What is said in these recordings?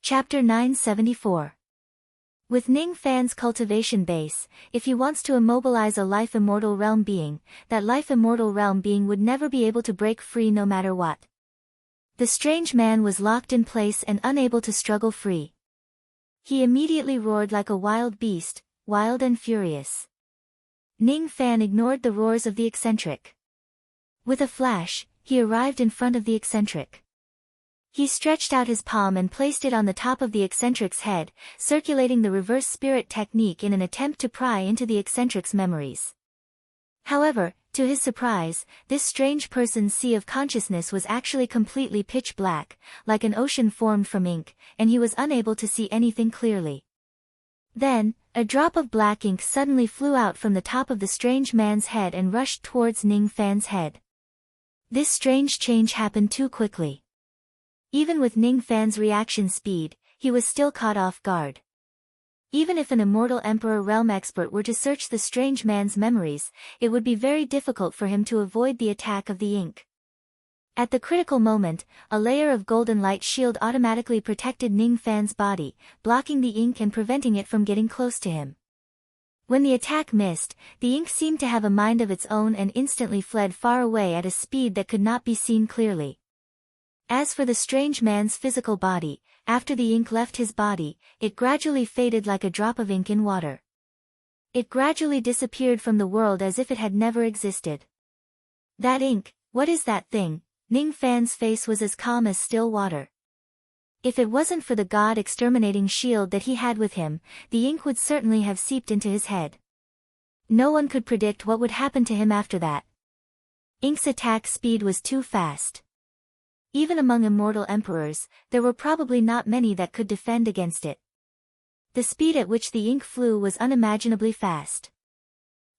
Chapter 974. With Ning Fan's cultivation base, if he wants to immobilize a life-immortal realm being, that life-immortal realm being would never be able to break free no matter what. The strange man was locked in place and unable to struggle free. He immediately roared like a wild beast, wild and furious. Ning Fan ignored the roars of the eccentric. With a flash, he arrived in front of the eccentric. He stretched out his palm and placed it on the top of the eccentric's head, circulating the reverse spirit technique in an attempt to pry into the eccentric's memories. However, to his surprise, this strange person's sea of consciousness was actually completely pitch black, like an ocean formed from ink, and he was unable to see anything clearly. Then, a drop of black ink suddenly flew out from the top of the strange man's head and rushed towards Ning Fan's head. This strange change happened too quickly. Even with Ning Fan's reaction speed, he was still caught off guard. Even if an immortal Emperor realm expert were to search the strange man's memories, it would be very difficult for him to avoid the attack of the ink. At the critical moment, a layer of golden light shield automatically protected Ning Fan's body, blocking the ink and preventing it from getting close to him. When the attack missed, the ink seemed to have a mind of its own and instantly fled far away at a speed that could not be seen clearly. As for the strange man's physical body, after the ink left his body, it gradually faded like a drop of ink in water. It gradually disappeared from the world as if it had never existed. That ink, what is that thing? Ning Fan's face was as calm as still water. If it wasn't for the god-exterminating shield that he had with him, the ink would certainly have seeped into his head. No one could predict what would happen to him after that. Ink's attack speed was too fast. Even among immortal emperors, there were probably not many that could defend against it. The speed at which the ink flew was unimaginably fast.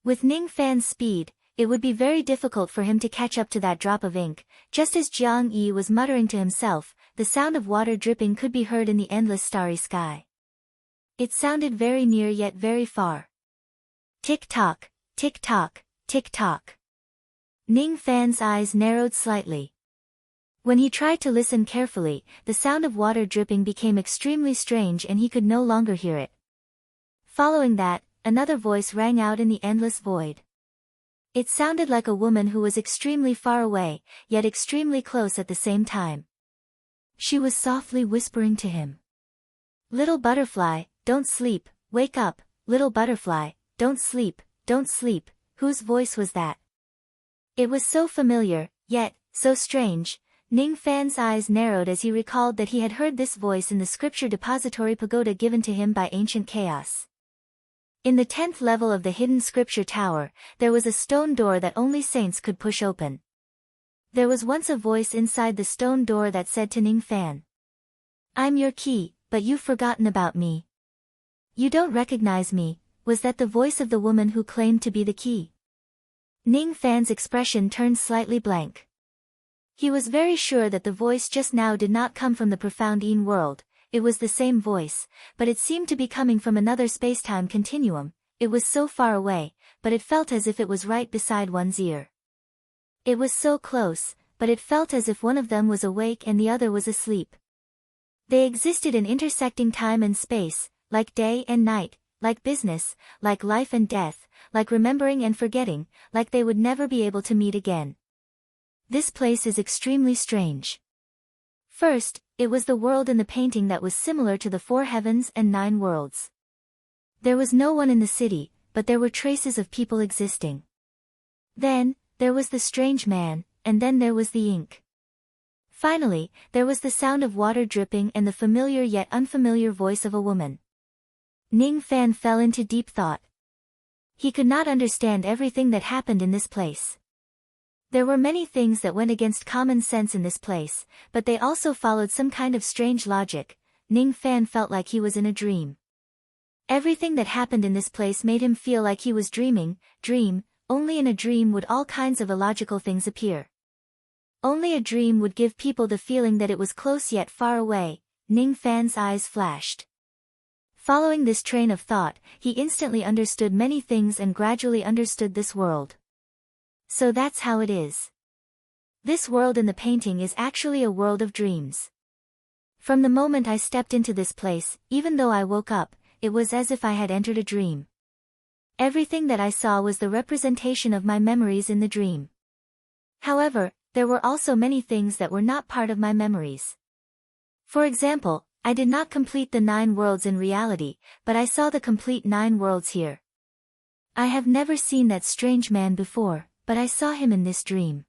With Ning Fan's speed, it would be very difficult for him to catch up to that drop of ink. Just as Jiang Yi was muttering to himself, the sound of water dripping could be heard in the endless starry sky. It sounded very near yet very far. Tick-tock, tick-tock, tick-tock. Ning Fan's eyes narrowed slightly. When he tried to listen carefully, the sound of water dripping became extremely strange and he could no longer hear it. Following that, another voice rang out in the endless void. It sounded like a woman who was extremely far away, yet extremely close at the same time. She was softly whispering to him. "Little butterfly, don't sleep, wake up, little butterfly, don't sleep, don't sleep." Whose voice was that? It was so familiar, yet, so strange. Ning Fan's eyes narrowed as he recalled that he had heard this voice in the scripture depository pagoda given to him by ancient chaos. In the 10th level of the hidden scripture tower, there was a stone door that only saints could push open. There was once a voice inside the stone door that said to Ning Fan, "I'm your key, but you've forgotten about me. You don't recognize me." Was that the voice of the woman who claimed to be the key? Ning Fan's expression turned slightly blank. He was very sure that the voice just now did not come from the profound Yin world. It was the same voice, but it seemed to be coming from another spacetime continuum. It was so far away, but it felt as if it was right beside one's ear. It was so close, but it felt as if one of them was awake and the other was asleep. They existed in intersecting time and space, like day and night, like business, like life and death, like remembering and forgetting, like they would never be able to meet again. This place is extremely strange. First, it was the world in the painting that was similar to the 4 heavens and 9 worlds. There was no one in the city, but there were traces of people existing. Then, there was the strange man, and then there was the ink. Finally, there was the sound of water dripping and the familiar yet unfamiliar voice of a woman. Ning Fan fell into deep thought. He could not understand everything that happened in this place. There were many things that went against common sense in this place, but they also followed some kind of strange logic. Ning Fan felt like he was in a dream. Everything that happened in this place made him feel like he was dreaming. Only in a dream would all kinds of illogical things appear. Only a dream would give people the feeling that it was close yet far away. Ning Fan's eyes flashed. Following this train of thought, he instantly understood many things and gradually understood this world. So that's how it is. This world in the painting is actually a world of dreams. From the moment I stepped into this place, even though I woke up, it was as if I had entered a dream. Everything that I saw was the representation of my memories in the dream. However, there were also many things that were not part of my memories. For example, I did not complete the 9 worlds in reality, but I saw the complete 9 worlds here. I have never seen that strange man before, but I saw him in this dream.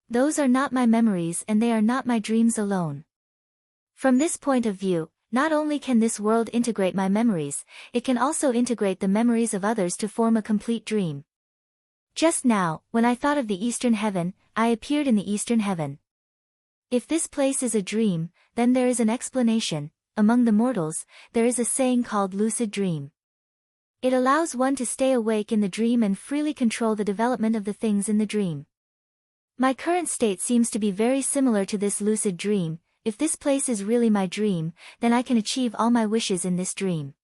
Those are not my memories and they are not my dreams alone. From this point of view, not only can this world integrate my memories, it can also integrate the memories of others to form a complete dream. Just now, when I thought of the Eastern Heaven, I appeared in the Eastern Heaven. If this place is a dream, then there is an explanation. Among the mortals, there is a saying called lucid dream. It allows one to stay awake in the dream and freely control the development of the things in the dream. My current state seems to be very similar to this lucid dream. If this place is really my dream, then I can achieve all my wishes in this dream.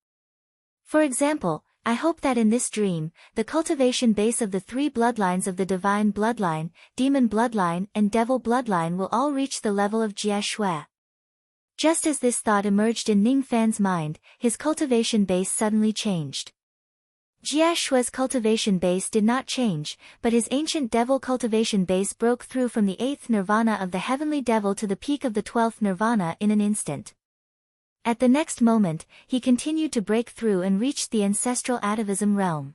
For example, I hope that in this dream, the cultivation base of the 3 bloodlines of the divine bloodline, demon bloodline and devil bloodline will all reach the level of Jia Shui. Just as this thought emerged in Ning Fan's mind, his cultivation base suddenly changed. Jia Shui's cultivation base did not change, but his ancient devil cultivation base broke through from the 8th nirvana of the heavenly devil to the peak of the 12th nirvana in an instant. At the next moment, he continued to break through and reached the ancestral atavism realm.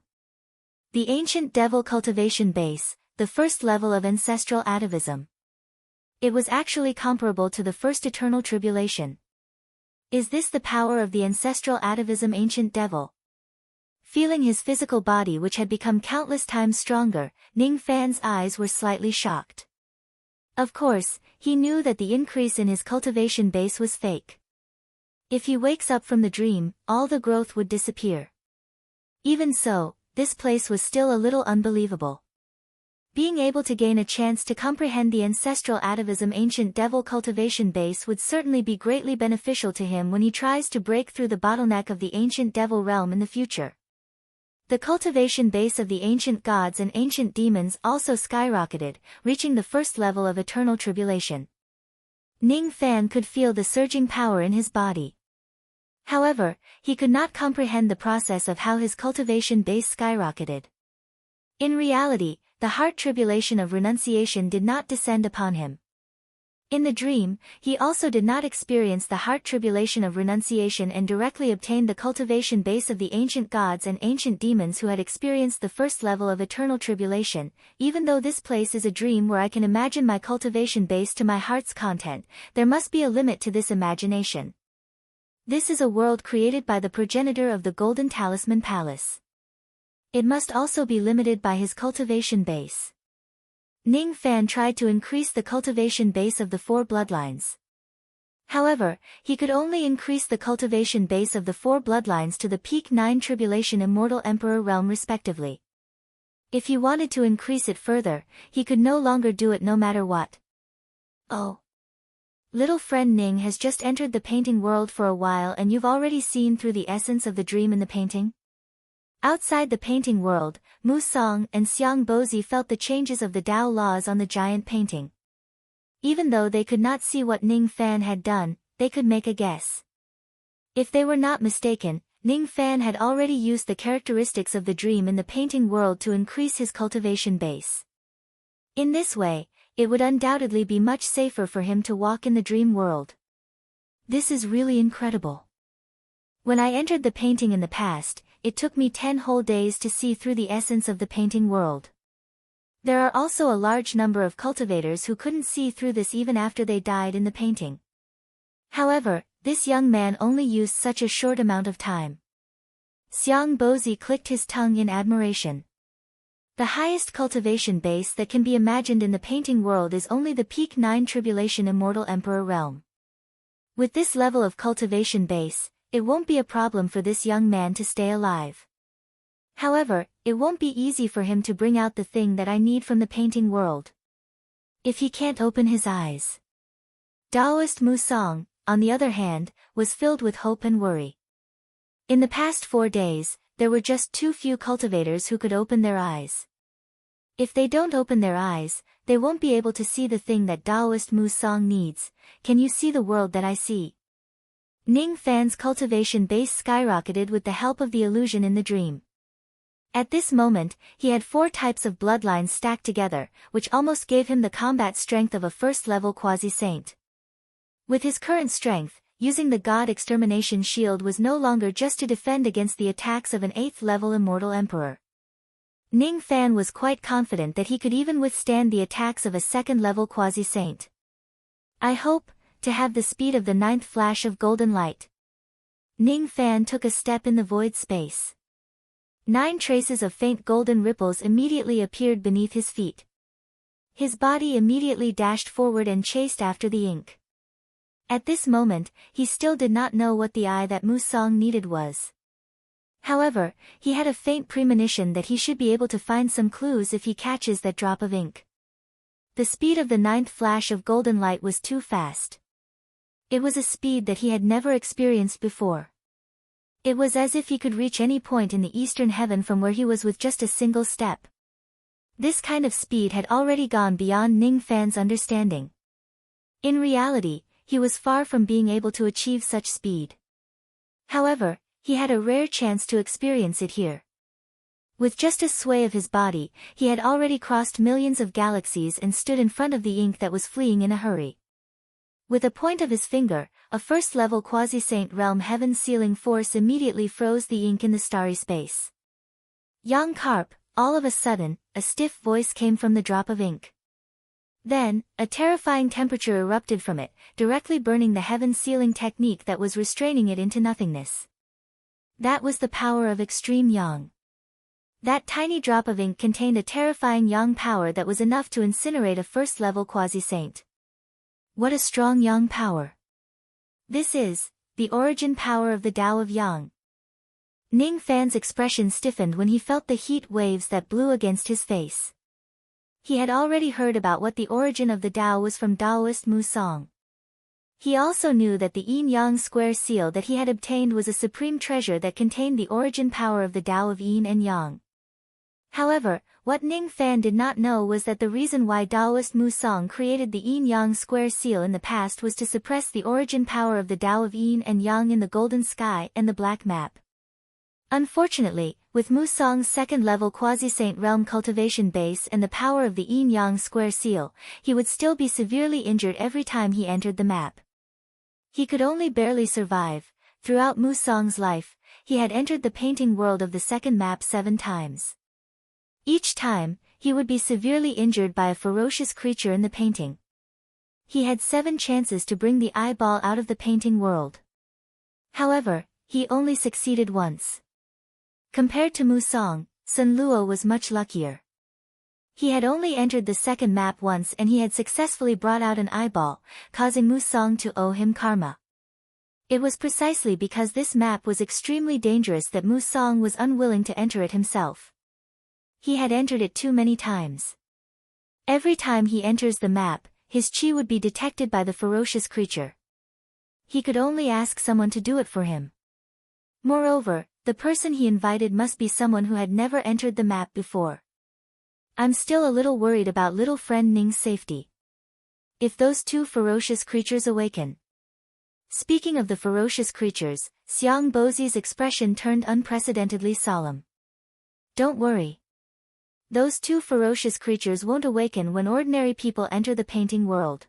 The ancient devil cultivation base, the first level of ancestral atavism. It was actually comparable to the first eternal tribulation. Is this the power of the ancestral atavism ancient devil? Feeling his physical body which had become countless times stronger, Ning Fan's eyes were slightly shocked. Of course, he knew that the increase in his cultivation base was fake. If he wakes up from the dream, all the growth would disappear. Even so, this place was still a little unbelievable. Being able to gain a chance to comprehend the ancestral atavism ancient devil cultivation base would certainly be greatly beneficial to him when he tries to break through the bottleneck of the ancient devil realm in the future. The cultivation base of the ancient gods and ancient demons also skyrocketed, reaching the first level of eternal tribulation. Ning Fan could feel the surging power in his body. However, he could not comprehend the process of how his cultivation base skyrocketed. In reality, the heart tribulation of renunciation did not descend upon him. In the dream, he also did not experience the heart tribulation of renunciation and directly obtained the cultivation base of the ancient gods and ancient demons who had experienced the first level of eternal tribulation. Even though this place is a dream where I can imagine my cultivation base to my heart's content, there must be a limit to this imagination. This is a world created by the progenitor of the Golden Talisman Palace. It must also be limited by his cultivation base. Ning Fan tried to increase the cultivation base of the 4 bloodlines. However, he could only increase the cultivation base of the 4 bloodlines to the peak 9 tribulation immortal emperor realm respectively. If he wanted to increase it further, he could no longer do it no matter what. Oh. Little friend Ning has just entered the painting world for a while and you've already seen through the essence of the dream in the painting? Outside the painting world, Mu Song and Xiang Bozi felt the changes of the Tao laws on the giant painting. Even though they could not see what Ning Fan had done, they could make a guess. If they were not mistaken, Ning Fan had already used the characteristics of the dream in the painting world to increase his cultivation base. In this way, it would undoubtedly be much safer for him to walk in the dream world. This is really incredible. When I entered the painting in the past, it took me 10 whole days to see through the essence of the painting world. There are also a large number of cultivators who couldn't see through this even after they died in the painting. However, this young man only used such a short amount of time. Xiang Bozi clicked his tongue in admiration. The highest cultivation base that can be imagined in the painting world is only the peak 9 tribulation immortal emperor realm. With this level of cultivation base, it won't be a problem for this young man to stay alive. However, it won't be easy for him to bring out the thing that I need from the painting world. If he can't open his eyes. Taoist Mu Song, on the other hand, was filled with hope and worry. In the past 4 days, there were just too few cultivators who could open their eyes. If they don't open their eyes, they won't be able to see the thing that Taoist Mu Song needs. Can you see the world that I see? Ning Fan's cultivation base skyrocketed with the help of the illusion in the dream. At this moment, he had 4 types of bloodlines stacked together, which almost gave him the combat strength of a first-level quasi-saint. With his current strength, using the God Extermination Shield was no longer just to defend against the attacks of an 8th-level immortal emperor. Ning Fan was quite confident that he could even withstand the attacks of a 2nd-level quasi-saint. I hope to have the speed of the 9th flash of golden light. Ning Fan took a step in the void space. 9 traces of faint golden ripples immediately appeared beneath his feet. His body immediately dashed forward and chased after the ink. At this moment, he still did not know what the eye that Musang needed was. However, he had a faint premonition that he should be able to find some clues if he catches that drop of ink. The speed of the 9th flash of golden light was too fast. It was a speed that he had never experienced before. It was as if he could reach any point in the eastern heaven from where he was with just a single step. This kind of speed had already gone beyond Ning Fan's understanding. In reality, he was far from being able to achieve such speed. However, he had a rare chance to experience it here. With just a sway of his body, he had already crossed millions of galaxies and stood in front of the ink that was fleeing in a hurry. With a point of his finger, a first-level quasi-saint realm heaven-sealing force immediately froze the ink in the starry space. Young Carp, all of a sudden, a stiff voice came from the drop of ink. Then, a terrifying temperature erupted from it, directly burning the heaven-sealing technique that was restraining it into nothingness. That was the power of extreme yang. That tiny drop of ink contained a terrifying yang power that was enough to incinerate a first-level quasi-saint. What a strong yang power! This is the origin power of the Tao of Yang. Ning Fan's expression stiffened when he felt the heat waves that blew against his face. He had already heard about what the origin of the Tao was from Taoist Musang. He also knew that the yin-yang square seal that he had obtained was a supreme treasure that contained the origin power of the Tao of yin and yang. However, what Ning Fan did not know was that the reason why Taoist Musang created the yin-yang square seal in the past was to suppress the origin power of the Tao of yin and yang in the golden sky and the black map. Unfortunately, with Musang's 2nd-level quasi-saint realm cultivation base and the power of the yin-yang square seal, he would still be severely injured every time he entered the map. He could only barely survive. Throughout Musang's life, he had entered the painting world of the 2nd map 7 times. Each time, he would be severely injured by a ferocious creature in the painting. He had 7 chances to bring the eyeball out of the painting world. However, he only succeeded once. Compared to Musang, Sun Luo was much luckier. He had only entered the 2nd map once and he had successfully brought out an eyeball, causing Musang to owe him karma. It was precisely because this map was extremely dangerous that Musang was unwilling to enter it himself. He had entered it too many times. Every time he enters the map, his chi would be detected by the ferocious creature. He could only ask someone to do it for him. Moreover, the person he invited must be someone who had never entered the map before. I'm still a little worried about little friend Ning's safety. If those 2 ferocious creatures awaken. Speaking of the ferocious creatures, Xiang Bozi's expression turned unprecedentedly solemn. Don't worry. Those 2 ferocious creatures won't awaken when ordinary people enter the painting world.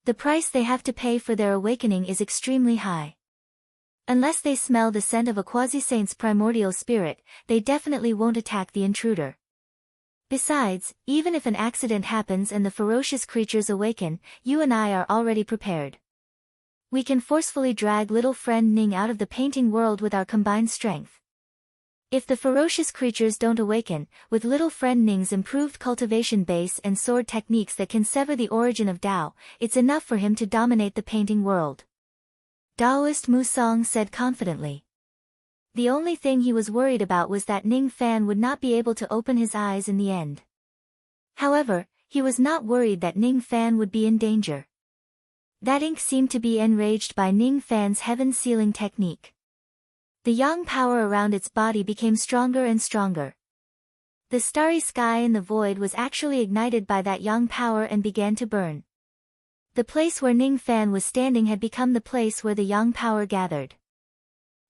The price they have to pay for their awakening is extremely high. Unless they smell the scent of a quasi-saint's primordial spirit, they definitely won't attack the intruder. Besides, even if an accident happens and the ferocious creatures awaken, you and I are already prepared. We can forcefully drag little friend Ning out of the painting world with our combined strength. If the ferocious creatures don't awaken, with little friend Ning's improved cultivation base and sword techniques that can sever the origin of Tao, it's enough for him to dominate the painting world. Taoist Musang said confidently. The only thing he was worried about was that Ning Fan would not be able to open his eyes in the end. However, he was not worried that Ning Fan would be in danger. That ink seemed to be enraged by Ning Fan's heaven-sealing technique. The yang power around its body became stronger and stronger. The starry sky in the void was actually ignited by that yang power and began to burn. The place where Ning Fan was standing had become the place where the yang power gathered.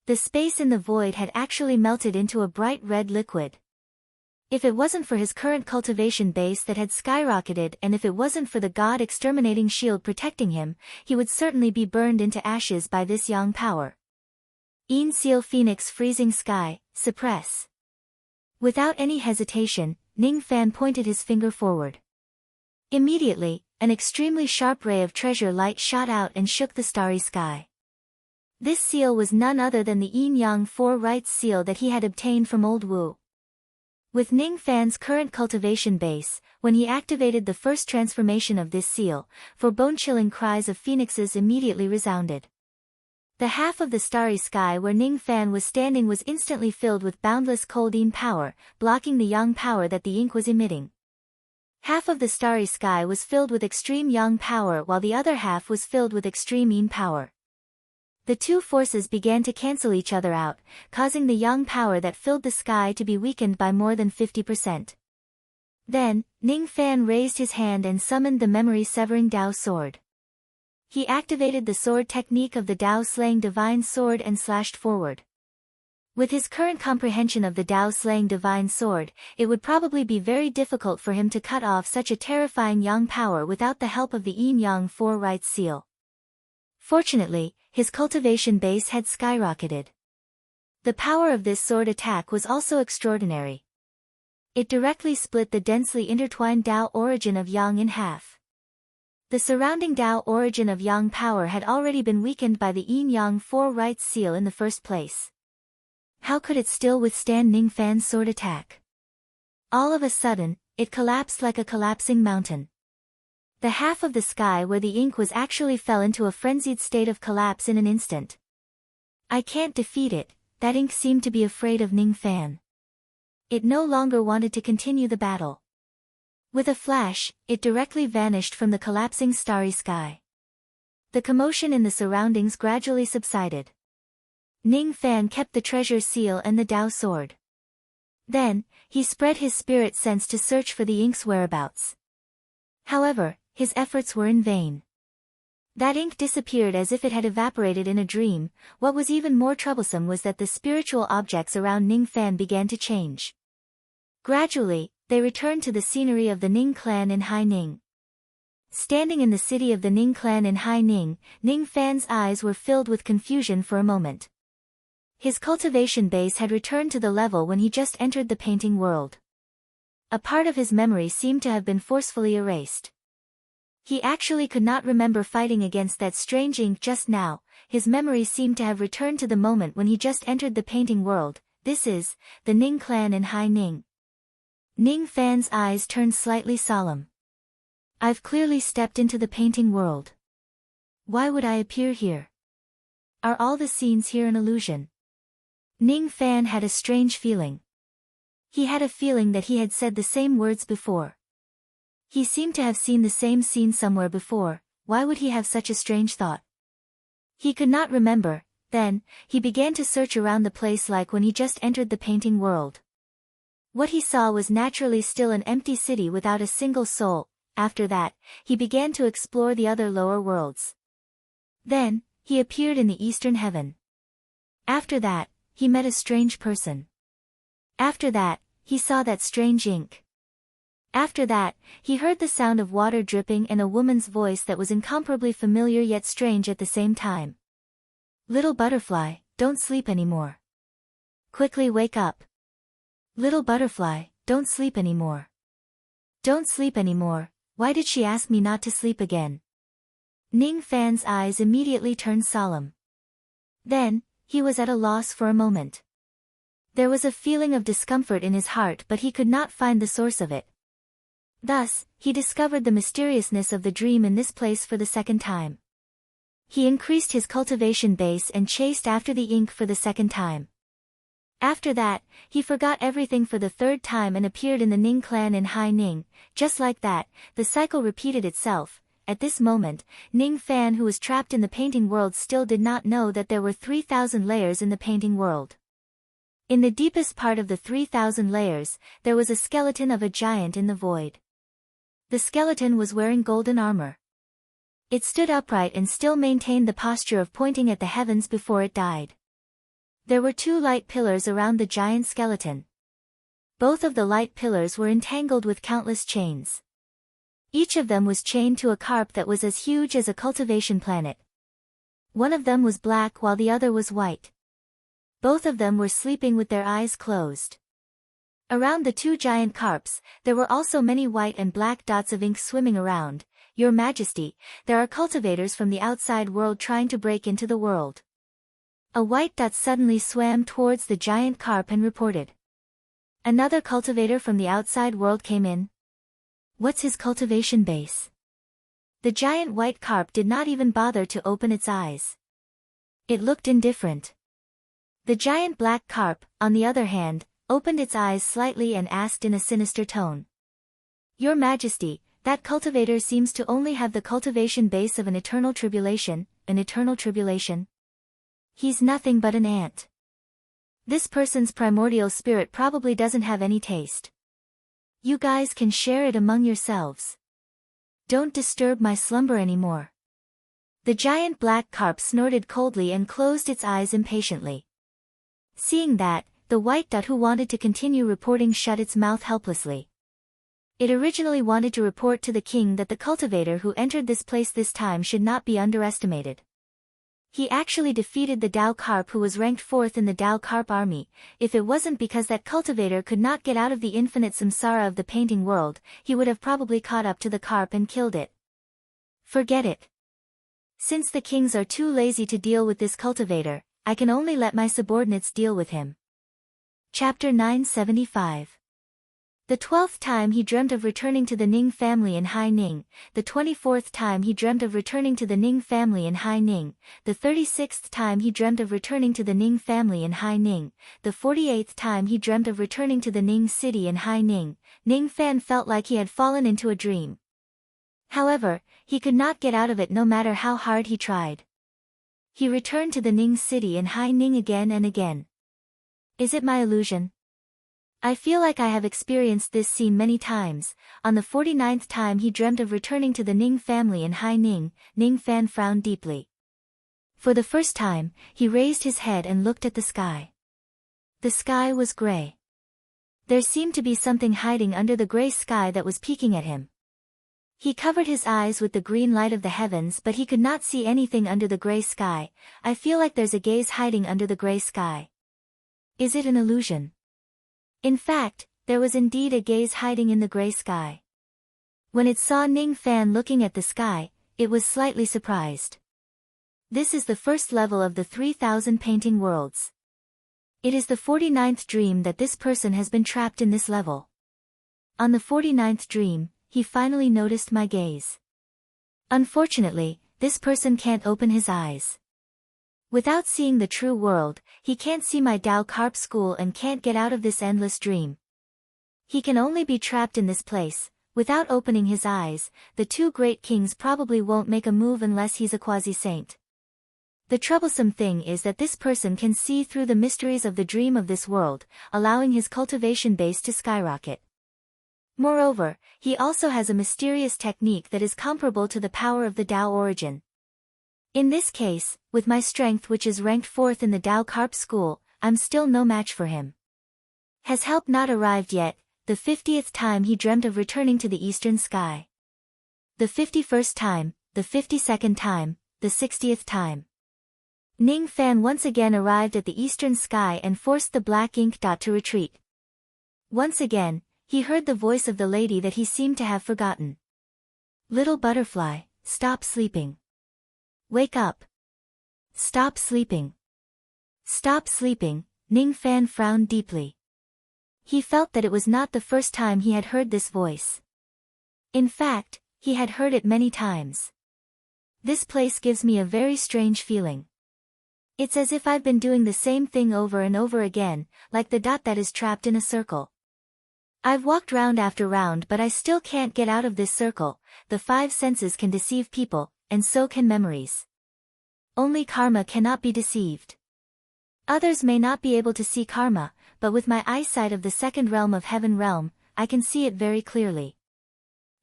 The space in the void had actually melted into a bright red liquid. If it wasn't for his current cultivation base that had skyrocketed, and if it wasn't for the god-exterminating shield protecting him, he would certainly be burned into ashes by this yang power. Een Seal Phoenix Freezing Sky, suppress. Without any hesitation, Ning Fan pointed his finger forward. Immediately, an extremely sharp ray of treasure light shot out and shook the starry sky. This seal was none other than the Yin Yang Four Rights seal that he had obtained from Old Wu. With Ning Fan's current cultivation base, when he activated the first transformation of this seal, for bone-chilling cries of phoenixes immediately resounded. The half of the starry sky where Ning Fan was standing was instantly filled with boundless cold Yin power, blocking the yang power that the ink was emitting. Half of the starry sky was filled with extreme yang power while the other half was filled with extreme Yin power. The two forces began to cancel each other out, causing the yang power that filled the sky to be weakened by more than 50%. Then, Ning Fan raised his hand and summoned the memory-severing Dao sword. He activated the sword technique of the Dao-slaying divine sword and slashed forward. With his current comprehension of the Dao-slaying divine sword, it would probably be very difficult for him to cut off such a terrifying yang power without the help of the Yin Yang Four Rights seal. Fortunately, his cultivation base had skyrocketed. The power of this sword attack was also extraordinary. It directly split the densely intertwined Dao origin of Yang in half. The surrounding Dao origin of Yang power had already been weakened by the Yin Yang Four Rights seal in the first place. How could it still withstand Ning Fan's sword attack? All of a sudden, it collapsed like a collapsing mountain. The half of the sky where the ink was actually fell into a frenzied state of collapse in an instant. I can't defeat it, that ink seemed to be afraid of Ning Fan. It no longer wanted to continue the battle. With a flash, it directly vanished from the collapsing starry sky. The commotion in the surroundings gradually subsided. Ning Fan kept the treasure seal and the Dao sword. Then, he spread his spirit sense to search for the ink's whereabouts. However, his efforts were in vain. That ink disappeared as if it had evaporated in a dream. What was even more troublesome was that the spiritual objects around Ning Fan began to change. Gradually, they returned to the scenery of the Ning clan in Haining. Standing in the city of the Ning clan in Haining, Ning Fan's eyes were filled with confusion for a moment. His cultivation base had returned to the level when he just entered the painting world. A part of his memory seemed to have been forcefully erased. He actually could not remember fighting against that strange ink just now. His memory seemed to have returned to the moment when he just entered the painting world. This is the Ning clan in Haining. Ning Fan's eyes turned slightly solemn. I've clearly stepped into the painting world. Why would I appear here? Are all the scenes here an illusion? Ning Fan had a strange feeling. He had a feeling that he had said the same words before. He seemed to have seen the same scene somewhere before. Why would he have such a strange thought? He could not remember. Then, he began to search around the place like when he just entered the painting world. What he saw was naturally still an empty city without a single soul. After that, he began to explore the other lower worlds. Then, he appeared in the eastern heaven. After that, he met a strange person. After that, he saw that strange ink. After that, he heard the sound of water dripping and a woman's voice that was incomparably familiar yet strange at the same time. Little butterfly, don't sleep anymore. Quickly wake up. Little butterfly, don't sleep anymore. Don't sleep anymore. Why did she ask me not to sleep again? Ning Fan's eyes immediately turned solemn. Then, he was at a loss for a moment. There was a feeling of discomfort in his heart, but he could not find the source of it. Thus, he discovered the mysteriousness of the dream in this place for the second time. He increased his cultivation base and chased after the ink for the second time. After that, he forgot everything for the third time and appeared in the Ning clan in Haining. Just like that, the cycle repeated itself. At this moment, Ning Fan, who was trapped in the painting world, still did not know that there were 3,000 layers in the painting world. In the deepest part of the 3,000 layers, there was a skeleton of a giant in the void. The skeleton was wearing golden armor. It stood upright and still maintained the posture of pointing at the heavens before it died. There were 2 light pillars around the giant skeleton. Both of the light pillars were entangled with countless chains. Each of them was chained to a carp that was as huge as a cultivation planet. One of them was black while the other was white. Both of them were sleeping with their eyes closed. Around the 2 giant carps, there were also many white and black dots of ink swimming around. Your Majesty, there are cultivators from the outside world trying to break into the world. A white dot suddenly swam towards the giant carp and reported. Another cultivator from the outside world came in. What's his cultivation base? The giant white carp did not even bother to open its eyes. It looked indifferent. The giant black carp, on the other hand, opened its eyes slightly and asked in a sinister tone. Your Majesty, that cultivator seems to only have the cultivation base of an eternal tribulation. An eternal tribulation? He's nothing but an ant. This person's primordial spirit probably doesn't have any taste. You guys can share it among yourselves. Don't disturb my slumber anymore. The giant black carp snorted coldly and closed its eyes impatiently. Seeing that, the white dot who wanted to continue reporting shut its mouth helplessly. It originally wanted to report to the king that the cultivator who entered this place this time should not be underestimated. He actually defeated the Dao carp who was ranked 4th in the Dao carp army. If it wasn't because that cultivator could not get out of the infinite samsara of the painting world, he would have probably caught up to the carp and killed it. Forget it. Since the kings are too lazy to deal with this cultivator, I can only let my subordinates deal with him. Chapter 975. The 12th time he dreamt of returning to the Ning family in Hai Ning, the 24th time he dreamt of returning to the Ning family in Hai Ning, the 36th time he dreamt of returning to the Ning family in Hai Ning, the 48th time he dreamt of returning to the Ning city in Hai Ning. Ning Fan felt like he had fallen into a dream. However, he could not get out of it no matter how hard he tried. He returned to the Ning city in Hai Ning again and again. Is it my illusion? I feel like I have experienced this scene many times. On the 49th time he dreamt of returning to the Ning family in Hai Ning. Ning Fan frowned deeply. For the first time, he raised his head and looked at the sky. The sky was gray. There seemed to be something hiding under the gray sky that was peeking at him. He covered his eyes with the green light of the heavens but he could not see anything under the gray sky. I feel like there's a gaze hiding under the gray sky. Is it an illusion? In fact, there was indeed a gaze hiding in the gray sky. When it saw Ning Fan looking at the sky, it was slightly surprised. This is the first level of the 3000 painting worlds. It is the 49th dream that this person has been trapped in this level. On the 49th dream, he finally noticed my gaze. Unfortunately, this person can't open his eyes. Without seeing the true world, he can't see my Dao Carp school and can't get out of this endless dream. He can only be trapped in this place. Without opening his eyes, the 2 great kings probably won't make a move unless he's a quasi-saint. The troublesome thing is that this person can see through the mysteries of the dream of this world, allowing his cultivation base to skyrocket. Moreover, he also has a mysterious technique that is comparable to the power of the Dao origin. In this case, with my strength which is ranked 4th in the Dao Carp school, I'm still no match for him. Has help not arrived yet? The 50th time he dreamt of returning to the eastern sky. The 51st time, the 52nd time, the 60th time. Ning Fan once again arrived at the eastern sky and forced the black ink dot to retreat. Once again, he heard the voice of the lady that he seemed to have forgotten. Little butterfly, stop sleeping. Wake up. Stop sleeping. Stop sleeping. Ning Fan frowned deeply. He felt that it was not the first time he had heard this voice. In fact, he had heard it many times. This place gives me a very strange feeling. It's as if I've been doing the same thing over and over again, like the dot that is trapped in a circle. I've walked round after round but I still can't get out of this circle. The 5 senses can deceive people, and so can memories. Only karma cannot be deceived. Others may not be able to see karma, but with my eyesight of the second realm of heaven realm, I can see it very clearly.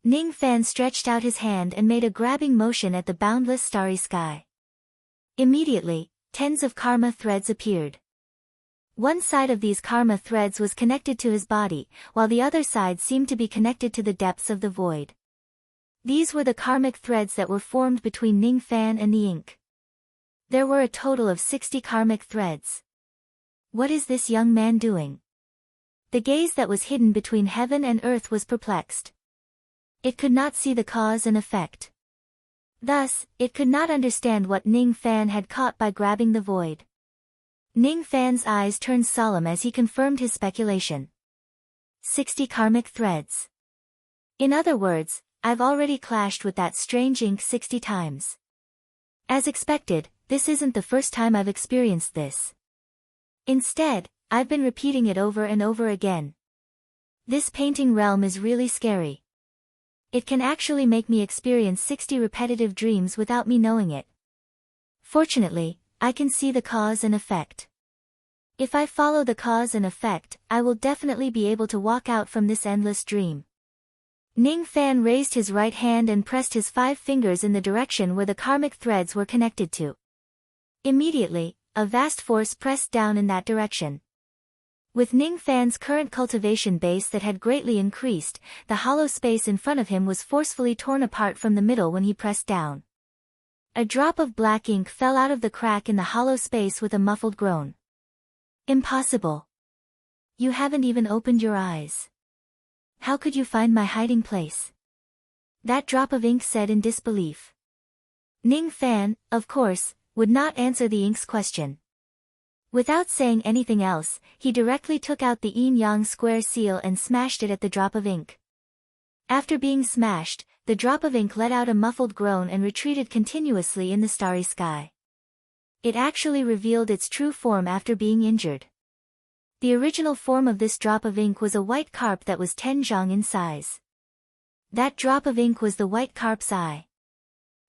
Ning Fan stretched out his hand and made a grabbing motion at the boundless starry sky. Immediately, tens of karma threads appeared. One side of these karma threads was connected to his body, while the other side seemed to be connected to the depths of the void. These were the karmic threads that were formed between Ning Fan and the ink. There were a total of 60 karmic threads. What is this young man doing? The gaze that was hidden between heaven and earth was perplexed. It could not see the cause and effect. Thus, it could not understand what Ning Fan had caught by grabbing the void. Ning Fan's eyes turned solemn as he confirmed his speculation. 60 karmic threads. In other words, I've already clashed with that strange ink 60 times. As expected, this isn't the first time I've experienced this. Instead, I've been repeating it over and over again. This painting realm is really scary. It can actually make me experience 60 repetitive dreams without me knowing it. Fortunately, I can see the cause and effect. If I follow the cause and effect, I will definitely be able to walk out from this endless dream. Ning Fan raised his right hand and pressed his 5 fingers in the direction where the karmic threads were connected to. Immediately, a vast force pressed down in that direction. With Ning Fan's current cultivation base that had greatly increased, the hollow space in front of him was forcefully torn apart from the middle when he pressed down. A drop of black ink fell out of the crack in the hollow space with a muffled groan. Impossible. You haven't even opened your eyes. How could you find my hiding place? That drop of ink said in disbelief. Ning Fan, of course, would not answer the ink's question. Without saying anything else, he directly took out the yin-yang square seal and smashed it at the drop of ink. After being smashed, the drop of ink let out a muffled groan and retreated continuously in the starry sky. It actually revealed its true form after being injured. The original form of this drop of ink was a white carp that was 10 zhang in size. That drop of ink was the white carp's eye.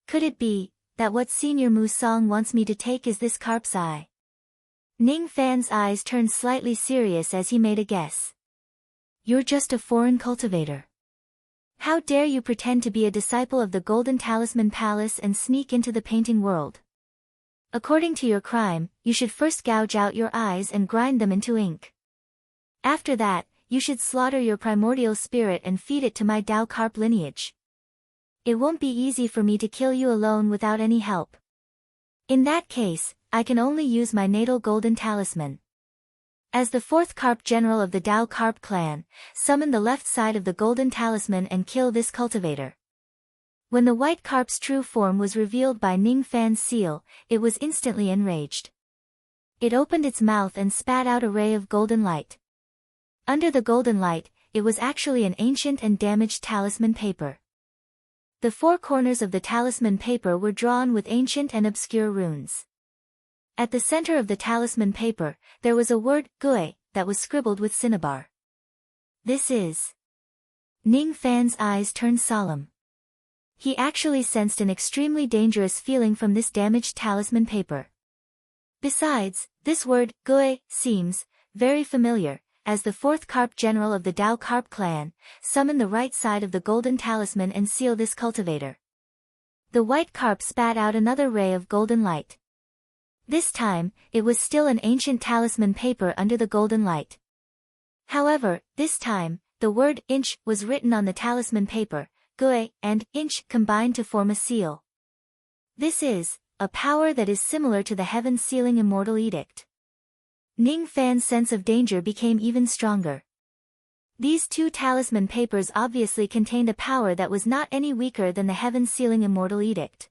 Could it be that what Senior Mu Song wants me to take is this carp's eye? Ning Fan's eyes turned slightly serious as he made a guess. You're just a foreign cultivator. How dare you pretend to be a disciple of the Golden Talisman Palace and sneak into the painting world? According to your crime, you should first gouge out your eyes and grind them into ink. After that, you should slaughter your primordial spirit and feed it to my Dao Carp lineage. It won't be easy for me to kill you alone without any help. In that case, I can only use my natal Golden Talisman. As the 4th Carp General of the Dao Carp clan, summon the left side of the Golden Talisman and kill this cultivator. When the white carp's true form was revealed by Ning Fan's seal, it was instantly enraged. It opened its mouth and spat out a ray of golden light. Under the golden light, it was actually an ancient and damaged talisman paper. The 4 corners of the talisman paper were drawn with ancient and obscure runes. At the center of the talisman paper, there was a word, Gui, that was scribbled with cinnabar. This is... Ning Fan's eyes turned solemn. He actually sensed an extremely dangerous feeling from this damaged talisman paper. Besides, this word, Gui, seems very familiar, as the 4th Carp General of the Dao Carp clan, summon the right side of the Golden Talisman and seal this cultivator. The white carp spat out another ray of golden light. This time, it was still an ancient talisman paper under the golden light. However, this time, the word inch was written on the talisman paper, Gui and inch combined to form a seal. This is a power that is similar to the Heaven Sealing Immortal Edict. Ning Fan's sense of danger became even stronger. These 2 talisman papers obviously contained a power that was not any weaker than the Heaven Sealing Immortal Edict.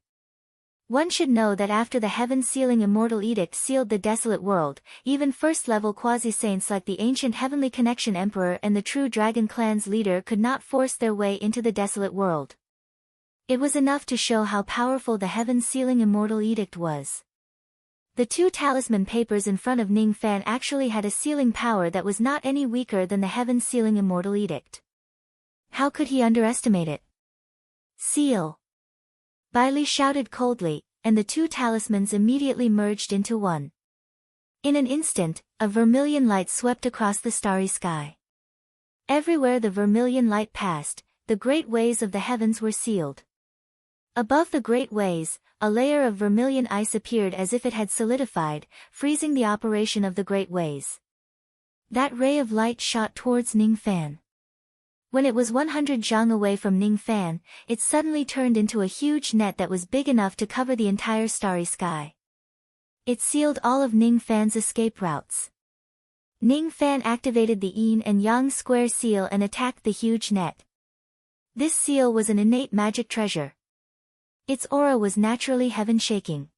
One should know that after the Heaven Sealing Immortal Edict sealed the desolate world, even first-level quasi-saints like the ancient Heavenly Connection Emperor and the True Dragon Clan's leader could not force their way into the desolate world. It was enough to show how powerful the Heaven Sealing Immortal Edict was. The 2 talisman papers in front of Ning Fan actually had a sealing power that was not any weaker than the Heaven Sealing Immortal Edict. How could he underestimate it? Seal! Bailey shouted coldly, and the 2 talismans immediately merged into one. In an instant, a vermilion light swept across the starry sky. Everywhere the vermilion light passed, the great ways of the heavens were sealed. Above the great ways, a layer of vermilion ice appeared as if it had solidified, freezing the operation of the great ways. That ray of light shot towards Ning Fan. When it was 100 zhang away from Ning Fan, it suddenly turned into a huge net that was big enough to cover the entire starry sky. It sealed all of Ning Fan's escape routes. Ning Fan activated the yin and yang square seal and attacked the huge net. This seal was an innate magic treasure. Its aura was naturally heaven-shaking.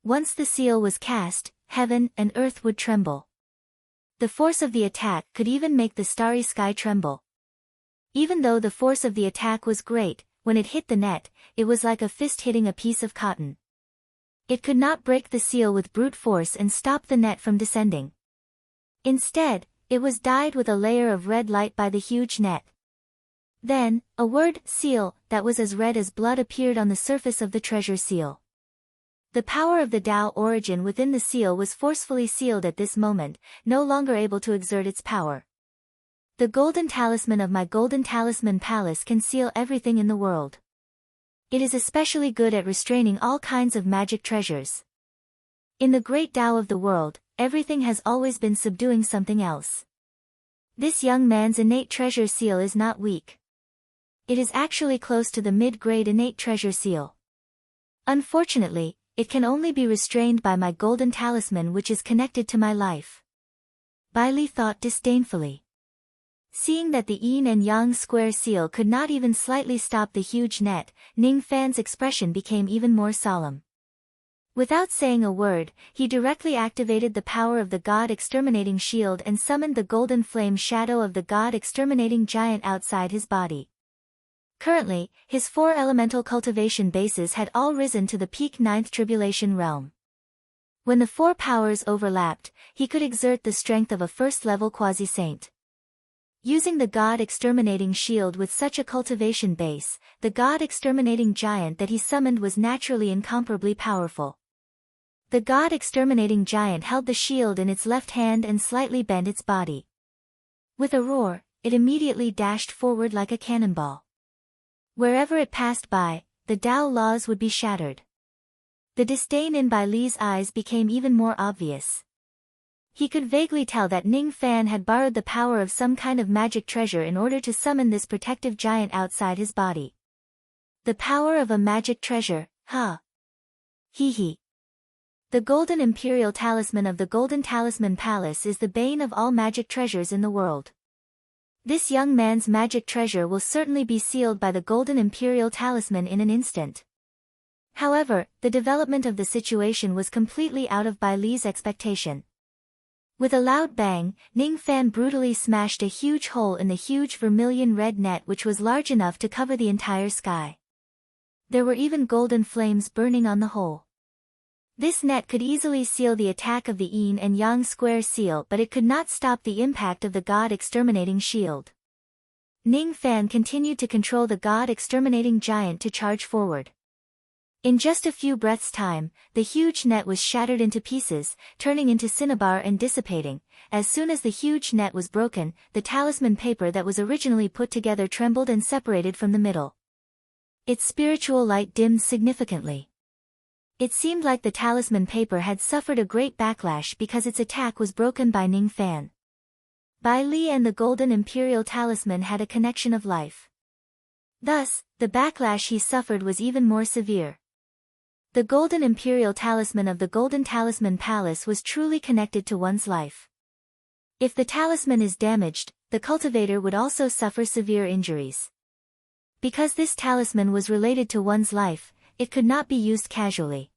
Once the seal was cast, heaven and earth would tremble. The force of the attack could even make the starry sky tremble. Even though the force of the attack was great, when it hit the net, it was like a fist hitting a piece of cotton. It could not break the seal with brute force and stop the net from descending. Instead, it was dyed with a layer of red light by the huge net. Then, a word, seal, that was as red as blood appeared on the surface of the treasure seal. The power of the Tao origin within the seal was forcefully sealed at this moment, no longer able to exert its power. The golden talisman of my golden talisman palace can seal everything in the world. It is especially good at restraining all kinds of magic treasures. In the great Tao of the world, everything has always been subduing something else. This young man's innate treasure seal is not weak. It is actually close to the mid-grade innate treasure seal. Unfortunately, it can only be restrained by my golden talisman which is connected to my life. Bai Li thought disdainfully. Seeing that the yin and yang square seal could not even slightly stop the huge net, Ning Fan's expression became even more solemn. Without saying a word, he directly activated the power of the God Exterminating Shield and summoned the golden flame shadow of the God Exterminating Giant outside his body. Currently, his 4 elemental cultivation bases had all risen to the peak 9th tribulation realm. When the 4 powers overlapped, he could exert the strength of a first-level quasi-saint. Using the God Exterminating Shield with such a cultivation base, the God Exterminating Giant that he summoned was naturally incomparably powerful. The God Exterminating Giant held the shield in its left hand and slightly bent its body. With a roar, it immediately dashed forward like a cannonball. Wherever it passed by, the Tao laws would be shattered. The disdain in Bai Li's eyes became even more obvious. He could vaguely tell that Ning Fan had borrowed the power of some kind of magic treasure in order to summon this protective giant outside his body. The power of a magic treasure, huh? Hee hee. The Golden Imperial Talisman of the Golden Talisman Palace is the bane of all magic treasures in the world. This young man's magic treasure will certainly be sealed by the Golden Imperial Talisman in an instant. However, the development of the situation was completely out of Bai Li's expectation. With a loud bang, Ning Fan brutally smashed a huge hole in the huge vermilion red net which was large enough to cover the entire sky. There were even golden flames burning on the hole. This net could easily seal the attack of the yin and yang square seal, but it could not stop the impact of the God Exterminating Shield. Ning Fan continued to control the God Exterminating Giant to charge forward. In just a few breaths' time, the huge net was shattered into pieces, turning into cinnabar and dissipating. As soon as the huge net was broken, the talisman paper that was originally put together trembled and separated from the middle. Its spiritual light dimmed significantly. It seemed like the talisman paper had suffered a great backlash because its attack was broken by Ning Fan. Bai Li and the Golden Imperial Talisman had a connection of life. Thus, the backlash he suffered was even more severe. The Golden Imperial Talisman of the Golden Talisman Palace was truly connected to one's life. If the talisman is damaged, the cultivator would also suffer severe injuries. Because this talisman was related to one's life, it could not be used casually.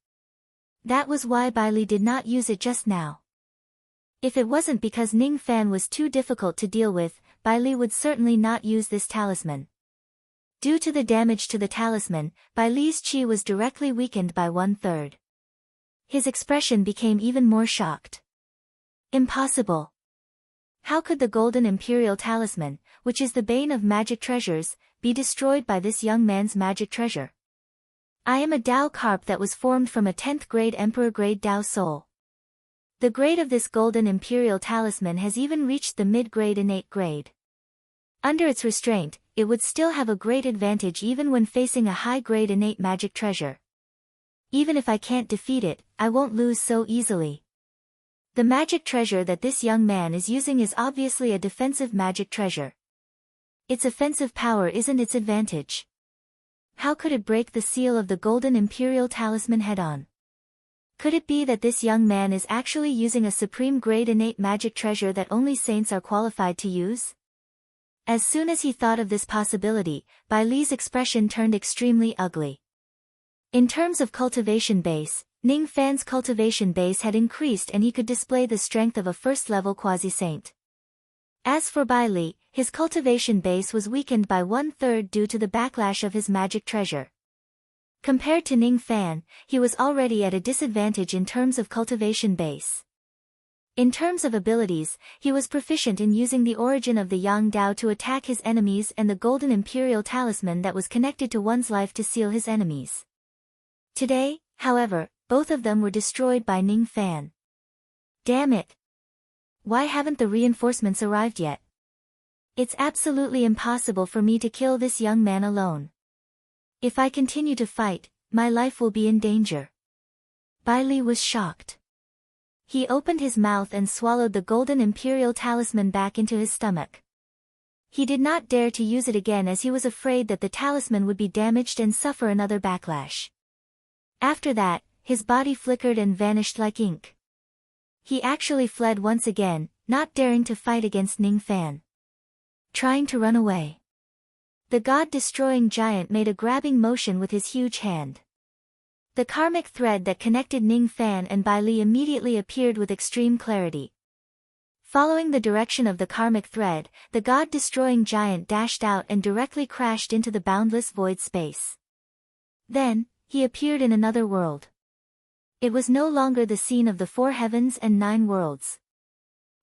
That was why Bai Li did not use it just now. If it wasn't because Ning Fan was too difficult to deal with, Bai Li would certainly not use this talisman. Due to the damage to the talisman, Bai Li's qi was directly weakened by 1/3. His expression became even more shocked. Impossible. How could the Golden Imperial Talisman, which is the bane of magic treasures, be destroyed by this young man's magic treasure? I am a Tao carp that was formed from a 10th grade Emperor grade Tao soul. The grade of this Golden Imperial Talisman has even reached the mid-grade innate grade. Under its restraint, it would still have a great advantage even when facing a high-grade innate magic treasure. Even if I can't defeat it, I won't lose so easily. The magic treasure that this young man is using is obviously a defensive magic treasure. Its offensive power isn't its advantage. How could it break the seal of the Golden Imperial Talisman head-on? Could it be that this young man is actually using a supreme-grade innate magic treasure that only saints are qualified to use? As soon as he thought of this possibility, Bai Li's expression turned extremely ugly. In terms of cultivation base, Ning Fan's cultivation base had increased and he could display the strength of a first-level quasi-saint. As for Bai Li, his cultivation base was weakened by 1/3 due to the backlash of his magic treasure. Compared to Ning Fan, he was already at a disadvantage in terms of cultivation base. In terms of abilities, he was proficient in using the origin of the Yang Dao to attack his enemies and the Golden Imperial Talisman that was connected to one's life to seal his enemies. Today, however, both of them were destroyed by Ning Fan. Damn it! Why haven't the reinforcements arrived yet? It's absolutely impossible for me to kill this young man alone. If I continue to fight, my life will be in danger. Bai Li was shocked. He opened his mouth and swallowed the Golden Imperial Talisman back into his stomach. He did not dare to use it again as he was afraid that the talisman would be damaged and suffer another backlash. After that, his body flickered and vanished like ink. He actually fled once again, not daring to fight against Ning Fan. Trying to run away. The god-destroying giant made a grabbing motion with his huge hand. The karmic thread that connected Ning Fan and Bai Li immediately appeared with extreme clarity. Following the direction of the karmic thread, the god-destroying giant dashed out and directly crashed into the boundless void space. Then, he appeared in another world. It was no longer the scene of the 4 heavens and 9 worlds.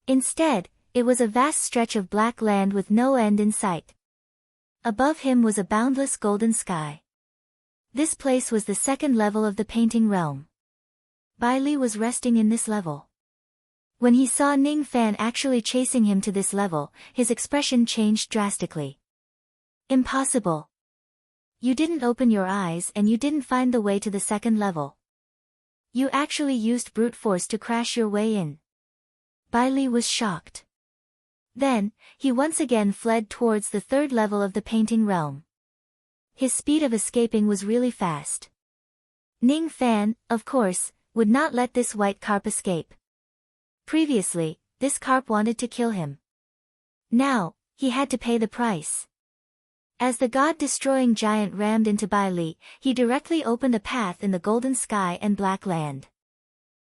Instead, it was a vast stretch of black land with no end in sight. Above him was a boundless golden sky. This place was the second level of the painting realm. Bai Li was resting in this level. When he saw Ning Fan actually chasing him to this level, his expression changed drastically. Impossible. You didn't open your eyes and you didn't find the way to the second level. You actually used brute force to crash your way in. Bai Li was shocked. Then, he once again fled towards the third level of the painting realm. His speed of escaping was really fast. Ning Fan, of course, would not let this white carp escape. Previously, this carp wanted to kill him. Now, he had to pay the price. As the god-destroying giant rammed into Bai Li, he directly opened a path in the golden sky and black land.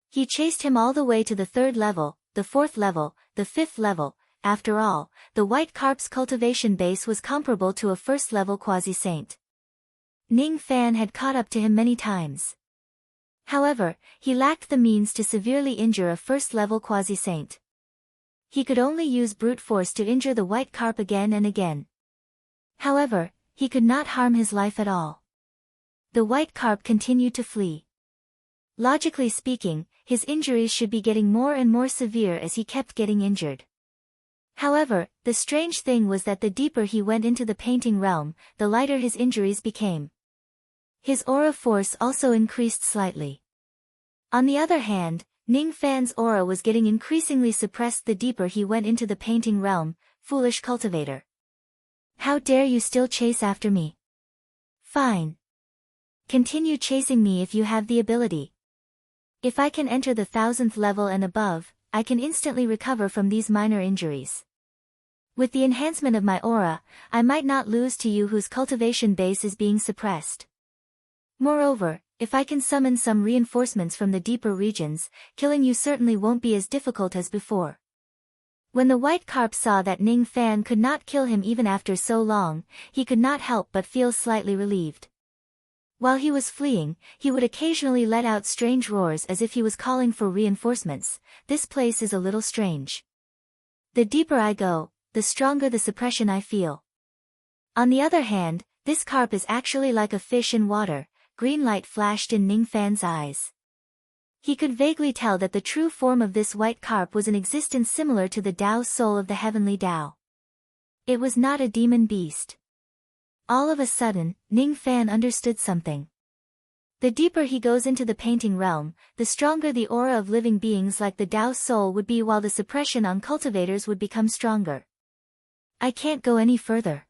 He chased him all the way to the 3rd level, the 4th level, the 5th level. After all, the white carp's cultivation base was comparable to a first-level quasi-saint. Ning Fan had caught up to him many times. However, he lacked the means to severely injure a first-level quasi-saint. He could only use brute force to injure the white carp again and again. However, he could not harm his life at all. The white carp continued to flee. Logically speaking, his injuries should be getting more and more severe as he kept getting injured. However, the strange thing was that the deeper he went into the painting realm, the lighter his injuries became. His aura force also increased slightly. On the other hand, Ning Fan's aura was getting increasingly suppressed the deeper he went into the painting realm. Foolish cultivator. How dare you still chase after me? Fine. Continue chasing me if you have the ability. If I can enter the 1000th level and above, I can instantly recover from these minor injuries. With the enhancement of my aura, I might not lose to you whose cultivation base is being suppressed. Moreover, if I can summon some reinforcements from the deeper regions, killing you certainly won't be as difficult as before. When the white carp saw that Ning Fan could not kill him even after so long, he could not help but feel slightly relieved. While he was fleeing, he would occasionally let out strange roars as if he was calling for reinforcements. This place is a little strange. The deeper I go, the stronger the suppression I feel. On the other hand, this carp is actually like a fish in water. Green light flashed in Ning Fan's eyes. He could vaguely tell that the true form of this white carp was an existence similar to the Tao soul of the heavenly Tao. It was not a demon beast. All of a sudden, Ning Fan understood something. The deeper he goes into the painting realm, the stronger the aura of living beings like the Tao soul would be, while the suppression on cultivators would become stronger. I can't go any further.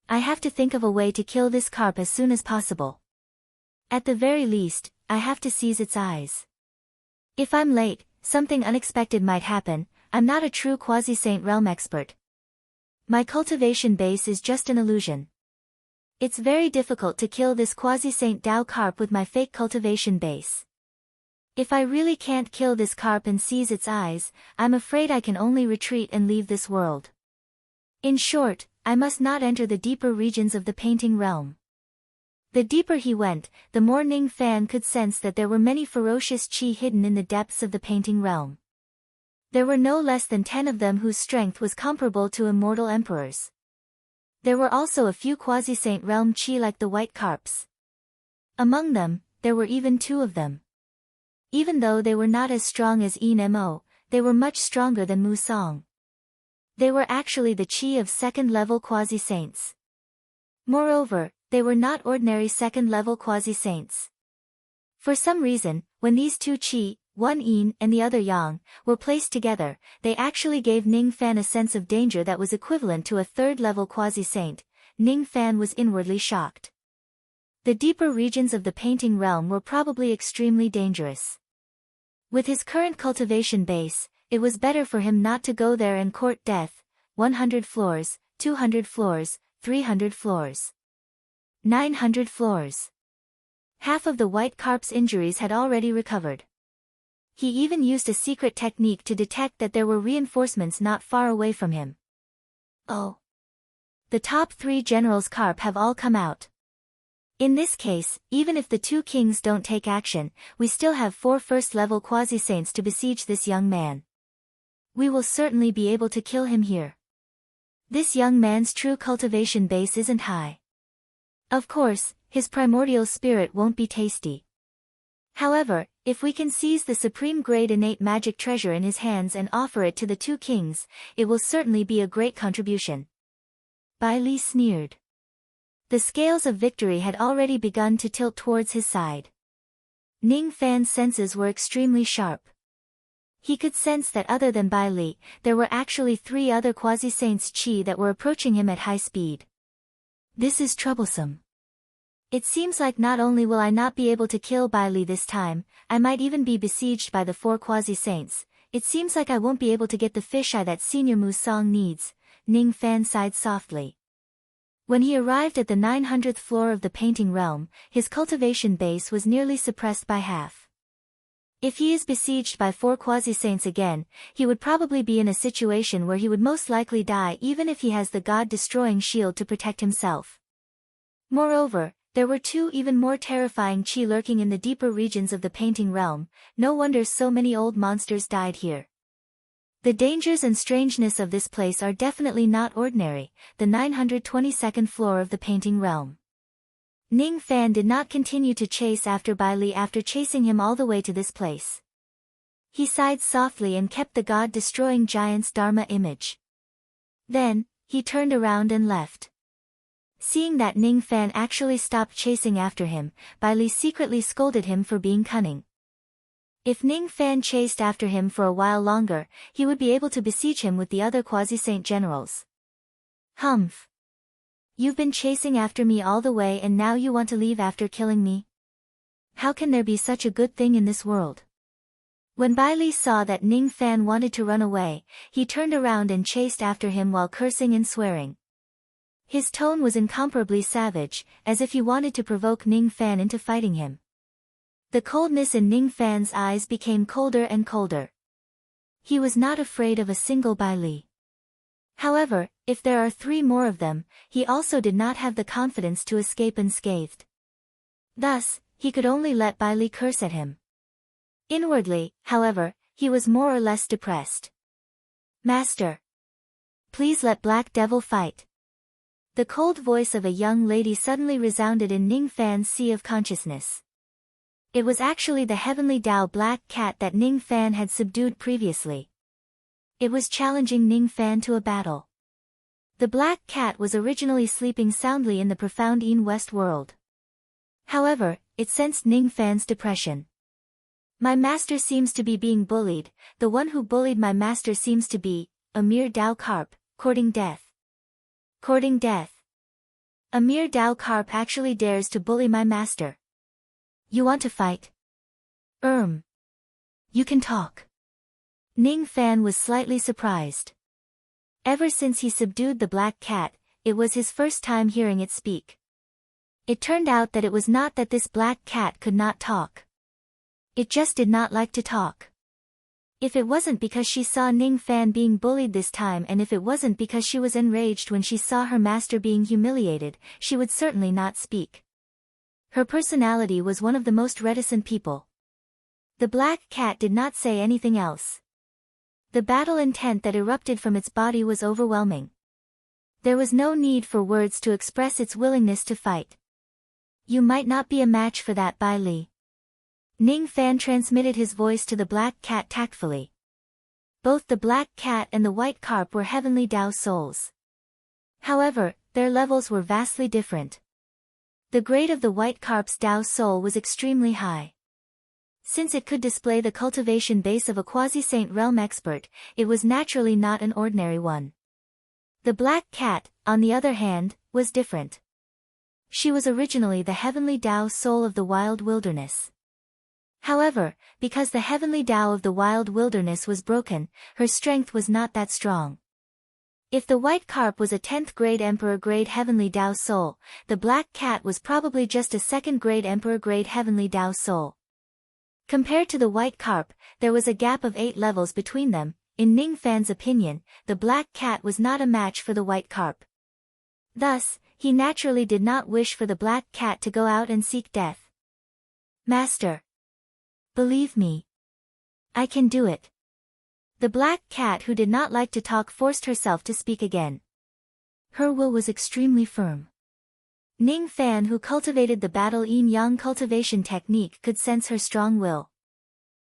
I have to think of a way to kill this carp as soon as possible. At the very least, I have to seize its eyes. If I'm late, something unexpected might happen. I'm not a true quasi-saint realm expert. My cultivation base is just an illusion. It's very difficult to kill this quasi-saint Tao carp with my fake cultivation base. If I really can't kill this carp and seize its eyes, I'm afraid I can only retreat and leave this world. In short, I must not enter the deeper regions of the painting realm. The deeper he went, the more Ning Fan could sense that there were many ferocious chi hidden in the depths of the painting realm. There were no less than 10 of them whose strength was comparable to immortal emperors. There were also a few quasi-saint realm chi like the white carps. Among them, there were even 2 of them. Even though they were not as strong as Yin Mo, they were much stronger than Mu Song. They were actually the chi of second-level quasi-saints. Moreover, they were not ordinary second-level quasi-saints. For some reason, when these 2 chi, one Yin and the other Yang, were placed together, they actually gave Ning Fan a sense of danger that was equivalent to a third-level quasi-saint. Ning Fan was inwardly shocked. The deeper regions of the painting realm were probably extremely dangerous. With his current cultivation base, it was better for him not to go there and court death. 100 floors, 200 floors, 300 floors. 900 floors. Half of the white carp's injuries had already recovered. He even used a secret technique to detect that there were reinforcements not far away from him. Oh. The top 3 generals carp have all come out. In this case, even if the 2 kings don't take action, we still have 4 first-level quasi-saints to besiege this young man. We will certainly be able to kill him here. This young man's true cultivation base isn't high. Of course, his primordial spirit won't be tasty. However, if we can seize the supreme grade innate magic treasure in his hands and offer it to the 2 kings, it will certainly be a great contribution. Bai Li sneered. The scales of victory had already begun to tilt towards his side. Ning Fan's senses were extremely sharp. He could sense that other than Bai Li, there were actually 3 other quasi-saints chi that were approaching him at high speed. This is troublesome. It seems like not only will I not be able to kill Bai Li this time, I might even be besieged by the 4 quasi-saints. It seems like I won't be able to get the fisheye that Senior Mu Song needs. Ning Fan sighed softly. When he arrived at the 900th floor of the painting realm, his cultivation base was nearly suppressed by half. If he is besieged by 4 quasi-saints again, he would probably be in a situation where he would most likely die even if he has the God-destroying shield to protect himself. Moreover, there were 2 even more terrifying chi lurking in the deeper regions of the painting realm. No wonder so many old monsters died here. The dangers and strangeness of this place are definitely not ordinary. The 922nd floor of the painting realm. Ning Fan did not continue to chase after Bai Li after chasing him all the way to this place. He sighed softly and kept the God-destroying giant's Dharma image. Then, he turned around and left. Seeing that Ning Fan actually stopped chasing after him, Bai Li secretly scolded him for being cunning. If Ning Fan chased after him for a while longer, he would be able to besiege him with the other quasi-saint generals. Humph. You've been chasing after me all the way and now you want to leave after killing me? How can there be such a good thing in this world? When Bai Li saw that Ning Fan wanted to run away, he turned around and chased after him while cursing and swearing. His tone was incomparably savage, as if he wanted to provoke Ning Fan into fighting him. The coldness in Ning Fan's eyes became colder and colder. He was not afraid of a single Bai Li. However, if there are 3 more of them, he also did not have the confidence to escape unscathed. Thus, he could only let Bai Li curse at him. Inwardly, however, he was more or less depressed. Master! Please let Black Devil fight. The cold voice of a young lady suddenly resounded in Ning Fan's sea of consciousness. It was actually the heavenly Tao black cat that Ning Fan had subdued previously. It was challenging Ning Fan to a battle. The black cat was originally sleeping soundly in the profound West world. However, it sensed Ning Fan's depression. My master seems to be being bullied, the one who bullied my master seems to be, a mere Dao carp, courting death. Courting death. A mere Dao carp actually dares to bully my master. You want to fight? You can talk. Ning Fan was slightly surprised. Ever since he subdued the black cat, it was his first time hearing it speak. It turned out that it was not that this black cat could not talk. It just did not like to talk. If it wasn't because she saw Ning Fan being bullied this time, and if it wasn't because she was enraged when she saw her master being humiliated, she would certainly not speak. Her personality was one of the most reticent people. The black cat did not say anything else. The battle intent that erupted from its body was overwhelming. There was no need for words to express its willingness to fight. You might not be a match for that, Bai Li. Ning Fan transmitted his voice to the black cat tactfully. Both the black cat and the white carp were heavenly Dao souls. However, their levels were vastly different. The grade of the white carp's Dao soul was extremely high. Since it could display the cultivation base of a quasi-saint realm expert, it was naturally not an ordinary one. The black cat, on the other hand, was different. She was originally the heavenly Dao soul of the wild wilderness. However, because the heavenly Dao of the wild wilderness was broken, her strength was not that strong. If the white carp was a 10th grade emperor grade heavenly Dao soul, the black cat was probably just a 2nd grade emperor grade heavenly Dao soul. Compared to the white carp, there was a gap of 8 levels between them. In Ning Fan's opinion, the black cat was not a match for the white carp. Thus, he naturally did not wish for the black cat to go out and seek death. Master. Believe me. I can do it. The black cat, who did not like to talk, forced herself to speak again. Her will was extremely firm. Ning Fan, who cultivated the battle yin-yang cultivation technique, could sense her strong will.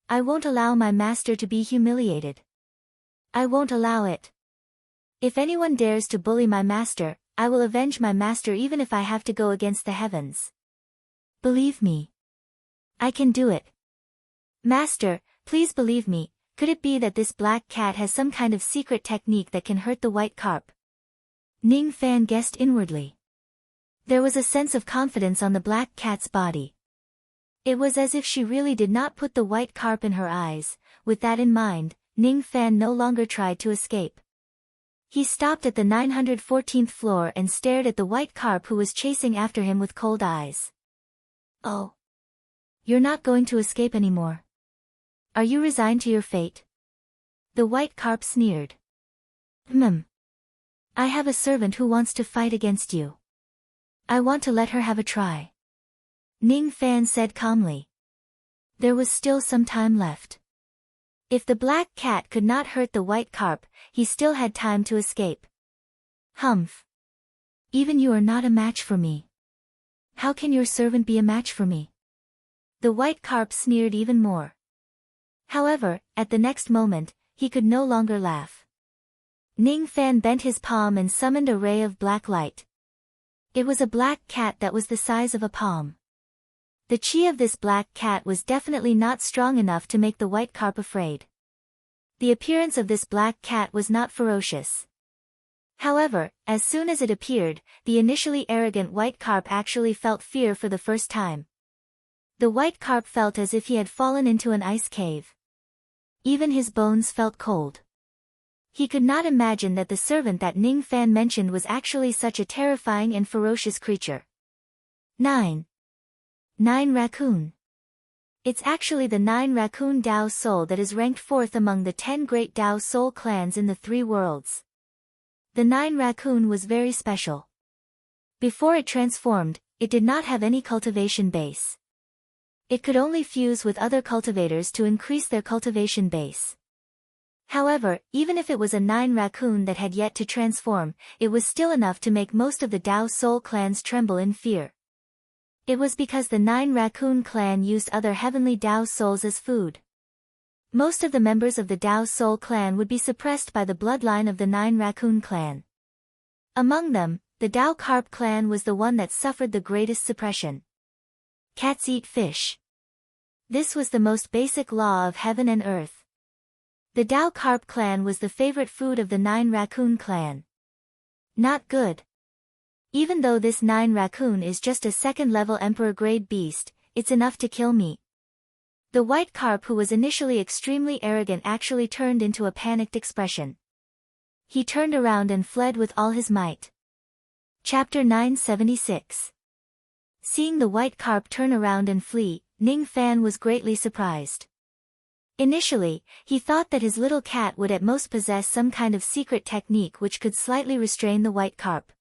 I won't allow my master to be humiliated. I won't allow it. If anyone dares to bully my master, I will avenge my master even if I have to go against the heavens. Believe me. I can do it. Master, please believe me. Could it be that this black cat has some kind of secret technique that can hurt the white carp? Ning Fan guessed inwardly. There was a sense of confidence on the black cat's body. It was as if she really did not put the white carp in her eyes. With that in mind, Ning Fan no longer tried to escape. He stopped at the 914th floor and stared at the white carp, who was chasing after him with cold eyes. Oh. You're not going to escape anymore. Are you resigned to your fate? The white carp sneered. I have a servant who wants to fight against you. I want to let her have a try. Ning Fan said calmly. There was still some time left. If the black cat could not hurt the white carp, he still had time to escape. Humph. Even you are not a match for me. How can your servant be a match for me? The white carp sneered even more. However, at the next moment, he could no longer laugh. Ning Fan bent his palm and summoned a ray of black light. It was a black cat that was the size of a palm. The chi of this black cat was definitely not strong enough to make the white carp afraid. The appearance of this black cat was not ferocious. However, as soon as it appeared, the initially arrogant white carp actually felt fear for the first time. The white carp felt as if he had fallen into an ice cave. Even his bones felt cold. He could not imagine that the servant that Ning Fan mentioned was actually such a terrifying and ferocious creature. 9 Raccoon. It's actually the 9 Raccoon Dao Soul that is ranked 4th among the 10 great Dao Soul clans in the 3 worlds. The 9 Raccoon was very special. Before it transformed, it did not have any cultivation base. It could only fuse with other cultivators to increase their cultivation base. However, even if it was a 9 Raccoon that had yet to transform, it was still enough to make most of the Dao Soul clans tremble in fear. It was because the 9 Raccoon clan used other heavenly Dao Souls as food. Most of the members of the Dao Soul clan would be suppressed by the bloodline of the 9 Raccoon clan. Among them, the Dao carp clan was the one that suffered the greatest suppression. Cats eat fish. This was the most basic law of heaven and earth. The Dao carp clan was the favorite food of the 9 raccoon clan. Not good. Even though this 9 raccoon is just a second-level emperor-grade beast, it's enough to kill me. The white carp, who was initially extremely arrogant, actually turned into a panicked expression. He turned around and fled with all his might. Chapter 976. Seeing the white carp turn around and flee, Ning Fan was greatly surprised. Initially, he thought that his little cat would at most possess some kind of secret technique which could slightly restrain the white carp.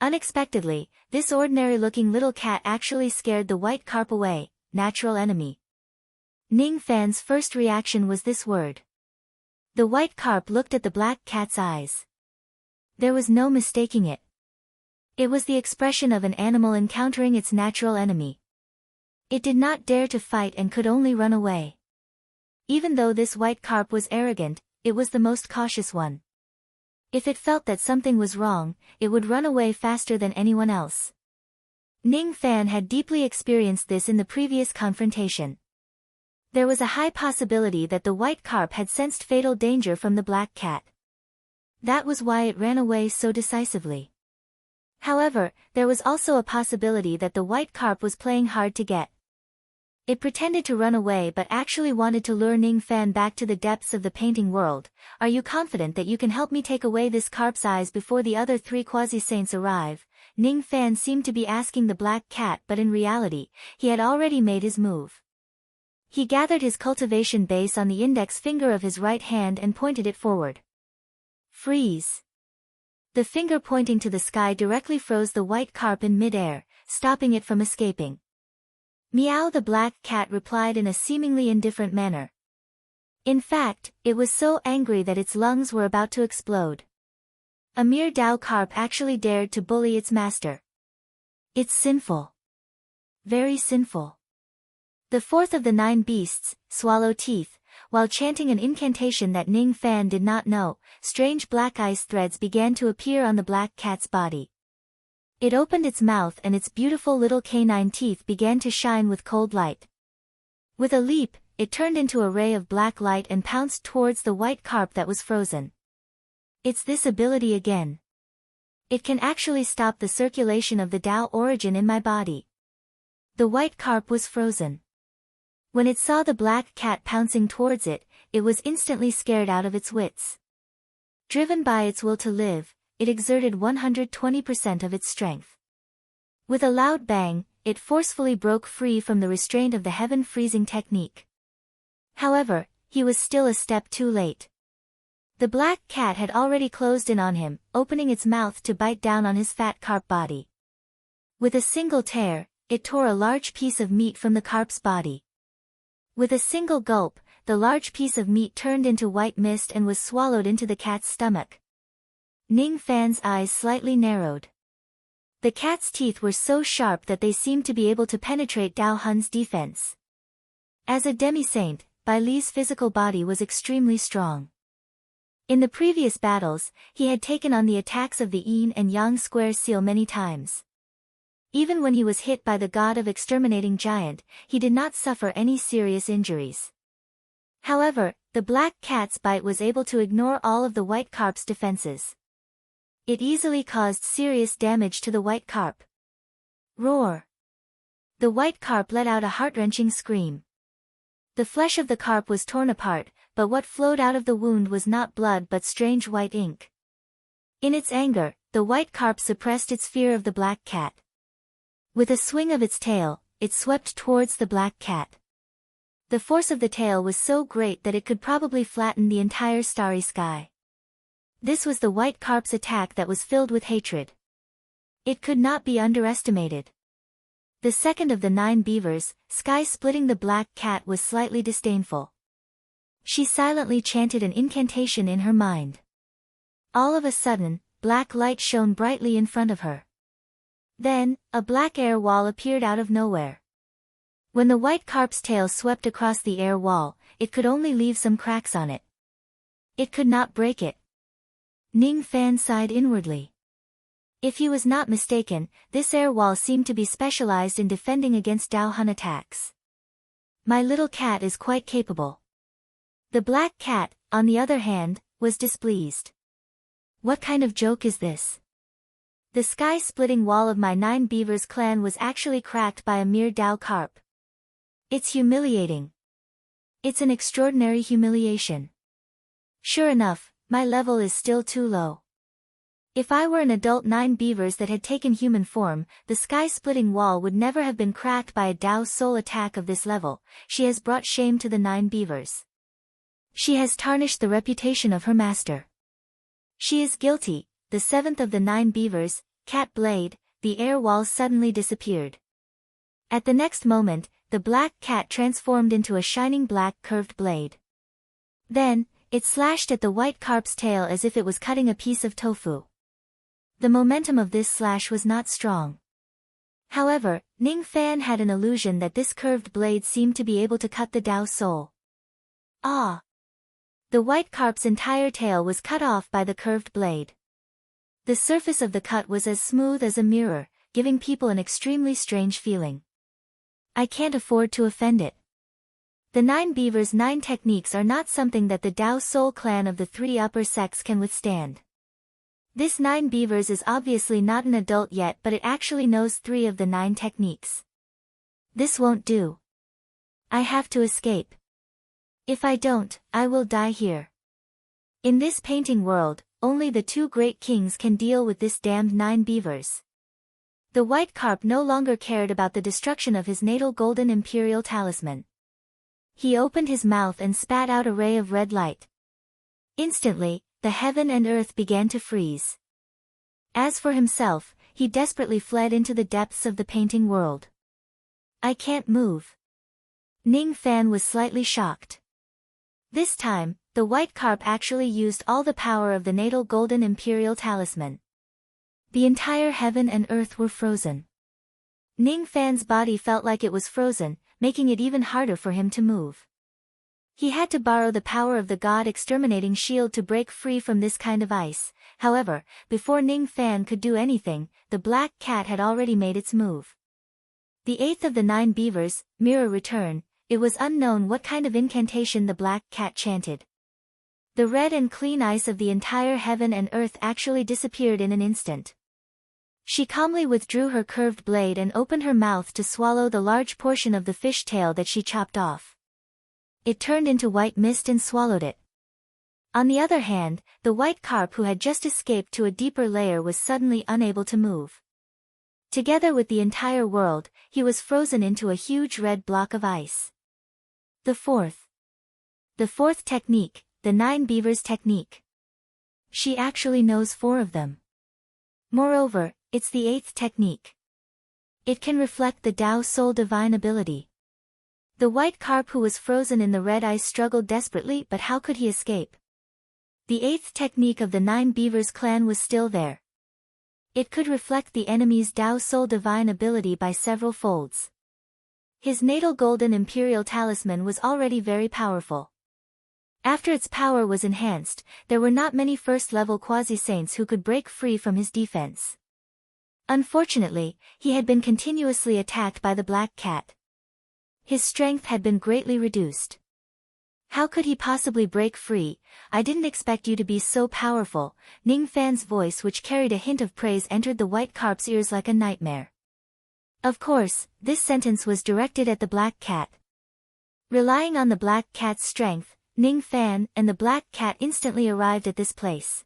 Unexpectedly, this ordinary-looking little cat actually scared the white carp away, natural enemy. Ning Fan's first reaction was this word. The white carp looked at the black cat's eyes. There was no mistaking it. It was the expression of an animal encountering its natural enemy. It did not dare to fight and could only run away. Even though this white carp was arrogant, it was the most cautious one. If it felt that something was wrong, it would run away faster than anyone else. Ning Fan had deeply experienced this in the previous confrontation. There was a high possibility that the white carp had sensed fatal danger from the black cat. That was why it ran away so decisively. However, there was also a possibility that the white carp was playing hard to get. It pretended to run away but actually wanted to lure Ning Fan back to the depths of the painting world. Are you confident that you can help me take away this carp's eyes before the other 3 quasi-saints arrive? Ning Fan seemed to be asking the black cat, but in reality, he had already made his move. He gathered his cultivation base on the index finger of his right hand and pointed it forward. Freeze! The finger pointing to the sky directly froze the white carp in mid-air, stopping it from escaping. Meow, the black cat replied in a seemingly indifferent manner. In fact, it was so angry that its lungs were about to explode. A mere Dao carp actually dared to bully its master. It's sinful. Very sinful. The fourth of the 9 beasts, Swallow Teeth, while chanting an incantation that Ning Fan did not know, strange black ice threads began to appear on the black cat's body. It opened its mouth and its beautiful little canine teeth began to shine with cold light. With a leap, it turned into a ray of black light and pounced towards the white carp that was frozen. It's this ability again. It can actually stop the circulation of the Dao origin in my body. The white carp was frozen. When it saw the black cat pouncing towards it, it was instantly scared out of its wits. Driven by its will to live, it exerted 120% of its strength. With a loud bang, it forcefully broke free from the restraint of the heaven freezing technique. However, he was still a step too late. The black cat had already closed in on him, opening its mouth to bite down on his fat carp body. With a single tear, it tore a large piece of meat from the carp's body. With a single gulp, the large piece of meat turned into white mist and was swallowed into the cat's stomach. Ning Fan's eyes slightly narrowed. The cat's teeth were so sharp that they seemed to be able to penetrate Dao Hun's defense. As a demi-saint, Bai Li's physical body was extremely strong. In the previous battles, he had taken on the attacks of the Yin and Yang square seal many times. Even when he was hit by the god of exterminating giant, he did not suffer any serious injuries. However, the black cat's bite was able to ignore all of the white carp's defenses. It easily caused serious damage to the white carp. Roar! The white carp let out a heart-wrenching scream. The flesh of the carp was torn apart, but what flowed out of the wound was not blood but strange white ink. In its anger, the white carp suppressed its fear of the black cat. With a swing of its tail, it swept towards the black cat. The force of the tail was so great that it could probably flatten the entire starry sky. This was the white carp's attack that was filled with hatred. It could not be underestimated. The second of the 9 beavers, sky-splitting the black cat, was slightly disdainful. She silently chanted an incantation in her mind. All of a sudden, black light shone brightly in front of her. Then, a black air wall appeared out of nowhere. When the white carp's tail swept across the air wall, it could only leave some cracks on it. It could not break it. Ning Fan sighed inwardly. If he was not mistaken, this air wall seemed to be specialized in defending against Dao Hun attacks. My little cat is quite capable. The black cat, on the other hand, was displeased. What kind of joke is this? The sky-splitting wall of my 9 Beavers clan was actually cracked by a mere Dao carp. It's humiliating. It's an extraordinary humiliation. Sure enough, my level is still too low. If I were an adult 9 Beavers that had taken human form, the sky-splitting wall would never have been cracked by a Dao soul attack of this level. She has brought shame to the 9 Beavers. She has tarnished the reputation of her master. She is guilty. The 7th of the 9 Beavers, Cat Blade, the air wall suddenly disappeared. At the next moment, the black cat transformed into a shining black curved blade. Then, it slashed at the white carp's tail as if it was cutting a piece of tofu. The momentum of this slash was not strong. However, Ning Fan had an illusion that this curved blade seemed to be able to cut the Dao soul. Ah! The white carp's entire tail was cut off by the curved blade. The surface of the cut was as smooth as a mirror, giving people an extremely strange feeling. I can't afford to offend it. The 9 Beavers' 9 techniques are not something that the Dao Soul clan of the 3 upper sects can withstand. This 9 Beavers is obviously not an adult yet, but it actually knows 3 of the 9 techniques. This won't do. I have to escape. If I don't, I will die here. In this painting world, only the 2 great kings can deal with this damned 9 Beavers. The white carp no longer cared about the destruction of his natal golden imperial talisman. He opened his mouth and spat out a ray of red light. Instantly, the heaven and earth began to freeze. As for himself, he desperately fled into the depths of the painting world. I can't move. Ning Fan was slightly shocked. This time, the white carp actually used all the power of the natal golden imperial talisman. The entire heaven and earth were frozen. Ning Fan's body felt like it was frozen, making it even harder for him to move. He had to borrow the power of the God-exterminating shield to break free from this kind of ice. However, before Ning Fan could do anything, the black cat had already made its move. The 8th of the 9 Beavers, Mirror Return. It was unknown what kind of incantation the black cat chanted. The red and clean ice of the entire heaven and earth actually disappeared in an instant. She calmly withdrew her curved blade and opened her mouth to swallow the large portion of the fish tail that she chopped off. It turned into white mist and swallowed it. On the other hand, the white carp who had just escaped to a deeper layer was suddenly unable to move. Together with the entire world, he was frozen into a huge red block of ice. The 4th technique, the 9 Beavers technique. She actually knows 4 of them. Moreover, it's the 8th technique. It can reflect the Dao Soul divine ability. The white carp who was frozen in the red ice struggled desperately, but how could he escape? The 8th technique of the 9 Beavers clan was still there. It could reflect the enemy's Dao Soul divine ability by several folds. His natal golden imperial talisman was already very powerful. After its power was enhanced, there were not many first-level quasi-saints who could break free from his defense. Unfortunately, he had been continuously attacked by the black cat. His strength had been greatly reduced. How could he possibly break free? I didn't expect you to be so powerful. Ning Fan's voice, which carried a hint of praise, entered the white carp's ears like a nightmare. Of course, this sentence was directed at the black cat. Relying on the black cat's strength, Ning Fan and the black cat instantly arrived at this place.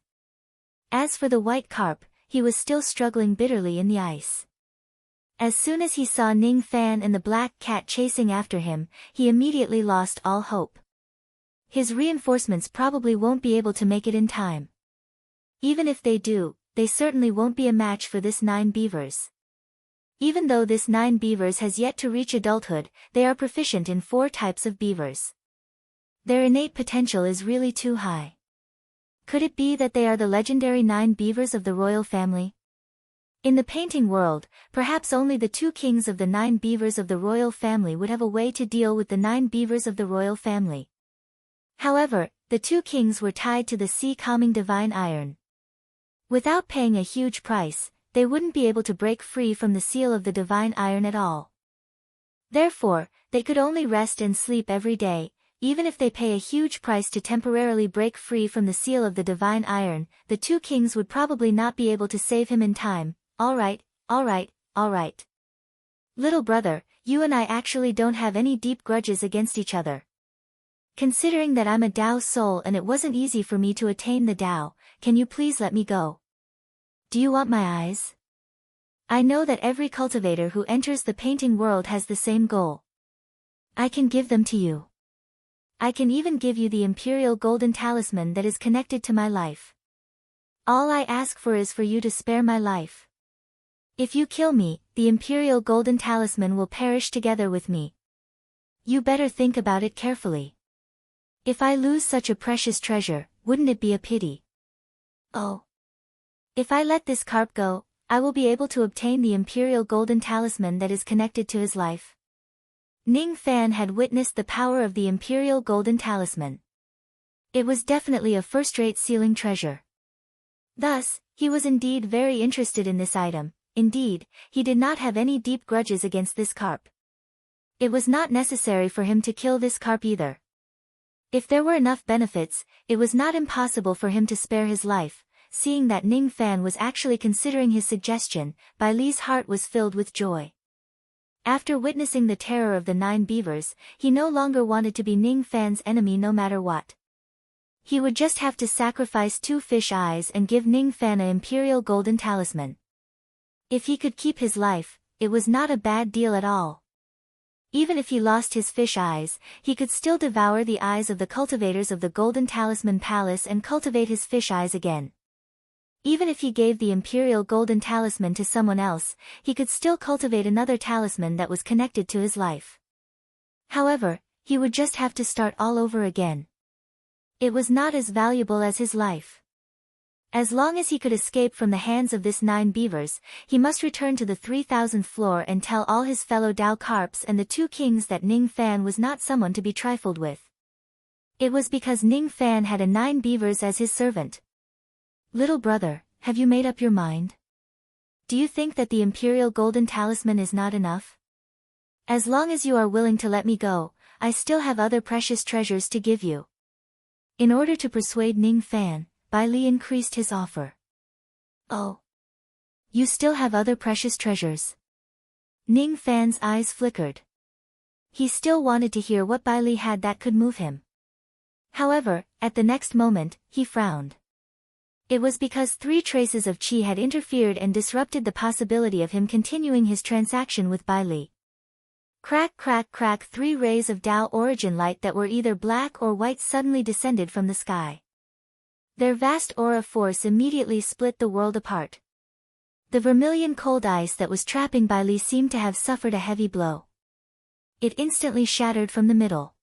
As for the white carp, he was still struggling bitterly in the ice. As soon as he saw Ning Fan and the black cat chasing after him, he immediately lost all hope. His reinforcements probably won't be able to make it in time. Even if they do, they certainly won't be a match for this 9 Beavers. Even though this 9 Beavers has yet to reach adulthood, they are proficient in 4 types of beavers. Their innate potential is really too high. Could it be that they are the legendary 9 Beavers of the royal family? In the painting world, perhaps only the 2 kings of the 9 Beavers of the royal family would have a way to deal with the 9 Beavers of the royal family. However, the 2 kings were tied to the sea-calming divine iron. Without paying a huge price, they wouldn't be able to break free from the seal of the divine iron at all. Therefore, they could only rest and sleep every day. Even if they pay a huge price to temporarily break free from the seal of the divine iron, the two kings would probably not be able to save him in time. All right, all right, all right. Little brother, you and I actually don't have any deep grudges against each other. Considering that I'm a Tao soul and it wasn't easy for me to attain the Tao, can you please let me go? Do you want my eyes? I know that every cultivator who enters the painting world has the same goal. I can give them to you. I can even give you the imperial golden talisman that is connected to my life. All I ask for is for you to spare my life. If you kill me, the imperial golden talisman will perish together with me. You better think about it carefully. If I lose such a precious treasure, wouldn't it be a pity? Oh. If I let this carp go, I will be able to obtain the imperial golden talisman that is connected to his life. Ning Fan had witnessed the power of the imperial golden talisman. It was definitely a first-rate sealing treasure. Thus, he was indeed very interested in this item. Indeed, he did not have any deep grudges against this carp. It was not necessary for him to kill this carp either. If there were enough benefits, it was not impossible for him to spare his life. Seeing that Ning Fan was actually considering his suggestion, Bai Li's heart was filled with joy. After witnessing the terror of the 9 beavers, he no longer wanted to be Ning Fan's enemy no matter what. He would just have to sacrifice 2 fish eyes and give Ning Fan an imperial golden talisman. If he could keep his life, it was not a bad deal at all. Even if he lost his fish eyes, he could still devour the eyes of the cultivators of the Golden Talisman Palace and cultivate his fish eyes again. Even if he gave the imperial golden talisman to someone else, he could still cultivate another talisman that was connected to his life. However, he would just have to start all over again. It was not as valuable as his life. As long as he could escape from the hands of this 9 beavers, he must return to the 3000th floor and tell all his fellow Tao carps and the 2 kings that Ning Fan was not someone to be trifled with. It was because Ning Fan had a 9 beavers as his servant. Little brother, have you made up your mind? Do you think that the imperial golden talisman is not enough? As long as you are willing to let me go, I still have other precious treasures to give you. In order to persuade Ning Fan, Bai Li increased his offer. Oh. You still have other precious treasures? Ning Fan's eyes flickered. He still wanted to hear what Bai Li had that could move him. However, at the next moment, he frowned. It was because 3 traces of qi had interfered and disrupted the possibility of him continuing his transaction with Bai Li. Crack crack crack 3 rays of Tao origin light that were either black or white suddenly descended from the sky. Their vast aura force immediately split the world apart. The vermilion cold ice that was trapping Bai Li seemed to have suffered a heavy blow. It instantly shattered from the middle.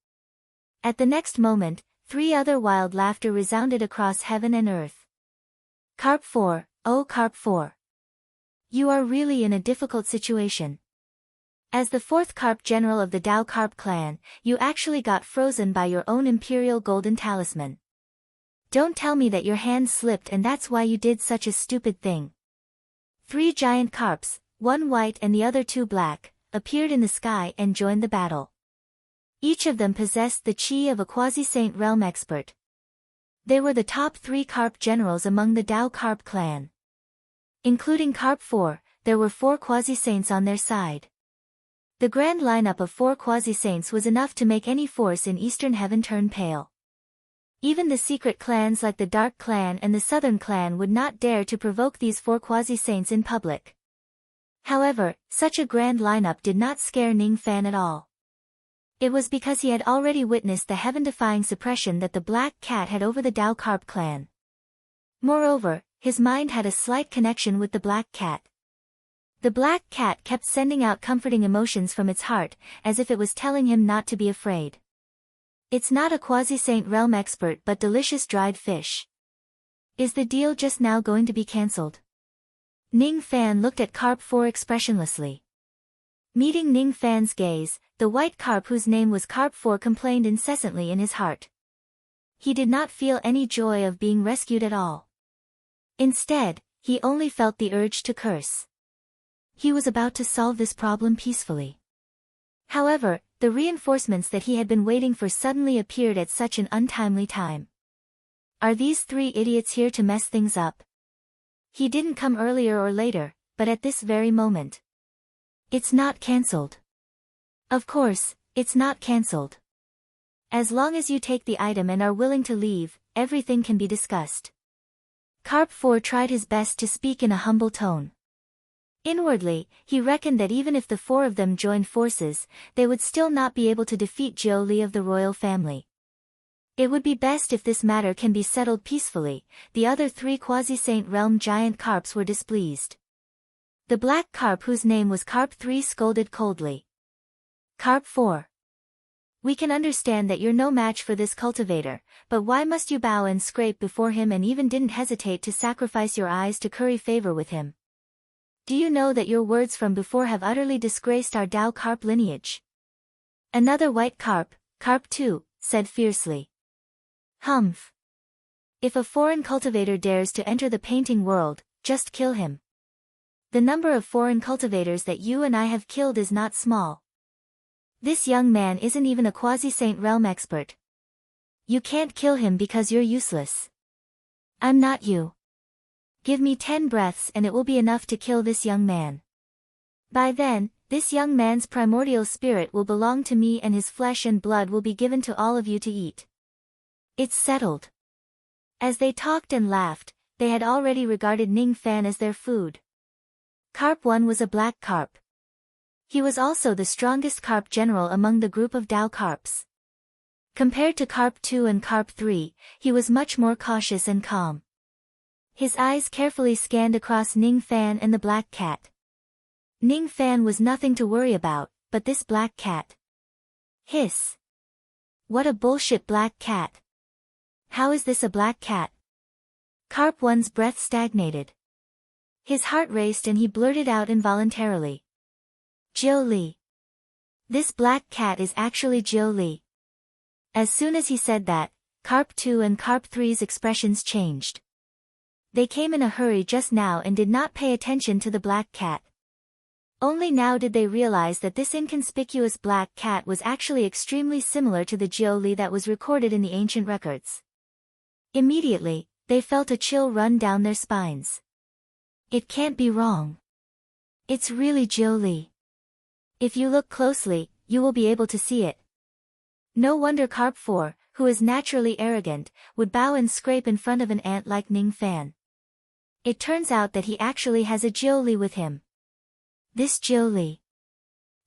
At the next moment, 3 other wild laughter resounded across heaven and earth. Carp 4, oh Carp 4. You are really in a difficult situation. As the 4th Carp General of the Tao Carp clan, you actually got frozen by your own imperial golden talisman. Don't tell me that your hand slipped and that's why you did such a stupid thing. 3 giant carps, 1 white and the other 2 black, appeared in the sky and joined the battle. Each of them possessed the qi of a quasi-saint realm expert. They were the top 3 carp generals among the Tao Carp clan. Including Carp 4, there were 4 quasi-saints on their side. The grand lineup of 4 quasi-saints was enough to make any force in Eastern Heaven turn pale. Even the secret clans like the Dark Clan and the Southern Clan would not dare to provoke these 4 quasi-saints in public. However, such a grand lineup did not scare Ning Fan at all. It was because he had already witnessed the heaven-defying suppression that the Black Cat had over the Tao Carp clan. Moreover, his mind had a slight connection with the Black Cat. The Black Cat kept sending out comforting emotions from its heart, as if it was telling him not to be afraid. It's not a quasi-saint realm expert but delicious dried fish. Is the deal just now going to be cancelled? Ning Fan looked at Carp 4 expressionlessly. Meeting Ning Fan's gaze, the white carp whose name was Carp 4 complained incessantly in his heart. He did not feel any joy of being rescued at all. Instead, He only felt the urge to curse. He was about to solve this problem peacefully. However, the reinforcements that he had been waiting for suddenly appeared at such an untimely time. Are these three idiots here to mess things up? He didn't come earlier or later, but at this very moment. It's not cancelled. Of course, it's not cancelled. As long as you take the item and are willing to leave, everything can be discussed. Carp 4 tried his best to speak in a humble tone. Inwardly, he reckoned that even if the four of them joined forces, they would still not be able to defeat Zhou Li of the royal family. It would be best if this matter can be settled peacefully. The other three Quasi-Saint Realm giant carps were displeased. The black carp, whose name was Carp 3, scolded coldly. Carp 4. We can understand that you're no match for this cultivator, but why must you bow and scrape before him and even didn't hesitate to sacrifice your eyes to curry favor with him? Do you know that your words from before have utterly disgraced our Dao carp lineage? Another white carp, Carp 2, said fiercely. Humph. If a foreign cultivator dares to enter the painting world, just kill him. The number of foreign cultivators that you and I have killed is not small. This young man isn't even a Quasi-Saint Realm expert. You can't kill him because you're useless. I'm not you. Give me 10 breaths and it will be enough to kill this young man. By then, this young man's primordial spirit will belong to me and his flesh and blood will be given to all of you to eat. It's settled. As they talked and laughed, they had already regarded Ning Fan as their food. Carp 1 was a black carp. He was also the strongest carp general among the group of Dao carps. Compared to Carp 2 and Carp 3, he was much more cautious and calm. His eyes carefully scanned across Ning Fan and the black cat. Ning Fan was nothing to worry about, but this black cat. Hiss. What a bullshit black cat. How is this a black cat? Carp 1's breath stagnated. His heart raced and he blurted out involuntarily. Zhou Li. This black cat is actually Zhou Li. As soon as he said that, Carp 2 and Carp 3's expressions changed. They came in a hurry just now and did not pay attention to the black cat. Only now did they realize that this inconspicuous black cat was actually extremely similar to the Zhou Li that was recorded in the ancient records. Immediately, they felt a chill run down their spines. It can't be wrong. It's really Zhou Li. If you look closely, you will be able to see it. No wonder Carp 4, who is naturally arrogant, would bow and scrape in front of an ant like Ning Fan. It turns out that he actually has a Zhou Li with him. This Zhou Li.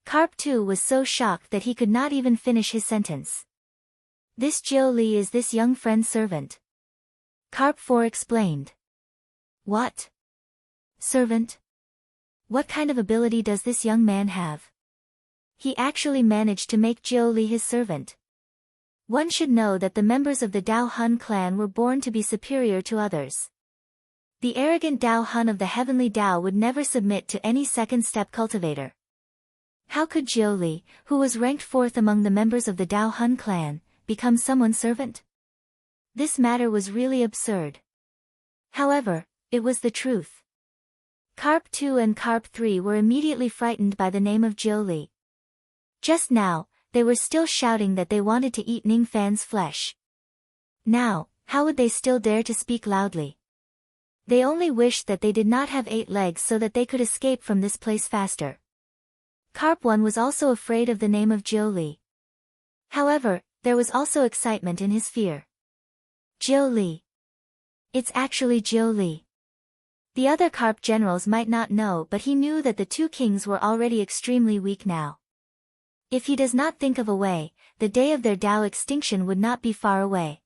Carp 2 was so shocked that he could not even finish his sentence. This Zhou Li is this young friend's servant. Carp 4 explained. What? Servant? What kind of ability does this young man have? He actually managed to make Zhou Li his servant. One should know that the members of the Dao Hun clan were born to be superior to others. The arrogant Dao Hun of the heavenly Dao would never submit to any second-step cultivator. How could Zhou Li, who was ranked 4th among the members of the Dao Hun clan, become someone's servant? This matter was really absurd. However, it was the truth. Carp 2 and Carp 3 were immediately frightened by the name of Zhou Li. Just now, they were still shouting that they wanted to eat Ning Fan's flesh. Now, how would they still dare to speak loudly? They only wished that they did not have 8 legs so that they could escape from this place faster. Carp 1 was also afraid of the name of Zhou Li. However, there was also excitement in his fear. Zhou Li. It's actually Zhou Li. The other carp generals might not know, but he knew that the two kings were already extremely weak now. If he does not think of a way, the day of their Dao extinction would not be far away.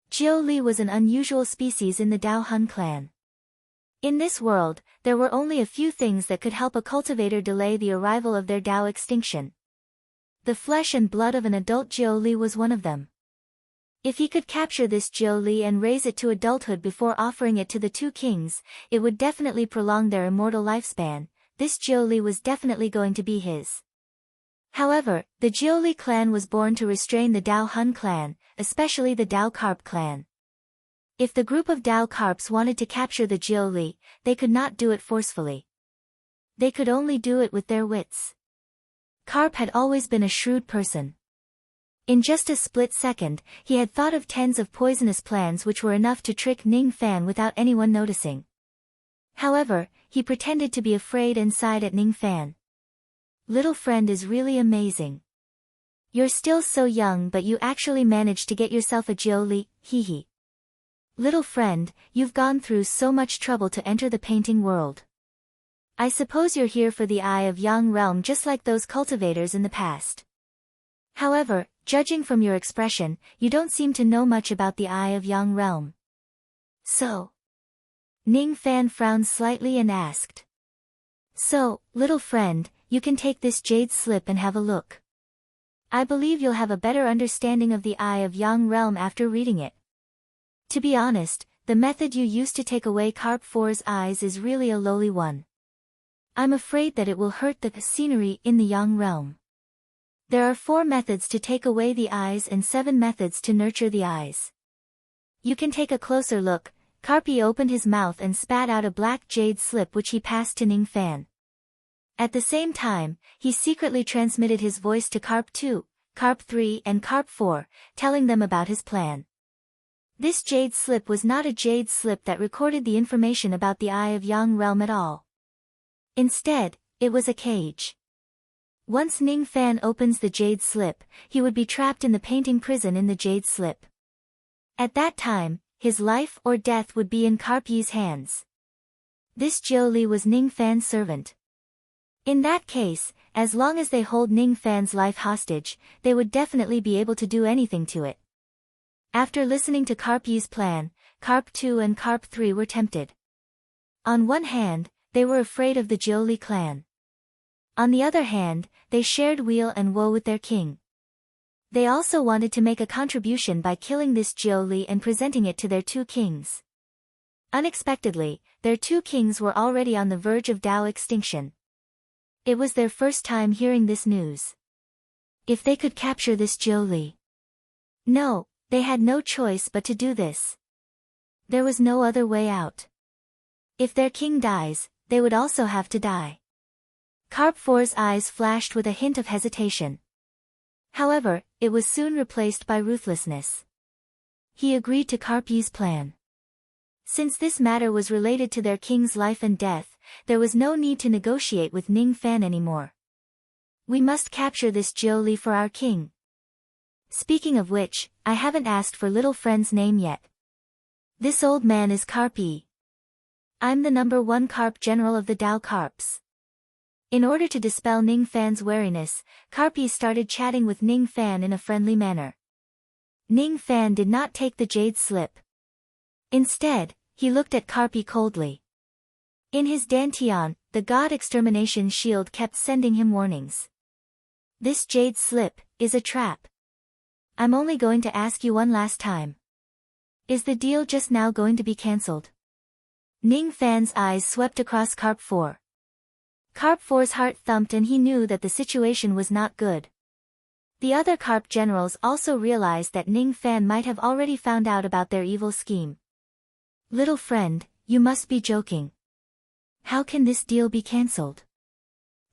Zhou Li was an unusual species in the Dao Hun clan. In this world, there were only a few things that could help a cultivator delay the arrival of their Dao extinction. The flesh and blood of an adult Zhou Li was one of them. If he could capture this Zhou Li and raise it to adulthood before offering it to the two kings, it would definitely prolong their immortal lifespan. This Zhou Li was definitely going to be his. However, the Zhou Li clan was born to restrain the Dao Hun clan, especially the Dao Carp clan. If the group of Dao carps wanted to capture the Jiuli, they could not do it forcefully. They could only do it with their wits. Carp had always been a shrewd person. In just a split second, he had thought of tens of poisonous plans which were enough to trick Ning Fan without anyone noticing. However, he pretended to be afraid and sighed at Ning Fan. Little friend is really amazing. You're still so young but you actually managed to get yourself a Jiuli, hee hee. Little friend, you've gone through so much trouble to enter the painting world. I suppose you're here for the Eye of Yang realm just like those cultivators in the past. However, judging from your expression, you don't seem to know much about the Eye of Yang realm. So? Ning Fan frowned slightly and asked. So, little friend, you can take this jade slip and have a look. I believe you'll have a better understanding of the Eye of Yang realm after reading it. To be honest, the method you used to take away Carp 4's eyes is really a lowly one. I'm afraid that it will hurt the scenery in the Yang realm. There are 4 methods to take away the eyes and 7 methods to nurture the eyes. You can take a closer look. Carpy opened his mouth and spat out a black jade slip which he passed to Ning Fan. At the same time, he secretly transmitted his voice to Carp 2, Carp 3 and Carp 4, telling them about his plan. This jade slip was not a jade slip that recorded the information about the Eye of Yang realm at all. Instead, it was a cage. Once Ning Fan opens the jade slip, he would be trapped in the painting prison in the jade slip. At that time, his life or death would be in Carp Yi's hands. This Jiuli was Ning Fan's servant. In that case, as long as they hold Ning Fan's life hostage, they would definitely be able to do anything to it. After listening to Carp Yi's plan, Carp 2 and Carp 3 were tempted. On one hand, they were afraid of the Jiuli clan. On the other hand, they shared weal and woe with their king. They also wanted to make a contribution by killing this Jiuli and presenting it to their 2 kings. Unexpectedly, their 2 kings were already on the verge of Dao extinction. It was their first time hearing this news. If they could capture this Jiuli. No, they had no choice but to do this. There was no other way out. If their king dies, they would also have to die. Carp 4's eyes flashed with a hint of hesitation. However, it was soon replaced by ruthlessness. He agreed to Carp Yi's plan. Since this matter was related to their king's life and death, there was no need to negotiate with Ning Fan anymore. We must capture this Jiuli for our king. Speaking of which, I haven't asked for little friend's name yet. This old man is Carp Yi. I'm the number 1 carp general of the Dao Carps. In order to dispel Ning Fan's wariness, Carp Yi started chatting with Ning Fan in a friendly manner. Ning Fan did not take the jade slip. Instead, he looked at Carp Yi coldly. In his dantian, the god extermination shield kept sending him warnings. This jade slip is a trap. I'm only going to ask you one last time. Is the deal just now going to be cancelled? Ning Fan's eyes swept across Carp 4. Carp 4's heart thumped and he knew that the situation was not good. The other carp generals also realized that Ning Fan might have already found out about their evil scheme. Little friend, you must be joking. How can this deal be cancelled?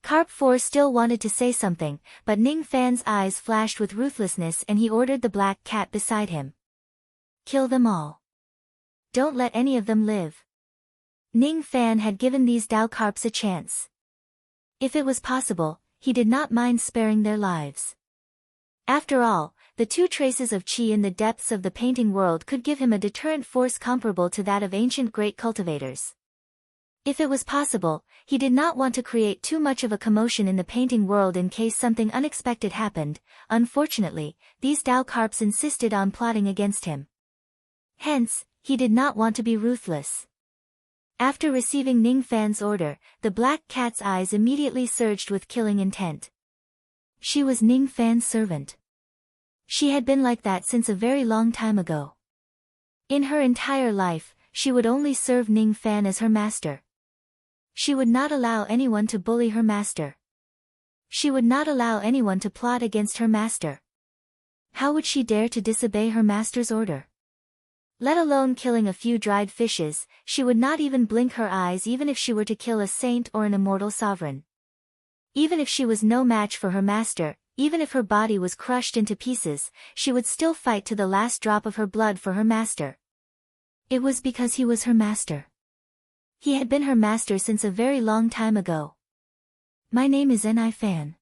Carp 4 still wanted to say something, but Ning Fan's eyes flashed with ruthlessness and he ordered the black cat beside him. Kill them all. Don't let any of them live. Ning Fan had given these Dao carps a chance. If it was possible, he did not mind sparing their lives. After all, the 2 traces of qi in the depths of the painting world could give him a deterrent force comparable to that of ancient great cultivators. If it was possible, he did not want to create too much of a commotion in the painting world in case something unexpected happened. Unfortunately, these Dao carps insisted on plotting against him. Hence, he did not want to be ruthless. After receiving Ning Fan's order, the black cat's eyes immediately surged with killing intent. She was Ning Fan's servant. She had been like that since a very long time ago. In her entire life, she would only serve Ning Fan as her master. She would not allow anyone to bully her master. She would not allow anyone to plot against her master. How would she dare to disobey her master's order? Let alone killing a few dried fishes, she would not even blink her eyes even if she were to kill a saint or an immortal sovereign. Even if she was no match for her master, even if her body was crushed into pieces, she would still fight to the last drop of her blood for her master. It was because he was her master. He had been her master since a very long time ago. My name is Ni Fan.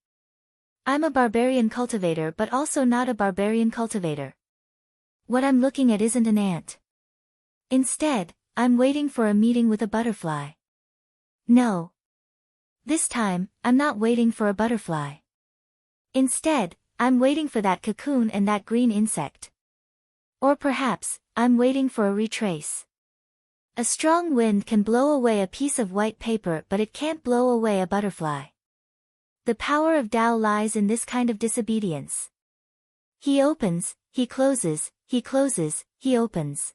I'm a barbarian cultivator but also not a barbarian cultivator. What I'm looking at isn't an ant. Instead, I'm waiting for a meeting with a butterfly. No. This time, I'm not waiting for a butterfly. Instead, I'm waiting for that cocoon and that green insect. Or perhaps, I'm waiting for a retrace. A strong wind can blow away a piece of white paper but it can't blow away a butterfly. The power of Tao lies in this kind of disobedience. He opens, he closes, he opens.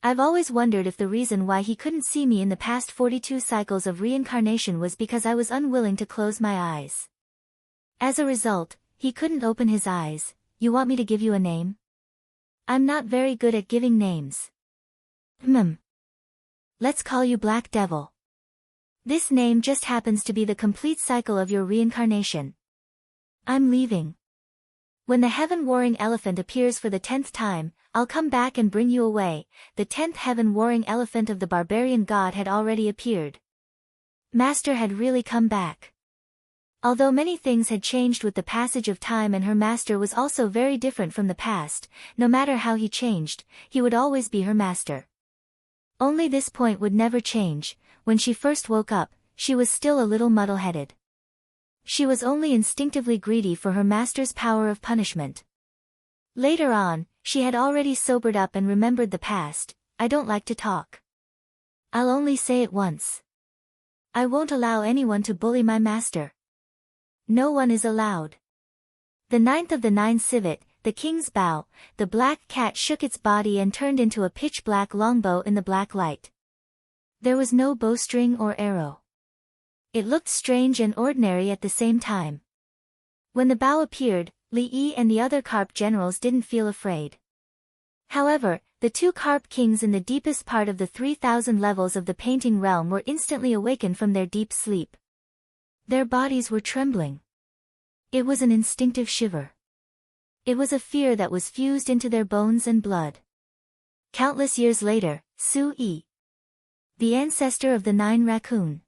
I've always wondered if the reason why he couldn't see me in the past 42 cycles of reincarnation was because I was unwilling to close my eyes. As a result, he couldn't open his eyes. You want me to give you a name? I'm not very good at giving names. Let's call you Black Devil. This name just happens to be the complete cycle of your reincarnation. I'm leaving. When the heaven-warring elephant appears for the 10th time, I'll come back and bring you away. The 10th heaven-warring elephant of the barbarian god had already appeared. Master had really come back. Although many things had changed with the passage of time and her master was also very different from the past, no matter how he changed, he would always be her master. Only this point would never change. When she first woke up, she was still a little muddle-headed. She was only instinctively greedy for her master's power of punishment. Later on, she had already sobered up and remembered the past. I don't like to talk. I'll only say it once. I won't allow anyone to bully my master. No one is allowed. The 9th of the 9 civet, the king's bow, the black cat shook its body and turned into a pitch-black longbow in the black light. There was no bowstring or arrow. It looked strange and ordinary at the same time. When the bow appeared, Li Yi and the other carp generals didn't feel afraid. However, the 2 carp kings in the deepest part of the 3,000 levels of the painting realm were instantly awakened from their deep sleep. Their bodies were trembling. It was an instinctive shiver. It was a fear that was fused into their bones and blood. Countless years later, Su Yi, the ancestor of the 9 raccoon.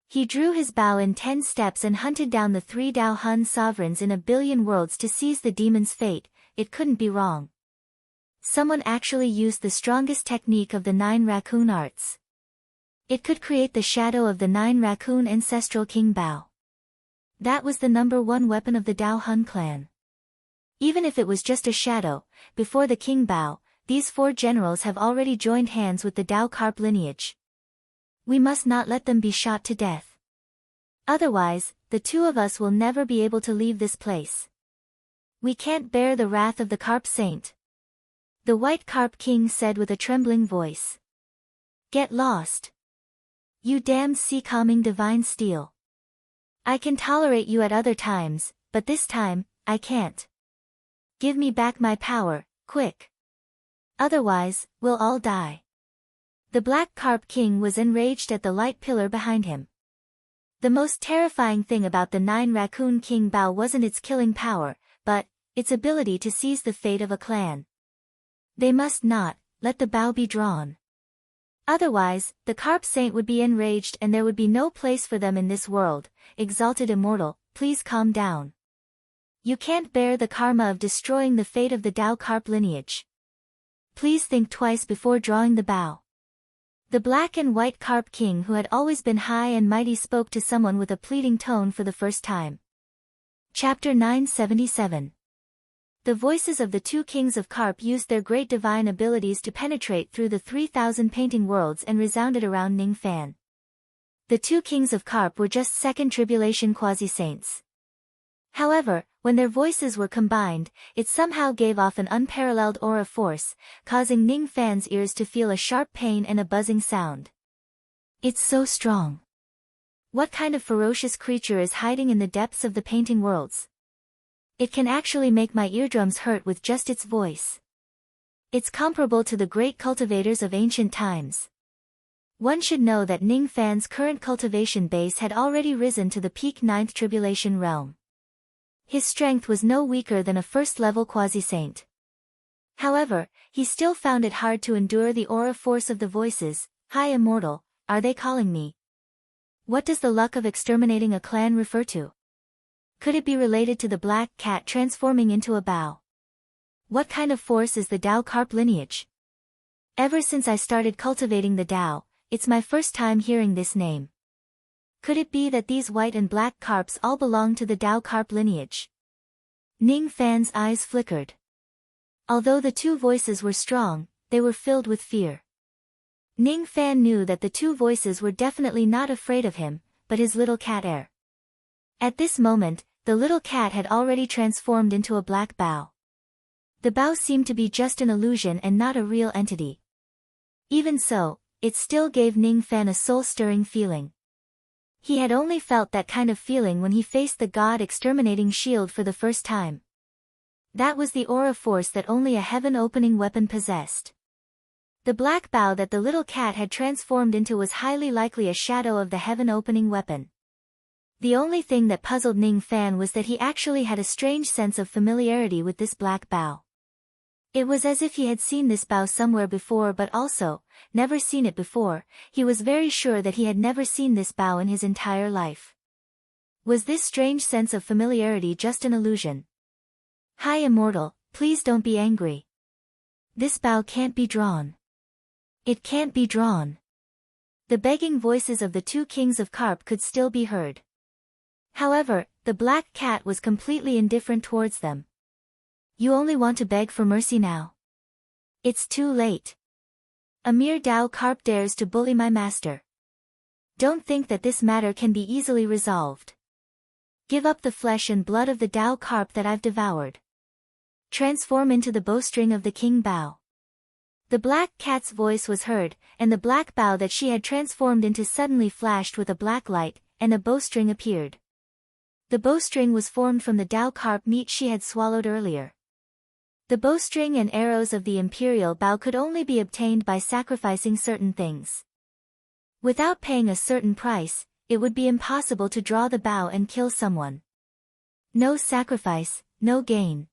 He drew his bow in 10 steps and hunted down the 3 Dao Hun sovereigns in a billion worlds to seize the demon's fate. It couldn't be wrong. Someone actually used the strongest technique of the 9 raccoon arts. It could create the shadow of the 9 raccoon ancestral king Bao. That was the #1 weapon of the Dao Hun clan. Even if it was just a shadow, before the king Bao, these 4 generals have already joined hands with the Dao carp lineage. We must not let them be shot to death. Otherwise, the 2 of us will never be able to leave this place. We can't bear the wrath of the carp saint. The white carp king said with a trembling voice. Get lost. You damned sea-calming divine steel. I can tolerate you at other times, but this time, I can't. Give me back my power, quick. Otherwise, we'll all die. The black carp king was enraged at the light pillar behind him. The most terrifying thing about the 9 raccoon king Bao wasn't its killing power, but its ability to seize the fate of a clan. They must not let the bow be drawn. Otherwise, the carp saint would be enraged and there would be no place for them in this world. Exalted immortal, please calm down. You can't bear the karma of destroying the fate of the Dao carp lineage. Please think twice before drawing the bow. The black and white carp king who had always been high and mighty spoke to someone with a pleading tone for the first time. Chapter 977. The voices of the 2 kings of carp used their great divine abilities to penetrate through the 3,000 painting worlds and resounded around Ning Fan. The 2 kings of carp were just second tribulation quasi-saints. However, when their voices were combined, it somehow gave off an unparalleled aura force, causing Ning Fan's ears to feel a sharp pain and a buzzing sound. It's so strong. What kind of ferocious creature is hiding in the depths of the painting worlds? It can actually make my eardrums hurt with just its voice. It's comparable to the great cultivators of ancient times. One should know that Ning Fan's current cultivation base had already risen to the peak 9th tribulation realm. His strength was no weaker than a first-level quasi-saint. However, he still found it hard to endure the aura force of the voices. Hi immortal, are they calling me? What does the luck of exterminating a clan refer to? Could it be related to the black cat transforming into a bow? What kind of force is the Dao carp lineage? Ever since I started cultivating the Dao, it's my first time hearing this name. Could it be that these white and black carps all belong to the Dao carp lineage? Ning Fan's eyes flickered. Although the two voices were strong, they were filled with fear. Ning Fan knew that the two voices were definitely not afraid of him, but his little cat heir. At this moment, the little cat had already transformed into a black bow. The bow seemed to be just an illusion and not a real entity. Even so, it still gave Ning Fan a soul-stirring feeling. He had only felt that kind of feeling when he faced the god-exterminating shield for the first time. That was the aura force that only a heaven-opening weapon possessed. The black bow that the little cat had transformed into was highly likely a shadow of the heaven-opening weapon. The only thing that puzzled Ning Fan was that he actually had a strange sense of familiarity with this black bow. It was as if he had seen this bow somewhere before but also, never seen it before. He was very sure that he had never seen this bow in his entire life. Was this strange sense of familiarity just an illusion? Hi immortal, please don't be angry. This bow can't be drawn. It can't be drawn. The begging voices of the two kings of carp could still be heard. However, the black cat was completely indifferent towards them. You only want to beg for mercy now? It's too late. A mere Dao carp dares to bully my master. Don't think that this matter can be easily resolved. Give up the flesh and blood of the Dao carp that I've devoured. Transform into the bowstring of the king bow. The black cat's voice was heard, and the black bow that she had transformed into suddenly flashed with a black light, and a bowstring appeared. The bowstring was formed from the Dao carp meat she had swallowed earlier. The bowstring and arrows of the imperial bow could only be obtained by sacrificing certain things. Without paying a certain price, it would be impossible to draw the bow and kill someone. No sacrifice, no gain.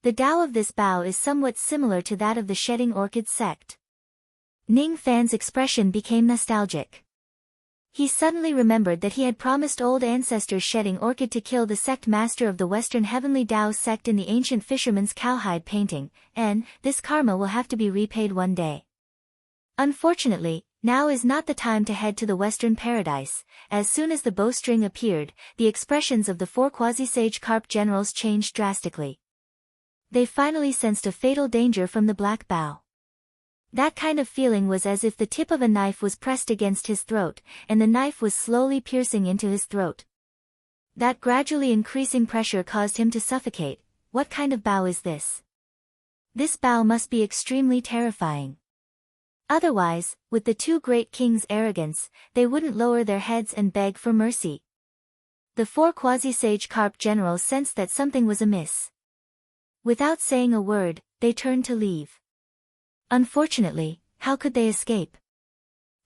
The Dao of this bow is somewhat similar to that of the Shedding Orchid sect. Ning Fan's expression became nostalgic. He suddenly remembered that he had promised old ancestors Shedding Orchid to kill the sect master of the Western Heavenly Dao sect in the ancient fisherman's cowhide painting, and this karma will have to be repaid one day. Unfortunately, now is not the time to head to the Western Paradise. As soon as the bowstring appeared, the expressions of the four quasi-sage carp generals changed drastically. They finally sensed a fatal danger from the black bow. That kind of feeling was as if the tip of a knife was pressed against his throat, and the knife was slowly piercing into his throat. That gradually increasing pressure caused him to suffocate. What kind of bow is this? This bow must be extremely terrifying. Otherwise, with the two great kings' arrogance, they wouldn't lower their heads and beg for mercy. The four quasi-sage carp generals sensed that something was amiss. Without saying a word, they turned to leave. Unfortunately, how could they escape?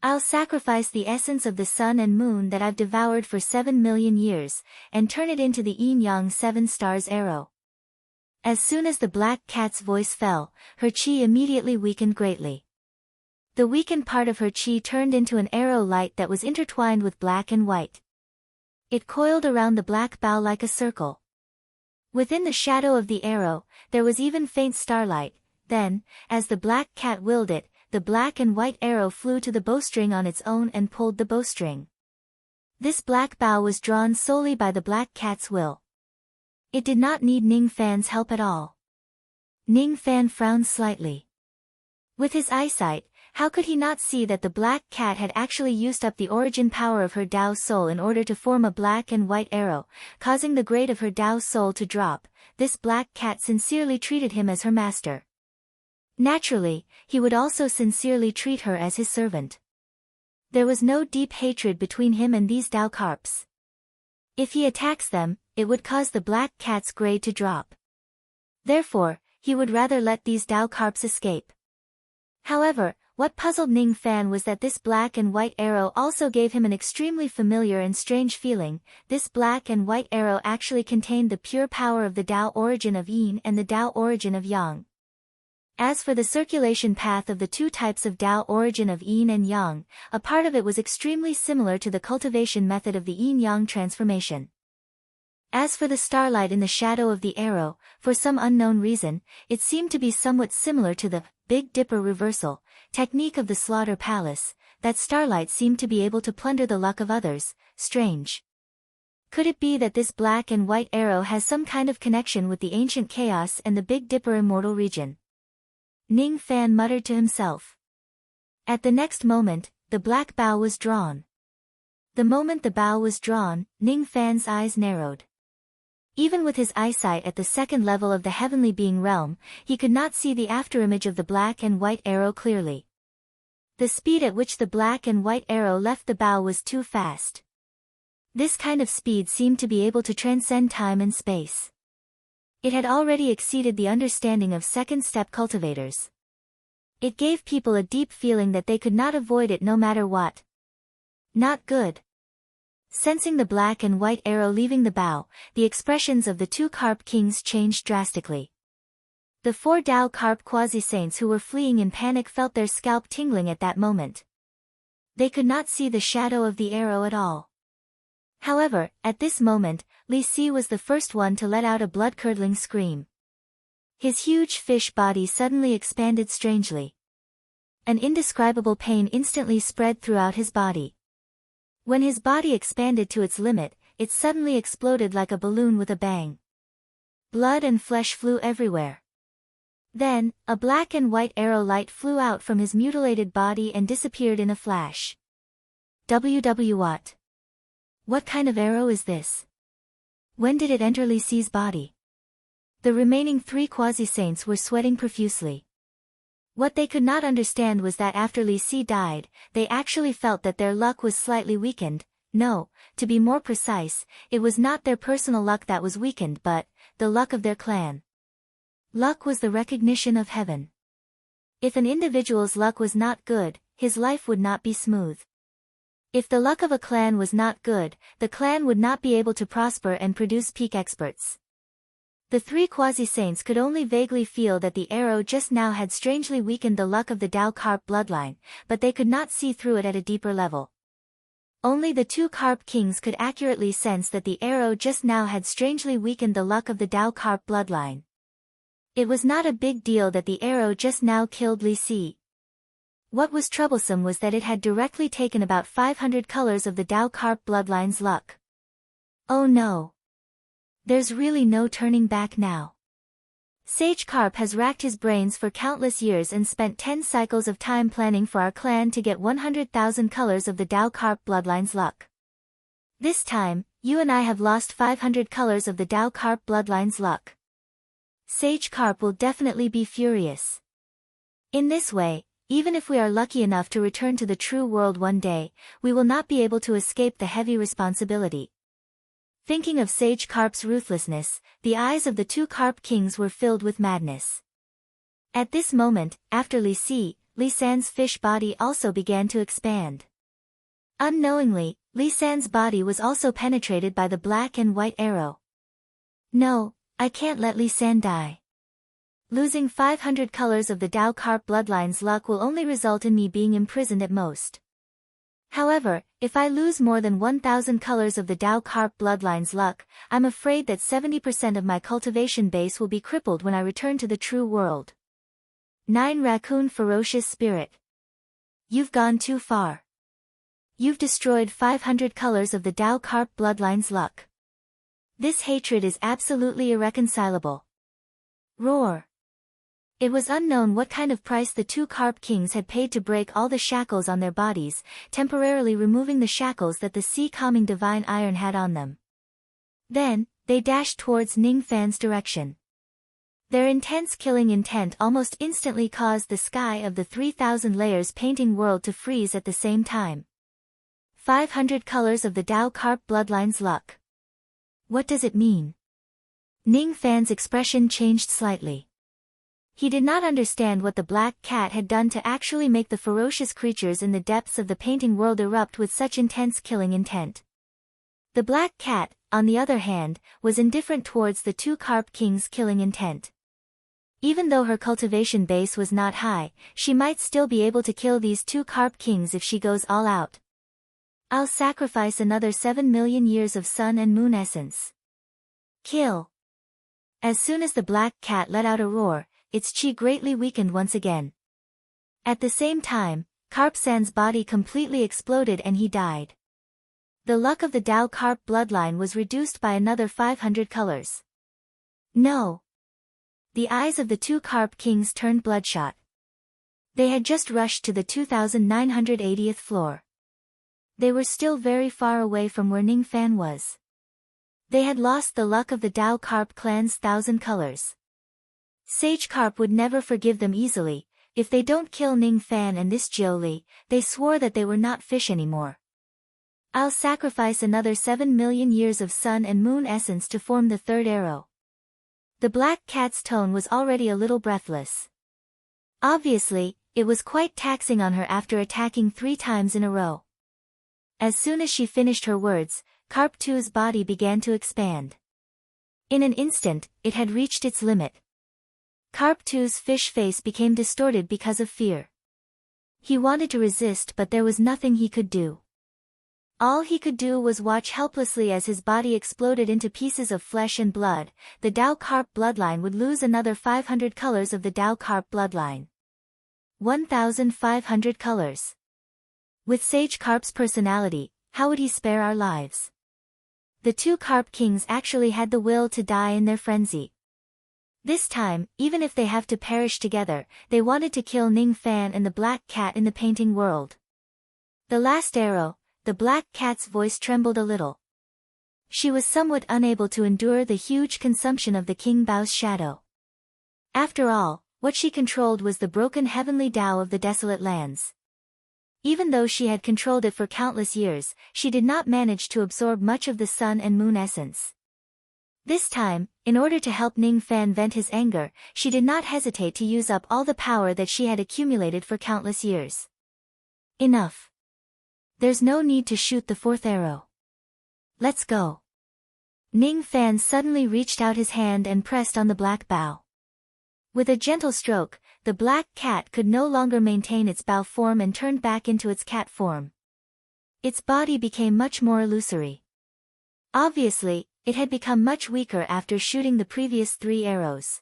I'll sacrifice the essence of the sun and moon that I've devoured for 7 million years, and turn it into the yin-yang 7 stars arrow. As soon as the black cat's voice fell, her chi immediately weakened greatly. The weakened part of her chi turned into an arrow light that was intertwined with black and white. It coiled around the black bow like a circle. Within the shadow of the arrow, there was even faint starlight. Then, as the black cat willed it, the black and white arrow flew to the bowstring on its own and pulled the bowstring. This black bow was drawn solely by the black cat's will. It did not need Ning Fan's help at all. Ning Fan frowned slightly. With his eyesight, how could he not see that the black cat had actually used up the origin power of her Dao soul in order to form a black and white arrow, causing the grade of her Dao soul to drop? This black cat sincerely treated him as her master. Naturally, he would also sincerely treat her as his servant. There was no deep hatred between him and these Dao carps. If he attacks them, it would cause the black cat's grade to drop. Therefore, he would rather let these Dao carps escape. However, what puzzled Ning Fan was that this black and white arrow also gave him an extremely familiar and strange feeling. This black and white arrow actually contained the pure power of the Dao origin of Yin and the Dao origin of Yang. As for the circulation path of the two types of Dao origin of Yin and Yang, a part of it was extremely similar to the cultivation method of the Yin-Yang transformation. As for the starlight in the shadow of the arrow, for some unknown reason, it seemed to be somewhat similar to the Big Dipper reversal technique of the Slaughter Palace. That starlight seemed to be able to plunder the luck of others. Strange. Could it be that this black and white arrow has some kind of connection with the ancient chaos and the Big Dipper immortal region? Ning Fan muttered to himself. At the next moment, the black bow was drawn. The moment the bow was drawn, Ning Fan's eyes narrowed. Even with his eyesight at the second level of the heavenly being realm, he could not see the afterimage of the black and white arrow clearly. The speed at which the black and white arrow left the bow was too fast. This kind of speed seemed to be able to transcend time and space. It had already exceeded the understanding of second-step cultivators. It gave people a deep feeling that they could not avoid it no matter what. Not good. Sensing the black and white arrow leaving the bow, the expressions of the two carp kings changed drastically. The four Dao carp quasi-saints who were fleeing in panic felt their scalp tingling at that moment. They could not see the shadow of the arrow at all. However, at this moment, Li Si was the first one to let out a blood-curdling scream. His huge fish body suddenly expanded strangely. An indescribable pain instantly spread throughout his body. When his body expanded to its limit, it suddenly exploded like a balloon with a bang. Blood and flesh flew everywhere. Then, a black and white arrow light flew out from his mutilated body and disappeared in a flash. What? What kind of arrow is this? When did it enter Li Si's body? The remaining three quasi-saints were sweating profusely. What they could not understand was that after Li Si died, they actually felt that their luck was slightly weakened. No, to be more precise, it was not their personal luck that was weakened but the luck of their clan. Luck was the recognition of heaven. If an individual's luck was not good, his life would not be smooth. If the luck of a clan was not good, the clan would not be able to prosper and produce peak experts. The three quasi-saints could only vaguely feel that the arrow just now had strangely weakened the luck of the Dao carp bloodline, but they could not see through it at a deeper level. Only the two carp kings could accurately sense that the arrow just now had strangely weakened the luck of the Dao carp bloodline. It was not a big deal that the arrow just now killed Li Si. What was troublesome was that it had directly taken about 500 colors of the Dao carp bloodline's luck. Oh no! There's really no turning back now. Sage Carp has racked his brains for countless years and spent 10 cycles of time planning for our clan to get 100,000 colors of the Dao Carp bloodline's luck. This time, you and I have lost 500 colors of the Dao Carp bloodline's luck. Sage Carp will definitely be furious. In this way, even if we are lucky enough to return to the true world one day, we will not be able to escape the heavy responsibility. Thinking of Sage Carp's ruthlessness, the eyes of the two carp kings were filled with madness. At this moment, after Li Si, Li San's fish body also began to expand. Unknowingly, Li San's body was also penetrated by the black and white arrow. No, I can't let Li San die. Losing 500 colors of the Dao carp bloodline's luck will only result in me being imprisoned at most. However, if I lose more than 1,000 colors of the Dao carp bloodline's luck, I'm afraid that 70% of my cultivation base will be crippled when I return to the true world. 9 Raccoon Ferocious Spirit. You've gone too far. You've destroyed 500 colors of the Dao carp bloodline's luck. This hatred is absolutely irreconcilable. Roar. It was unknown what kind of price the two carp kings had paid to break all the shackles on their bodies, temporarily removing the shackles that the sea-calming divine iron had on them. Then, they dashed towards Ning Fan's direction. Their intense killing intent almost instantly caused the sky of the 3,000 layers painting world to freeze at the same time. 500 colors of the Dao carp bloodline's luck. What does it mean? Ning Fan's expression changed slightly. He did not understand what the black cat had done to actually make the ferocious creatures in the depths of the painting world erupt with such intense killing intent. The black cat, on the other hand, was indifferent towards the two carp kings' killing intent. Even though her cultivation base was not high, she might still be able to kill these two carp kings if she goes all out. I'll sacrifice another 7 million years of sun and moon essence. Kill. As soon as the black cat let out a roar, its chi greatly weakened once again. At the same time, Carp San's body completely exploded and he died. The luck of the Dao Carp bloodline was reduced by another 500 colors. No. The eyes of the two carp kings turned bloodshot. They had just rushed to the 2980th floor. They were still very far away from where Ning Fan was. They had lost the luck of the Dao Carp clan's 1,000 colors. Sage Carp would never forgive them easily. If they don't kill Ning Fan and this Jiu Li, they swore that they were not fish anymore. I'll sacrifice another 7 million years of sun and moon essence to form the third arrow. The black cat's tone was already a little breathless. Obviously, it was quite taxing on her after attacking 3 times in a row. As soon as she finished her words, Carp 2's body began to expand. In an instant, it had reached its limit. Carp 2's fish face became distorted because of fear. He wanted to resist but there was nothing he could do. All he could do was watch helplessly as his body exploded into pieces of flesh and blood. The Dao Carp bloodline would lose another 500 colors of the Dao Carp bloodline. 1,500 colors. With Sage Carp's personality, how would he spare our lives? The two Carp Kings actually had the will to die in their frenzy. This time, even if they have to perish together, they wanted to kill Ning Fan and the black cat in the painting world. The last arrow, the black cat's voice trembled a little. She was somewhat unable to endure the huge consumption of the King Bao's shadow. After all, what she controlled was the broken heavenly Tao of the desolate lands. Even though she had controlled it for countless years, she did not manage to absorb much of the sun and moon essence. This time, in order to help Ning Fan vent his anger, she did not hesitate to use up all the power that she had accumulated for countless years. Enough. There's no need to shoot the fourth arrow. Let's go. Ning Fan suddenly reached out his hand and pressed on the black bow. With a gentle stroke, the black cat could no longer maintain its bow form and turned back into its cat form. Its body became much more illusory. Obviously, it had become much weaker after shooting the previous 3 arrows.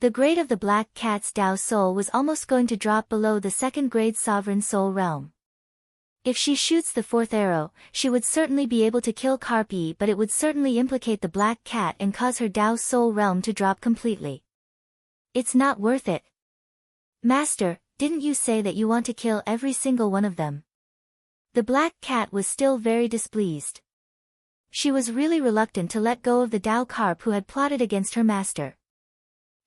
The grade of the black cat's Dao soul was almost going to drop below the 2nd grade sovereign soul realm. If she shoots the 4th arrow, she would certainly be able to kill Carp E, but it would certainly implicate the black cat and cause her Dao soul realm to drop completely. It's not worth it. Master, didn't you say that you want to kill every single one of them? The black cat was still very displeased. She was really reluctant to let go of the Dao Carp who had plotted against her master.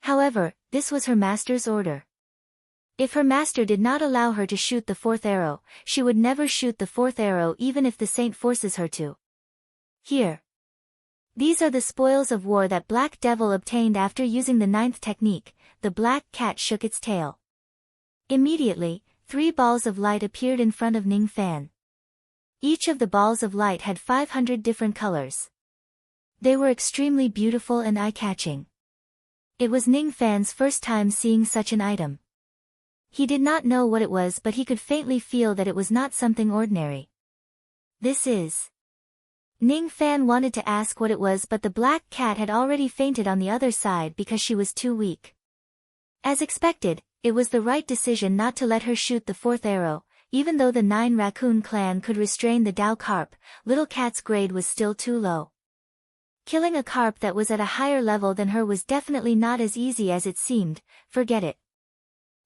However, this was her master's order. If her master did not allow her to shoot the 4th arrow, she would never shoot the 4th arrow even if the saint forces her to. Here. These are the spoils of war that Black Devil obtained after using the 9th technique. The black cat shook its tail. Immediately, 3 balls of light appeared in front of Ning Fan. Each of the balls of light had 500 different colors. They were extremely beautiful and eye-catching. It was Ning Fan's first time seeing such an item. He did not know what it was, but he could faintly feel that it was not something ordinary. This is... Ning Fan wanted to ask what it was, but the black cat had already fainted on the other side because she was too weak. As expected, it was the right decision not to let her shoot the 4th arrow. Even though the 9 Raccoon clan could restrain the Dao Carp, Little Cat's grade was still too low. Killing a carp that was at a higher level than her was definitely not as easy as it seemed. Forget it.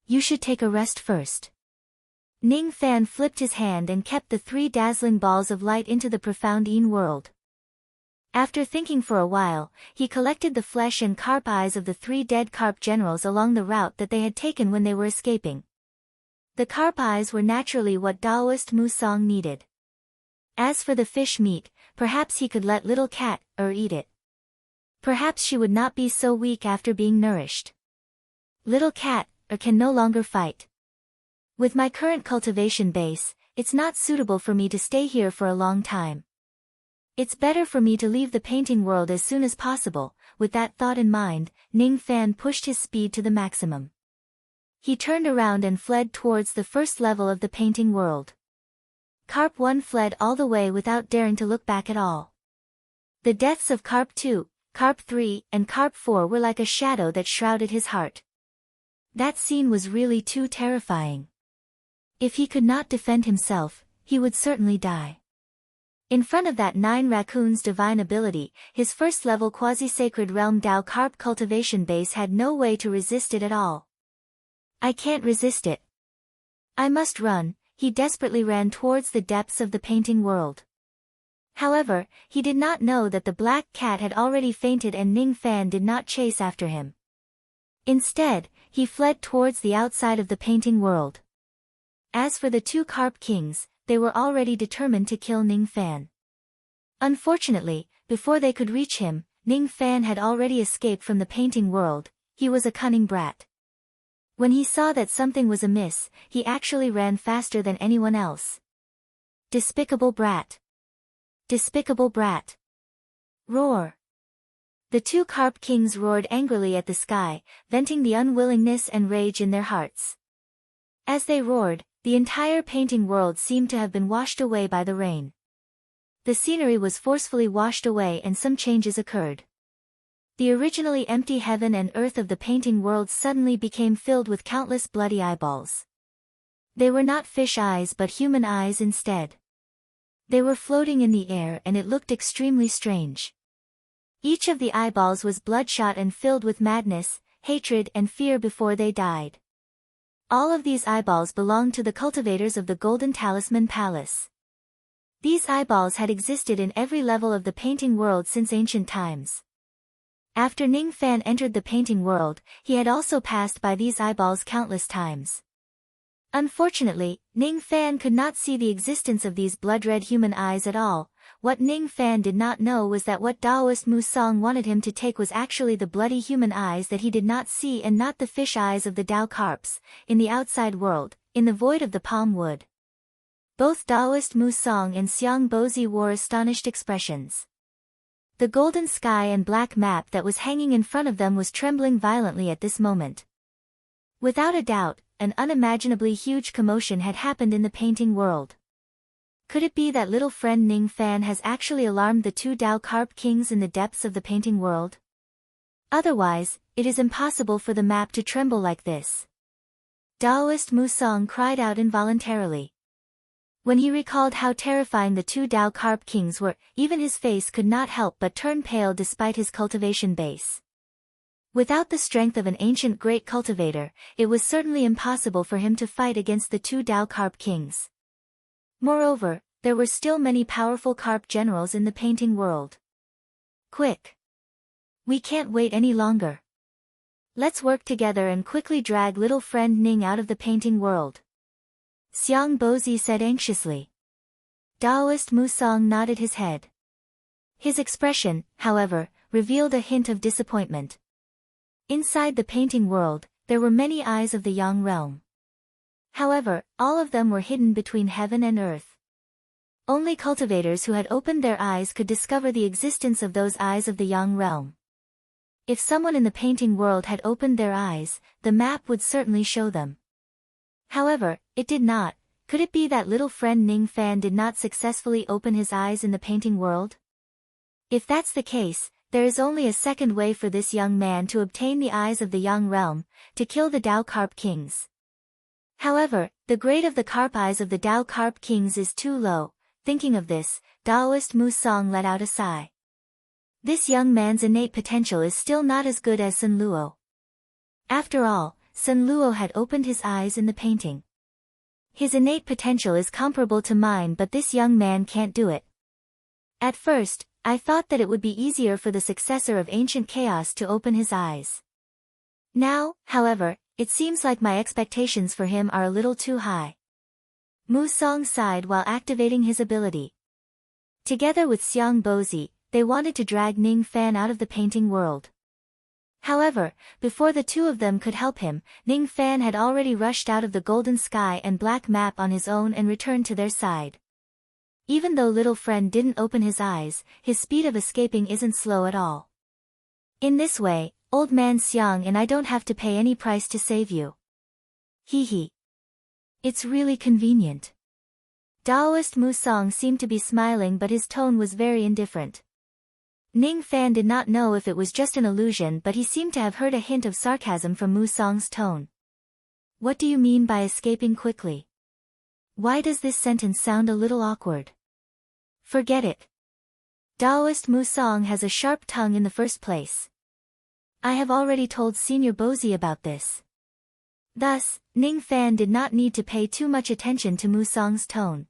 You should take a rest first. Ning Fan flipped his hand and kept the 3 dazzling balls of light into the profound Yin world. After thinking for a while, he collected the flesh and carp eyes of the 3 dead carp generals along the route that they had taken when they were escaping. The carp eyes were naturally what Daoist Musang needed. As for the fish meat, perhaps he could let Little Cat, eat it. Perhaps she would not be so weak after being nourished. Little cat, or can no longer fight. With my current cultivation base, it's not suitable for me to stay here for a long time. It's better for me to leave the painting world as soon as possible. With that thought in mind, Ning Fan pushed his speed to the maximum. He turned around and fled towards the first level of the painting world. Carp 1 fled all the way without daring to look back at all. The deaths of Carp 2, Carp 3, and Carp 4 were like a shadow that shrouded his heart. That scene was really too terrifying. If he could not defend himself, he would certainly die. In front of that 9 raccoon's divine ability, his first-level quasi-sacred realm Dao Carp cultivation base had no way to resist it at all. I can't resist it. I must run. He desperately ran towards the depths of the painting world. However, he did not know that the black cat had already fainted and Ning Fan did not chase after him. Instead, he fled towards the outside of the painting world. As for the 2 Carp Kings, they were already determined to kill Ning Fan. Unfortunately, before they could reach him, Ning Fan had already escaped from the painting world. He was a cunning brat. When he saw that something was amiss, he actually ran faster than anyone else. Despicable brat! Despicable brat! Roar! The 2 Carp Kings roared angrily at the sky, venting the unwillingness and rage in their hearts. As they roared, the entire painting world seemed to have been washed away by the rain. The scenery was forcefully washed away and some changes occurred. The originally empty heaven and earth of the painting world suddenly became filled with countless bloody eyeballs. They were not fish eyes but human eyes instead. They were floating in the air and it looked extremely strange. Each of the eyeballs was bloodshot and filled with madness, hatred and fear before they died. All of these eyeballs belonged to the cultivators of the Golden Talisman Palace. These eyeballs had existed in every level of the painting world since ancient times. After Ning Fan entered the painting world, he had also passed by these eyeballs countless times. Unfortunately, Ning Fan could not see the existence of these blood-red human eyes at all. What Ning Fan did not know was that what Taoist Musang wanted him to take was actually the bloody human eyes that he did not see and not the fish eyes of the Dao Carps, in the outside world, in the void of the palm wood. Both Taoist Musang and Xiang Bozi wore astonished expressions. The golden sky and black map that was hanging in front of them was trembling violently at this moment. Without a doubt, an unimaginably huge commotion had happened in the painting world. Could it be that little friend Ning Fan has actually alarmed the 2 Dao Carp Kings in the depths of the painting world? Otherwise, it is impossible for the map to tremble like this. Taoist Musang cried out involuntarily. When he recalled how terrifying the 2 Dao Carp Kings were, even his face could not help but turn pale despite his cultivation base. Without the strength of an ancient great cultivator, it was certainly impossible for him to fight against the 2 Dao Carp Kings. Moreover, there were still many powerful carp generals in the painting world. Quick! We can't wait any longer. Let's work together and quickly drag little friend Ning out of the painting world. Xiang Bozi said anxiously. Taoist Musang nodded his head. His expression, however, revealed a hint of disappointment. Inside the painting world, there were many eyes of the Yang realm. However, all of them were hidden between heaven and earth. Only cultivators who had opened their eyes could discover the existence of those eyes of the Yang realm. If someone in the painting world had opened their eyes, the map would certainly show them. However, it did not. Could it be that little friend Ning Fan did not successfully open his eyes in the painting world? If that's the case, there is only a second way for this young man to obtain the eyes of the Yang realm, to kill the Dao Carp Kings. However, the grade of the carp eyes of the Dao Carp Kings is too low. Thinking of this, Taoist Musang let out a sigh. This young man's innate potential is still not as good as Sun Luo. After all, Sun Luo had opened his eyes in the painting. His innate potential is comparable to mine, but this young man can't do it. At first, I thought that it would be easier for the successor of Ancient Chaos to open his eyes. Now, however, it seems like my expectations for him are a little too high. Musang sighed while activating his ability. Together with Xiang Bozi, they wanted to drag Ning Fan out of the painting world. However, before the two of them could help him, Ning Fan had already rushed out of the golden sky and black map on his own and returned to their side. Even though little friend didn't open his eyes, his speed of escaping isn't slow at all. In this way, old man Xiang and I don't have to pay any price to save you. Hee hee. It's really convenient. Daoist Musang seemed to be smiling, but his tone was very indifferent. Ning Fan did not know if it was just an illusion, but he seemed to have heard a hint of sarcasm from Musang's tone. What do you mean by escaping quickly? Why does this sentence sound a little awkward? Forget it. Daoist Musang has a sharp tongue in the first place. I have already told Senior Bozi about this. Thus, Ning Fan did not need to pay too much attention to Musang's tone.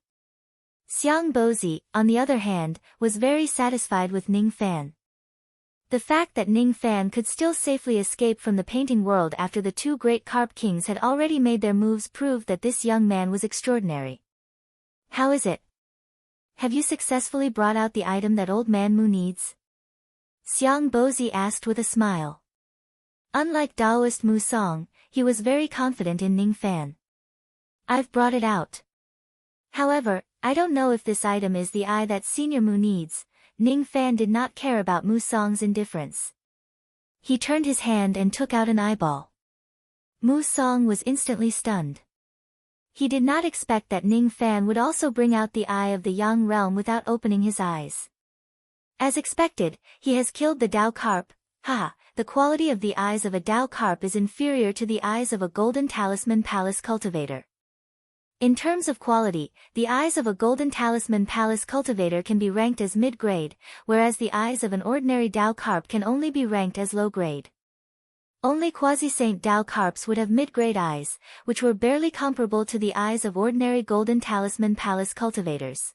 Xiang Bozi, on the other hand, was very satisfied with Ning Fan. The fact that Ning Fan could still safely escape from the painting world after the two great carp kings had already made their moves proved that this young man was extraordinary. How is it? Have you successfully brought out the item that old man Mu needs? Xiang Bozi asked with a smile. Unlike Daoist Musang, he was very confident in Ning Fan. I've brought it out. However, I don't know if this item is the eye that Senior Mu needs. Ning Fan did not care about Musang's indifference. He turned his hand and took out an eyeball. Musang was instantly stunned. He did not expect that Ning Fan would also bring out the eye of the Yang realm without opening his eyes. As expected, he has killed the Dao carp. Haha, the quality of the eyes of a Dao carp is inferior to the eyes of a golden talisman palace cultivator. In terms of quality, the eyes of a golden talisman palace cultivator can be ranked as mid-grade, whereas the eyes of an ordinary Dao carp can only be ranked as low-grade. Only quasi-saint Dao carps would have mid-grade eyes, which were barely comparable to the eyes of ordinary golden talisman palace cultivators.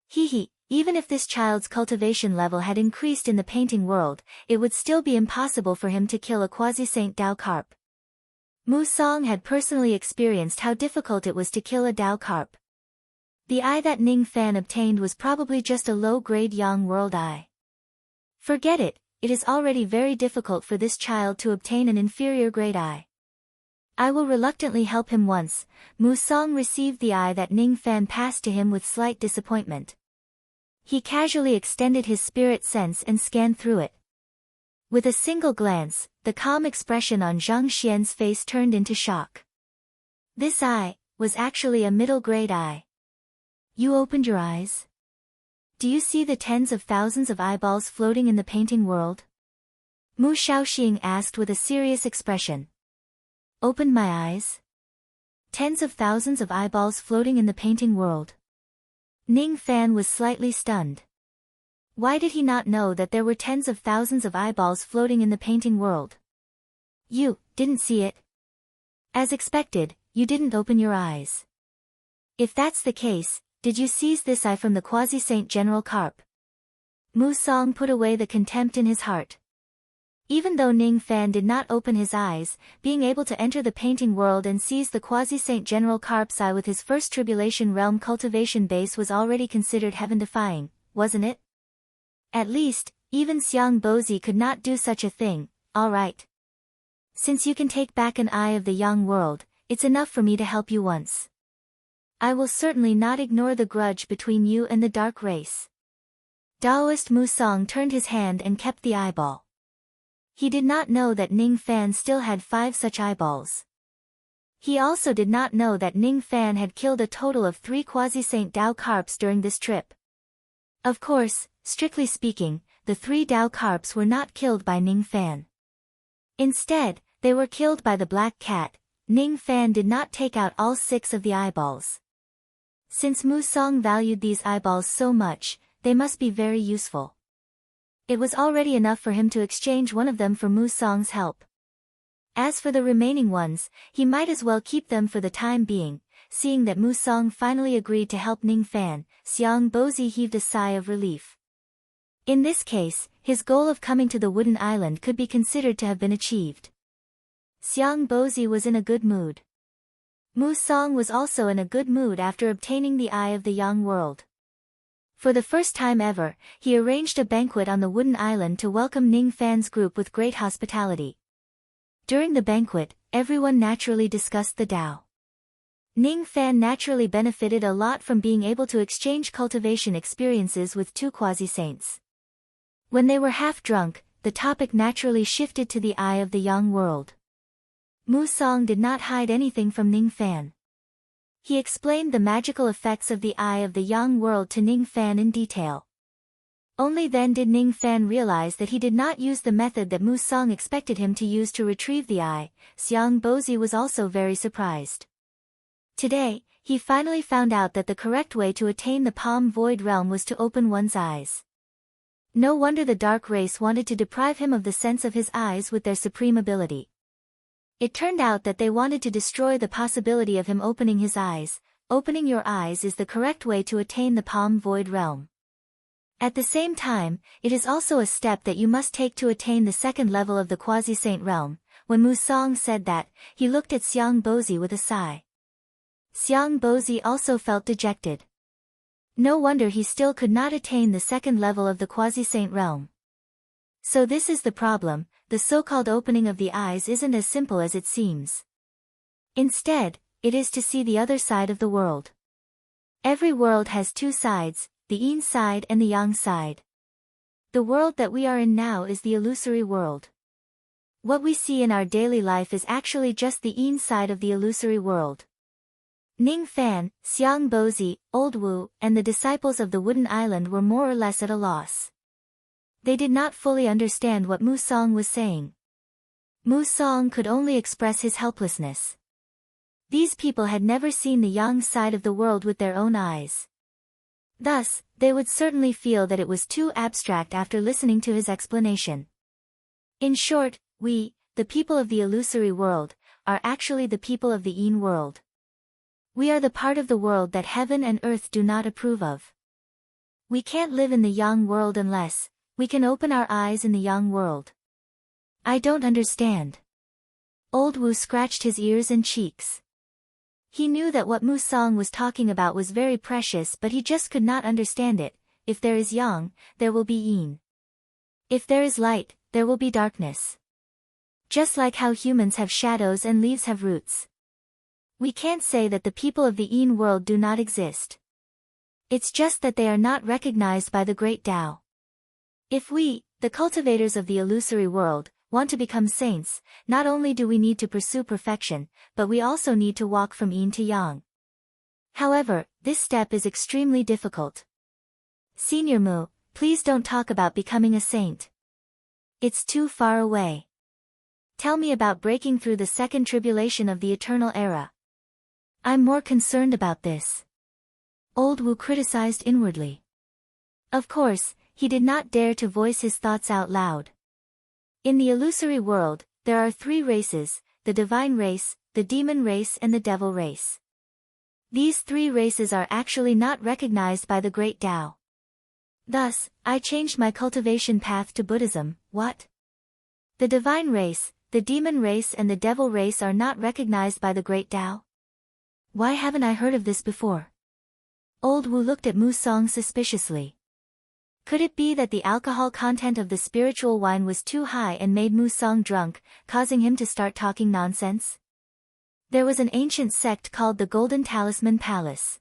Hee hee, even if this child's cultivation level had increased in the painting world, it would still be impossible for him to kill a quasi-saint Dao carp. Musang had personally experienced how difficult it was to kill a Dao carp. The eye that Ning Fan obtained was probably just a low-grade Yang world eye. Forget it, it is already very difficult for this child to obtain an inferior grade eye. I will reluctantly help him once. Musang received the eye that Ning Fan passed to him with slight disappointment. He casually extended his spirit sense and scanned through it. With a single glance, the calm expression on Zhang Xian's face turned into shock. This eye was actually a middle-grade eye. You opened your eyes? Do you see the tens of thousands of eyeballs floating in the painting world? Mu Shaoxing asked with a serious expression. Opened my eyes? Tens of thousands of eyeballs floating in the painting world. Ning Fan was slightly stunned. Why did he not know that there were tens of thousands of eyeballs floating in the painting world? You didn't see it? As expected, you didn't open your eyes. If that's the case, did you seize this eye from the quasi-saint General Carp? Musang put away the contempt in his heart. Even though Ning Fan did not open his eyes, being able to enter the painting world and seize the quasi-saint General Carp's eye with his first tribulation realm cultivation base was already considered heaven-defying, wasn't it? At least, even Xiang Bozi could not do such a thing. All right. Since you can take back an eye of the Yang world, it's enough for me to help you once. I will certainly not ignore the grudge between you and the dark race. Daoist Musang turned his hand and kept the eyeball. He did not know that Ning Fan still had 5 such eyeballs. He also did not know that Ning Fan had killed a total of 3 quasi-saint Dao carps during this trip. Of course, strictly speaking, the 3 Dao carps were not killed by Ning Fan. Instead, they were killed by the black cat. Ning Fan did not take out all 6 of the eyeballs. Since Musang valued these eyeballs so much, they must be very useful. It was already enough for him to exchange one of them for Musang's help. As for the remaining ones, he might as well keep them for the time being. Seeing that Musang finally agreed to help Ning Fan, Xiang Bozi heaved a sigh of relief. In this case, his goal of coming to the Wooden Island could be considered to have been achieved. Xiang Bozi was in a good mood. Musang was also in a good mood after obtaining the eye of the Yang world. For the first time ever, he arranged a banquet on the wooden island to welcome Ning Fan's group with great hospitality. During the banquet, everyone naturally discussed the Tao. Ning Fan naturally benefited a lot from being able to exchange cultivation experiences with two quasi-saints. When they were half drunk, the topic naturally shifted to the eye of the young world. Mu Song did not hide anything from Ning Fan. He explained the magical effects of the eye of the young world to Ning Fan in detail. Only then did Ning Fan realize that he did not use the method that Mu Song expected him to use to retrieve the eye. Xiang Bozi was also very surprised. Today, he finally found out that the correct way to attain the Palm Void realm was to open one's eyes. No wonder the dark race wanted to deprive him of the sense of his eyes with their supreme ability. It turned out that they wanted to destroy the possibility of him opening his eyes. Opening your eyes is the correct way to attain the Palm Void realm. At the same time, it is also a step that you must take to attain the second level of the quasi-saint realm. When Mu Song said that, he looked at Xiang Bozi with a sigh. Xiang Bozi also felt dejected. No wonder he still could not attain the second level of the quasi-saint realm. So this is the problem, the so-called opening of the eyes isn't as simple as it seems. Instead, it is to see the other side of the world. Every world has two sides, the yin side and the yang side. The world that we are in now is the illusory world. What we see in our daily life is actually just the yin side of the illusory world. Ning Fan, Xiang Bozi, Old Wu, and the disciples of the Wooden Island were more or less at a loss. They did not fully understand what Mu Song was saying. Mu Song could only express his helplessness. These people had never seen the yang side of the world with their own eyes. Thus, they would certainly feel that it was too abstract after listening to his explanation. In short, we, the people of the illusory world, are actually the people of the yin world. We are the part of the world that heaven and earth do not approve of. We can't live in the yang world unless we can open our eyes in the yang world. I don't understand. Old Wu scratched his ears and cheeks. He knew that what Mu Song was talking about was very precious, but he just could not understand it. If there is yang, there will be yin. If there is light, there will be darkness. Just like how humans have shadows and leaves have roots. We can't say that the people of the yin world do not exist. It's just that they are not recognized by the great Tao. If we, the cultivators of the illusory world, want to become saints, not only do we need to pursue perfection, but we also need to walk from yin to yang. However, this step is extremely difficult. Senior Mu, please don't talk about becoming a saint. It's too far away. Tell me about breaking through the second tribulation of the eternal era. I'm more concerned about this. Old Wu criticized inwardly. Of course, he did not dare to voice his thoughts out loud. In the illusory world, there are three races, the divine race, the demon race and the devil race. These three races are actually not recognized by the great Tao. Thus, I changed my cultivation path to Buddhism. What? The divine race, the demon race and the devil race are not recognized by the great Tao? Why haven't I heard of this before? Old Wu looked at Mu Song suspiciously. Could it be that the alcohol content of the spiritual wine was too high and made Mu Song drunk, causing him to start talking nonsense? There was an ancient sect called the Golden Talisman Palace.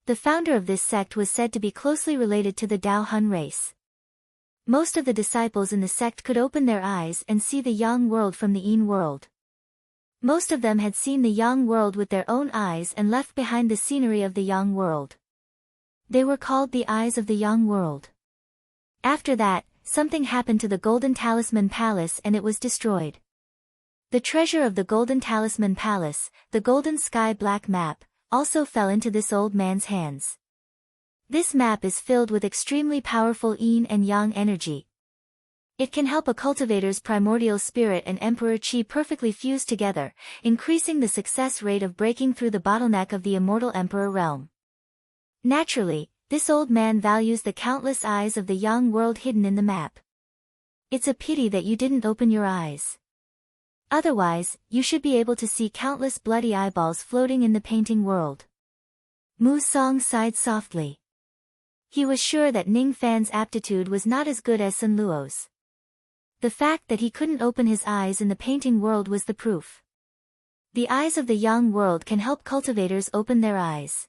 The founder of this sect was said to be closely related to the Dao Hun race. Most of the disciples in the sect could open their eyes and see the yang world from the yin world. Most of them had seen the yang world with their own eyes and left behind the scenery of the yang world. They were called the eyes of the yang world. After that, something happened to the Golden Talisman Palace and it was destroyed. The treasure of the Golden Talisman Palace, the Golden Sky Black Map, also fell into this old man's hands. This map is filled with extremely powerful yin and yang energy. It can help a cultivator's primordial spirit and emperor chi perfectly fuse together, increasing the success rate of breaking through the bottleneck of the immortal emperor realm. Naturally, this old man values the countless eyes of the yang world hidden in the map. It's a pity that you didn't open your eyes. Otherwise, you should be able to see countless bloody eyeballs floating in the painting world. Mu Song sighed softly. He was sure that Ning Fan's aptitude was not as good as Sun Luo's. The fact that he couldn't open his eyes in the painting world was the proof. The eyes of the young world can help cultivators open their eyes.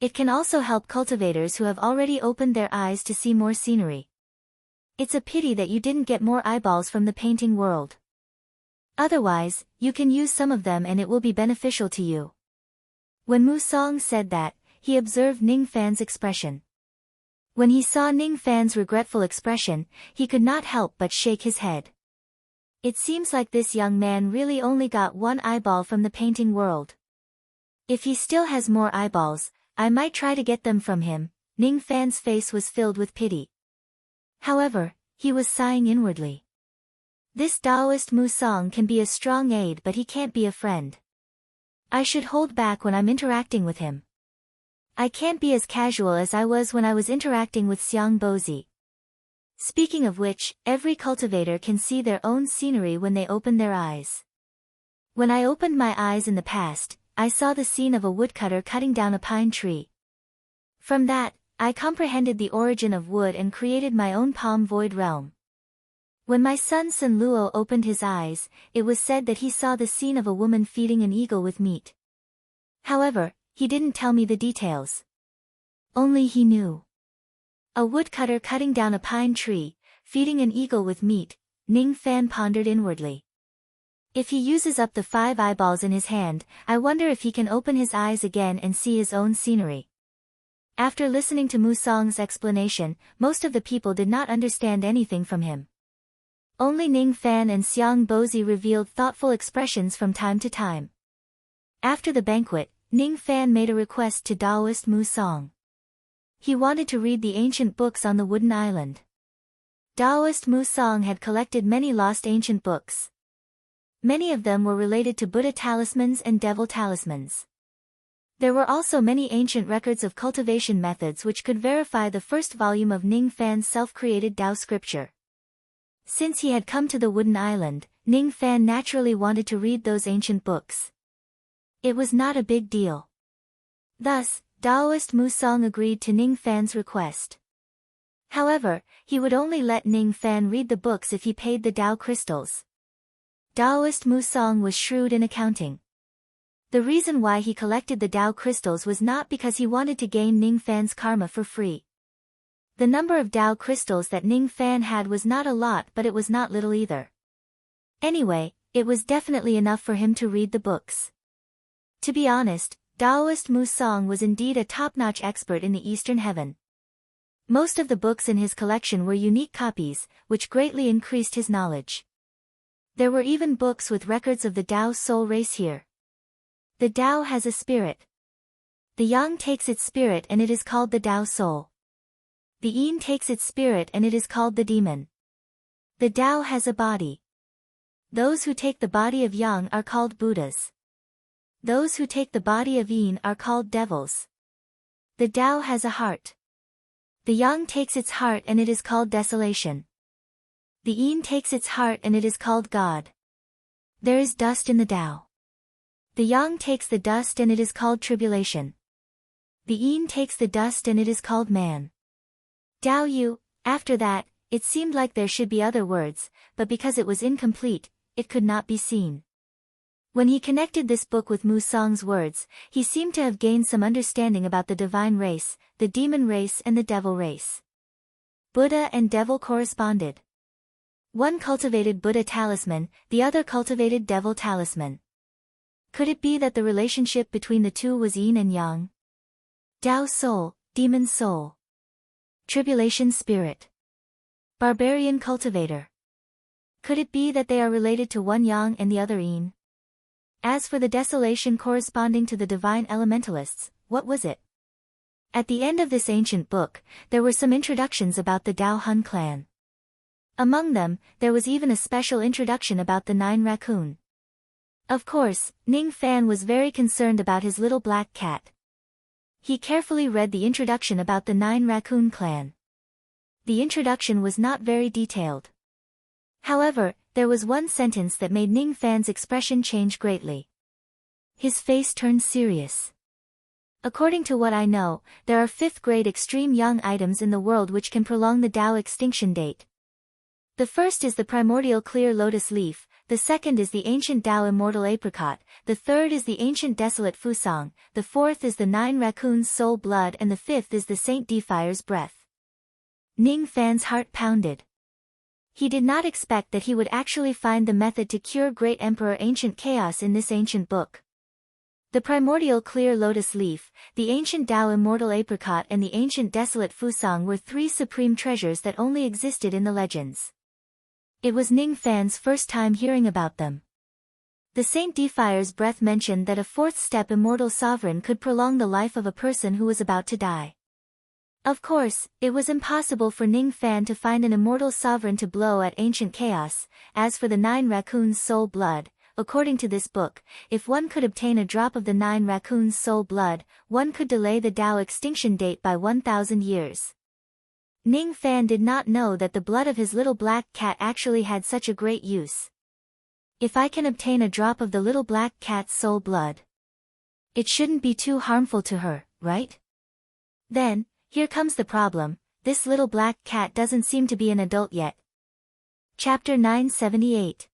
It can also help cultivators who have already opened their eyes to see more scenery. It's a pity that you didn't get more eyeballs from the painting world. Otherwise, you can use some of them and it will be beneficial to you. When Mu Song said that, he observed Ning Fan's expression. When he saw Ning Fan's regretful expression, he could not help but shake his head. It seems like this young man really only got one eyeball from the painting world. If he still has more eyeballs, I might try to get them from him. Ning Fan's face was filled with pity. However, he was sighing inwardly. This Taoist Mu Song can be a strong aid, but he can't be a friend. I should hold back when I'm interacting with him. I can't be as casual as I was when I was interacting with Xiang Bozi. Speaking of which, every cultivator can see their own scenery when they open their eyes. When I opened my eyes in the past, I saw the scene of a woodcutter cutting down a pine tree. From that, I comprehended the origin of wood and created my own palm void realm. When my son Sun Luo opened his eyes, it was said that he saw the scene of a woman feeding an eagle with meat. However, he didn't tell me the details. Only he knew. A woodcutter cutting down a pine tree, feeding an eagle with meat, Ning Fan pondered inwardly. If he uses up the 5 eyeballs in his hand, I wonder if he can open his eyes again and see his own scenery. After listening to Mu Song's explanation, most of the people did not understand anything from him. Only Ning Fan and Xiang Bozi revealed thoughtful expressions from time to time. After the banquet, Ning Fan made a request to Taoist Mu Song. He wanted to read the ancient books on the wooden island. Taoist Mu Song had collected many lost ancient books. Many of them were related to Buddha talismans and devil talismans. There were also many ancient records of cultivation methods which could verify the first volume of Ning Fan's self-created Tao scripture. Since he had come to the wooden island, Ning Fan naturally wanted to read those ancient books. It was not a big deal. Thus, Taoist Mu Song agreed to Ning Fan's request. However, he would only let Ning Fan read the books if he paid the Tao crystals. Taoist Mu Song was shrewd in accounting. The reason why he collected the Tao crystals was not because he wanted to gain Ning Fan's karma for free. The number of Tao crystals that Ning Fan had was not a lot, but it was not little either. Anyway, it was definitely enough for him to read the books. To be honest, Taoist Mu Song was indeed a top-notch expert in the Eastern Heaven. Most of the books in his collection were unique copies, which greatly increased his knowledge. There were even books with records of the Tao soul race here. The Tao has a spirit. The Yang takes its spirit and it is called the Tao soul. The Yin takes its spirit and it is called the demon. The Tao has a body. Those who take the body of Yang are called Buddhas. Those who take the body of Yin are called devils. The Tao has a heart. The Yang takes its heart and it is called desolation. The Yin takes its heart and it is called God. There is dust in the Tao. The Yang takes the dust and it is called tribulation. The Yin takes the dust and it is called man. Tao Yu. After that, it seemed like there should be other words, but because it was incomplete, it could not be seen. When he connected this book with Mu Song's words, he seemed to have gained some understanding about the divine race, the demon race and the devil race. Buddha and devil corresponded. One cultivated Buddha talisman, the other cultivated devil talisman. Could it be that the relationship between the two was yin and yang? Tao soul, demon soul. Tribulation spirit. Barbarian cultivator. Could it be that they are related to one yang and the other yin? As for the desolation corresponding to the divine elementalists, what was it? At the end of this ancient book, there were some introductions about the Dao Hun clan. Among them, there was even a special introduction about the 9 raccoon. Of course, Ning Fan was very concerned about his little black cat. He carefully read the introduction about the 9 raccoon clan. The introduction was not very detailed. However, there was one sentence that made Ning Fan's expression change greatly. His face turned serious. According to what I know, there are 5th grade extreme young items in the world which can prolong the Tao extinction date. The first is the primordial clear lotus leaf, the second is the ancient Tao immortal apricot, the third is the ancient desolate fusang, the fourth is the 9 raccoons soul blood, and the fifth is the Saint Defire's breath. Ning Fan's heart pounded. He did not expect that he would actually find the method to cure Great Emperor Ancient Chaos in this ancient book. The primordial clear lotus leaf, the ancient Tao immortal apricot, and the ancient desolate fusang were 3 supreme treasures that only existed in the legends. It was Ning Fan's first time hearing about them. The Saint Defire's breath mentioned that a 4th step immortal sovereign could prolong the life of a person who was about to die. Of course, it was impossible for Ning Fan to find an immortal sovereign to blow at ancient chaos. As for the 9 raccoons soul blood, according to this book, if one could obtain a drop of the 9 raccoons soul blood, one could delay the Tao extinction date by 1,000 years. Ning Fan did not know that the blood of his little black cat actually had such a great use. If I can obtain a drop of the little black cat's soul blood, it shouldn't be too harmful to her, right? Then, here comes the problem, this little black cat doesn't seem to be an adult yet. Chapter 978.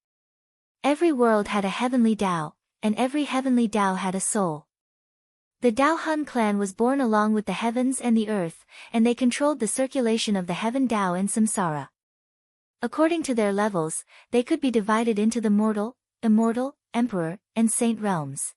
Every world had a heavenly Tao, and every heavenly Tao had a soul. The Tao Hun clan was born along with the heavens and the earth, and they controlled the circulation of the heaven Tao and samsara. According to their levels, they could be divided into the mortal, immortal, emperor, and saint realms.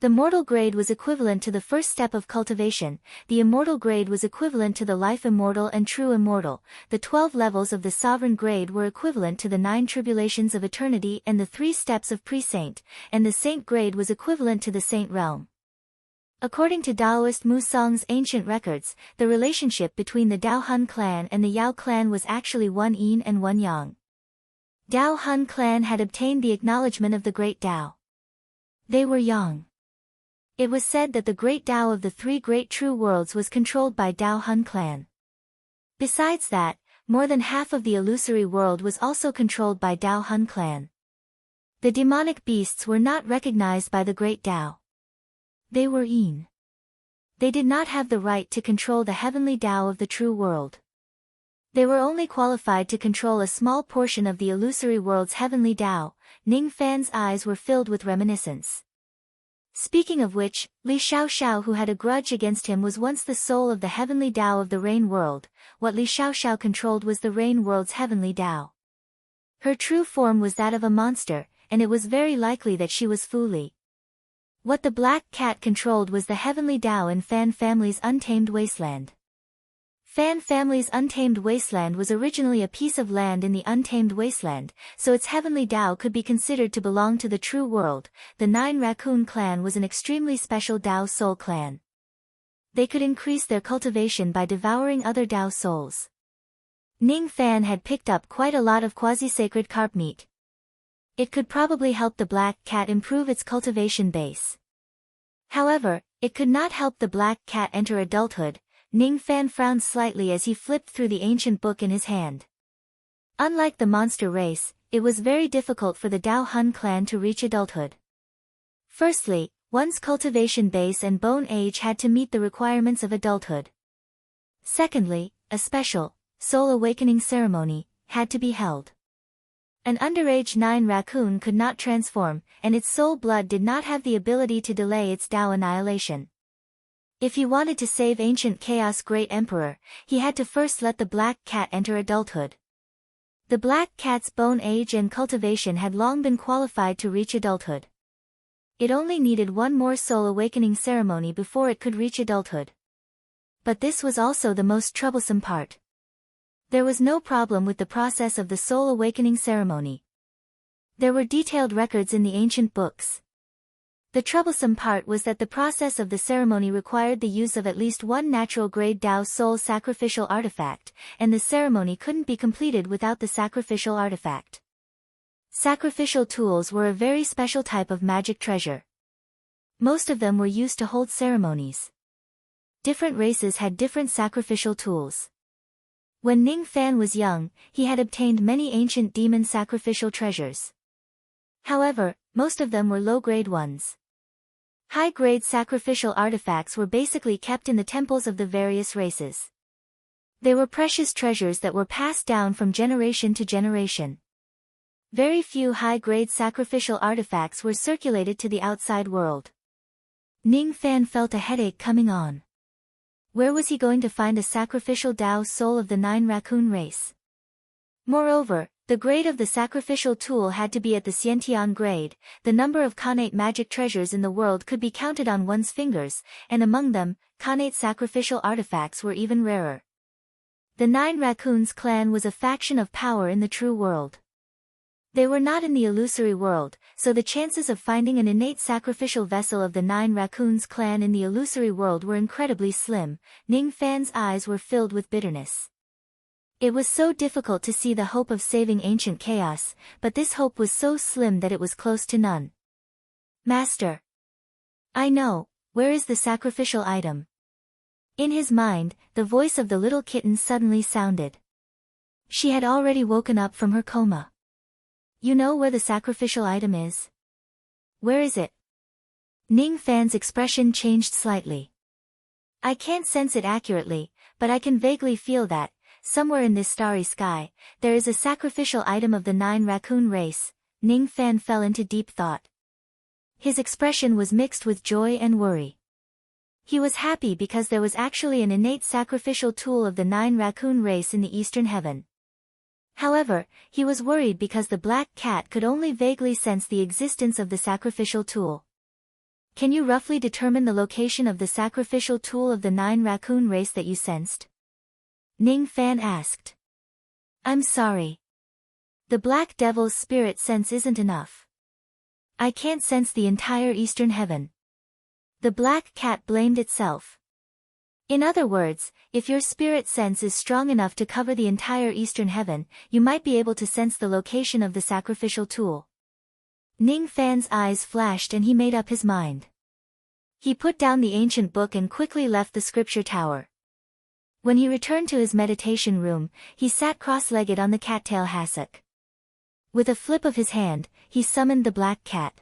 The mortal grade was equivalent to the first step of cultivation, the immortal grade was equivalent to the life immortal and true immortal, the 12 levels of the sovereign grade were equivalent to the 9 tribulations of eternity and the 3 steps of pre-saint, and the saint grade was equivalent to the saint realm. According to Taoist Musong's ancient records, the relationship between the Tao Hun clan and the Yao clan was actually one yin and one yang. Tao Hun clan had obtained the acknowledgement of the great Tao. They were yang. It was said that the great Tao of the 3 great true worlds was controlled by Tao Hun clan. Besides that, more than half of the illusory world was also controlled by Tao Hun clan. The demonic beasts were not recognized by the great Tao. They were yin. They did not have the right to control the heavenly Tao of the true world. They were only qualified to control a small portion of the illusory world's heavenly Tao. Ning Fan's eyes were filled with reminiscence. Speaking of which, Li Xiaoxiao, who had a grudge against him, was once the soul of the heavenly Tao of the rain world. What Li Xiaoxiao controlled was the rain world's heavenly Tao. Her true form was that of a monster, and it was very likely that she was Fu Li. What the black cat controlled was the heavenly Tao in Fan family's untamed wasteland. Fan family's untamed wasteland was originally a piece of land in the untamed wasteland, so its heavenly Tao could be considered to belong to the true world. The 9 raccoon clan was an extremely special Tao soul clan. They could increase their cultivation by devouring other Tao souls. Ning Fan had picked up quite a lot of quasi-sacred carp meat. It could probably help the black cat improve its cultivation base. However, it could not help the black cat enter adulthood. Ning Fan frowned slightly as he flipped through the ancient book in his hand. Unlike the monster race, it was very difficult for the Tao Hun clan to reach adulthood. Firstly, one's cultivation base and bone age had to meet the requirements of adulthood. Secondly, a special, soul awakening ceremony had to be held. An underage 9 raccoon could not transform, and its soul blood did not have the ability to delay its Tao annihilation. If he wanted to save ancient chaos great emperor, he had to first let the black cat enter adulthood. The black cat's bone age and cultivation had long been qualified to reach adulthood. It only needed one more soul awakening ceremony before it could reach adulthood. But this was also the most troublesome part. There was no problem with the process of the soul awakening ceremony. There were detailed records in the ancient books. The troublesome part was that the process of the ceremony required the use of at least one natural grade Tao soul sacrificial artifact, and the ceremony couldn't be completed without the sacrificial artifact. Sacrificial tools were a very special type of magic treasure. Most of them were used to hold ceremonies. Different races had different sacrificial tools. When Ning Fan was young, he had obtained many ancient demon sacrificial treasures. However, most of them were low-grade ones. High-grade sacrificial artifacts were basically kept in the temples of the various races. They were precious treasures that were passed down from generation to generation. Very few high-grade sacrificial artifacts were circulated to the outside world. Ning Fan felt a headache coming on. Where was he going to find a sacrificial Dao soul of the 9 raccoon race? Moreover, the grade of the sacrificial tool had to be at the Xiantian grade. The number of Khanate magic treasures in the world could be counted on one's fingers, and among them, Khanate sacrificial artifacts were even rarer. The 9 Raccoons clan was a faction of power in the true world. They were not in the illusory world, so the chances of finding an innate sacrificial vessel of the 9 Raccoons clan in the illusory world were incredibly slim. Ning Fan's eyes were filled with bitterness. It was so difficult to see the hope of saving ancient chaos, but this hope was so slim that it was close to none. Master. I know, where is the sacrificial item? In his mind, the voice of the little kitten suddenly sounded. She had already woken up from her coma. You know where the sacrificial item is? Where is it? Ning Fan's expression changed slightly. I can't sense it accurately, but I can vaguely feel that, somewhere in this starry sky, there is a sacrificial item of the 9 raccoon race. Ning Fan fell into deep thought. His expression was mixed with joy and worry. He was happy because there was actually an innate sacrificial tool of the 9 raccoon race in the eastern heaven. However, he was worried because the black cat could only vaguely sense the existence of the sacrificial tool. Can you roughly determine the location of the sacrificial tool of the 9 raccoon race that you sensed? Ning Fan asked. I'm sorry. The Black Devil's spirit sense isn't enough. I can't sense the entire eastern heaven. The black cat blamed itself. In other words, if your spirit sense is strong enough to cover the entire eastern heaven, you might be able to sense the location of the sacrificial tool. Ning Fan's eyes flashed and he made up his mind. He put down the ancient book and quickly left the scripture tower. When he returned to his meditation room, he sat cross-legged on the cattail hassock. With a flip of his hand, he summoned the black cat.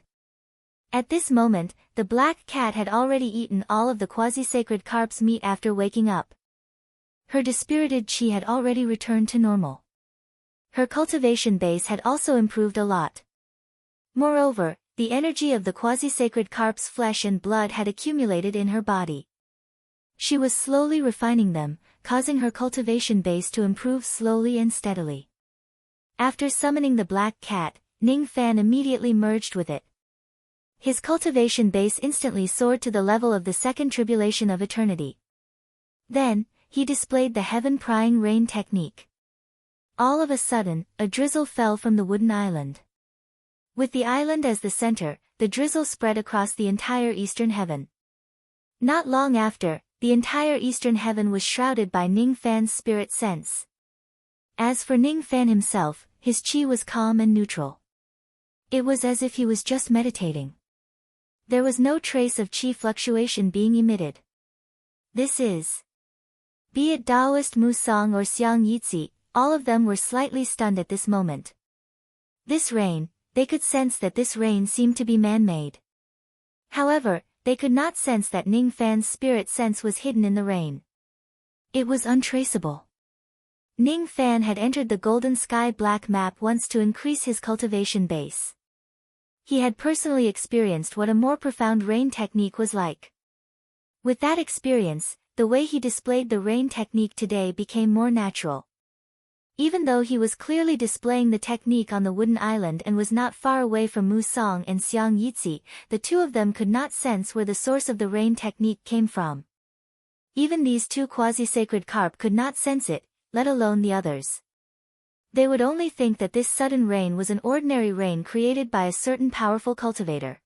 At this moment, the black cat had already eaten all of the quasi-sacred carp's meat after waking up. Her dispirited chi had already returned to normal. Her cultivation base had also improved a lot. Moreover, the energy of the quasi-sacred carp's flesh and blood had accumulated in her body. She was slowly refining them, causing her cultivation base to improve slowly and steadily. After summoning the black cat, Ning Fan immediately merged with it. His cultivation base instantly soared to the level of the second tribulation of eternity. Then, he displayed the heaven-prying rain technique. All of a sudden, a drizzle fell from the wooden island. With the island as the center, the drizzle spread across the entire eastern heaven. Not long after, the entire eastern heaven was shrouded by Ning Fan's spirit sense. As for Ning Fan himself, his chi was calm and neutral. It was as if he was just meditating. There was no trace of chi fluctuation being emitted. This is. Be it Taoist Musang or Xiang Yitzi, all of them were slightly stunned at this moment. This rain, they could sense that this rain seemed to be man-made. However, they could not sense that Ning Fan's spirit sense was hidden in the rain. It was untraceable. Ning Fan had entered the Golden Sky Black map once to increase his cultivation base. He had personally experienced what a more profound rain technique was like. With that experience, the way he displayed the rain technique today became more natural. Even though he was clearly displaying the technique on the wooden island and was not far away from Musang and Xiang Yitzi, the two of them could not sense where the source of the rain technique came from. Even these two quasi-sacred carp could not sense it, let alone the others. They would only think that this sudden rain was an ordinary rain created by a certain powerful cultivator.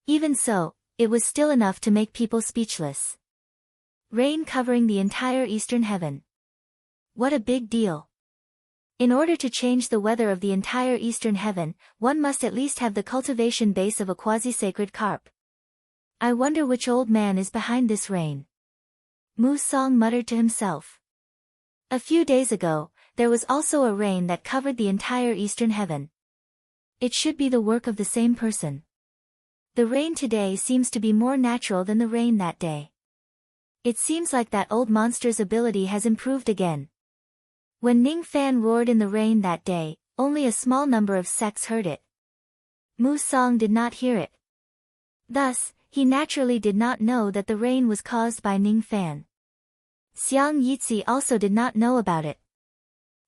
Even so, it was still enough to make people speechless. Rain covering the entire eastern heaven. What a big deal. In order to change the weather of the entire eastern heaven, one must at least have the cultivation base of a quasi-sacred carp. I wonder which old man is behind this rain. Musang muttered to himself. A few days ago, there was also a rain that covered the entire eastern heaven. It should be the work of the same person. The rain today seems to be more natural than the rain that day. It seems like that old monster's ability has improved again. When Ning Fan roared in the rain that day, only a small number of sects heard it. Mu Song did not hear it. Thus, he naturally did not know that the rain was caused by Ning Fan. Xiang Yitzi also did not know about it.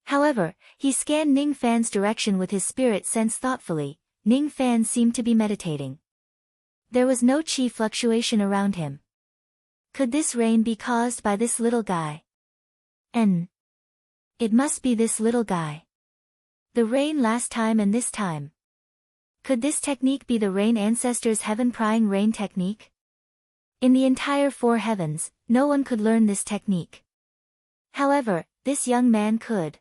However, he scanned Ning Fan's direction with his spirit sense thoughtfully. Ning Fan seemed to be meditating. There was no qi fluctuation around him. Could this rain be caused by this little guy? It must be this little guy. The rain last time and this time. Could this technique be the rain ancestors' heaven-prying rain technique? In the entire four heavens, no one could learn this technique. However, this young man could.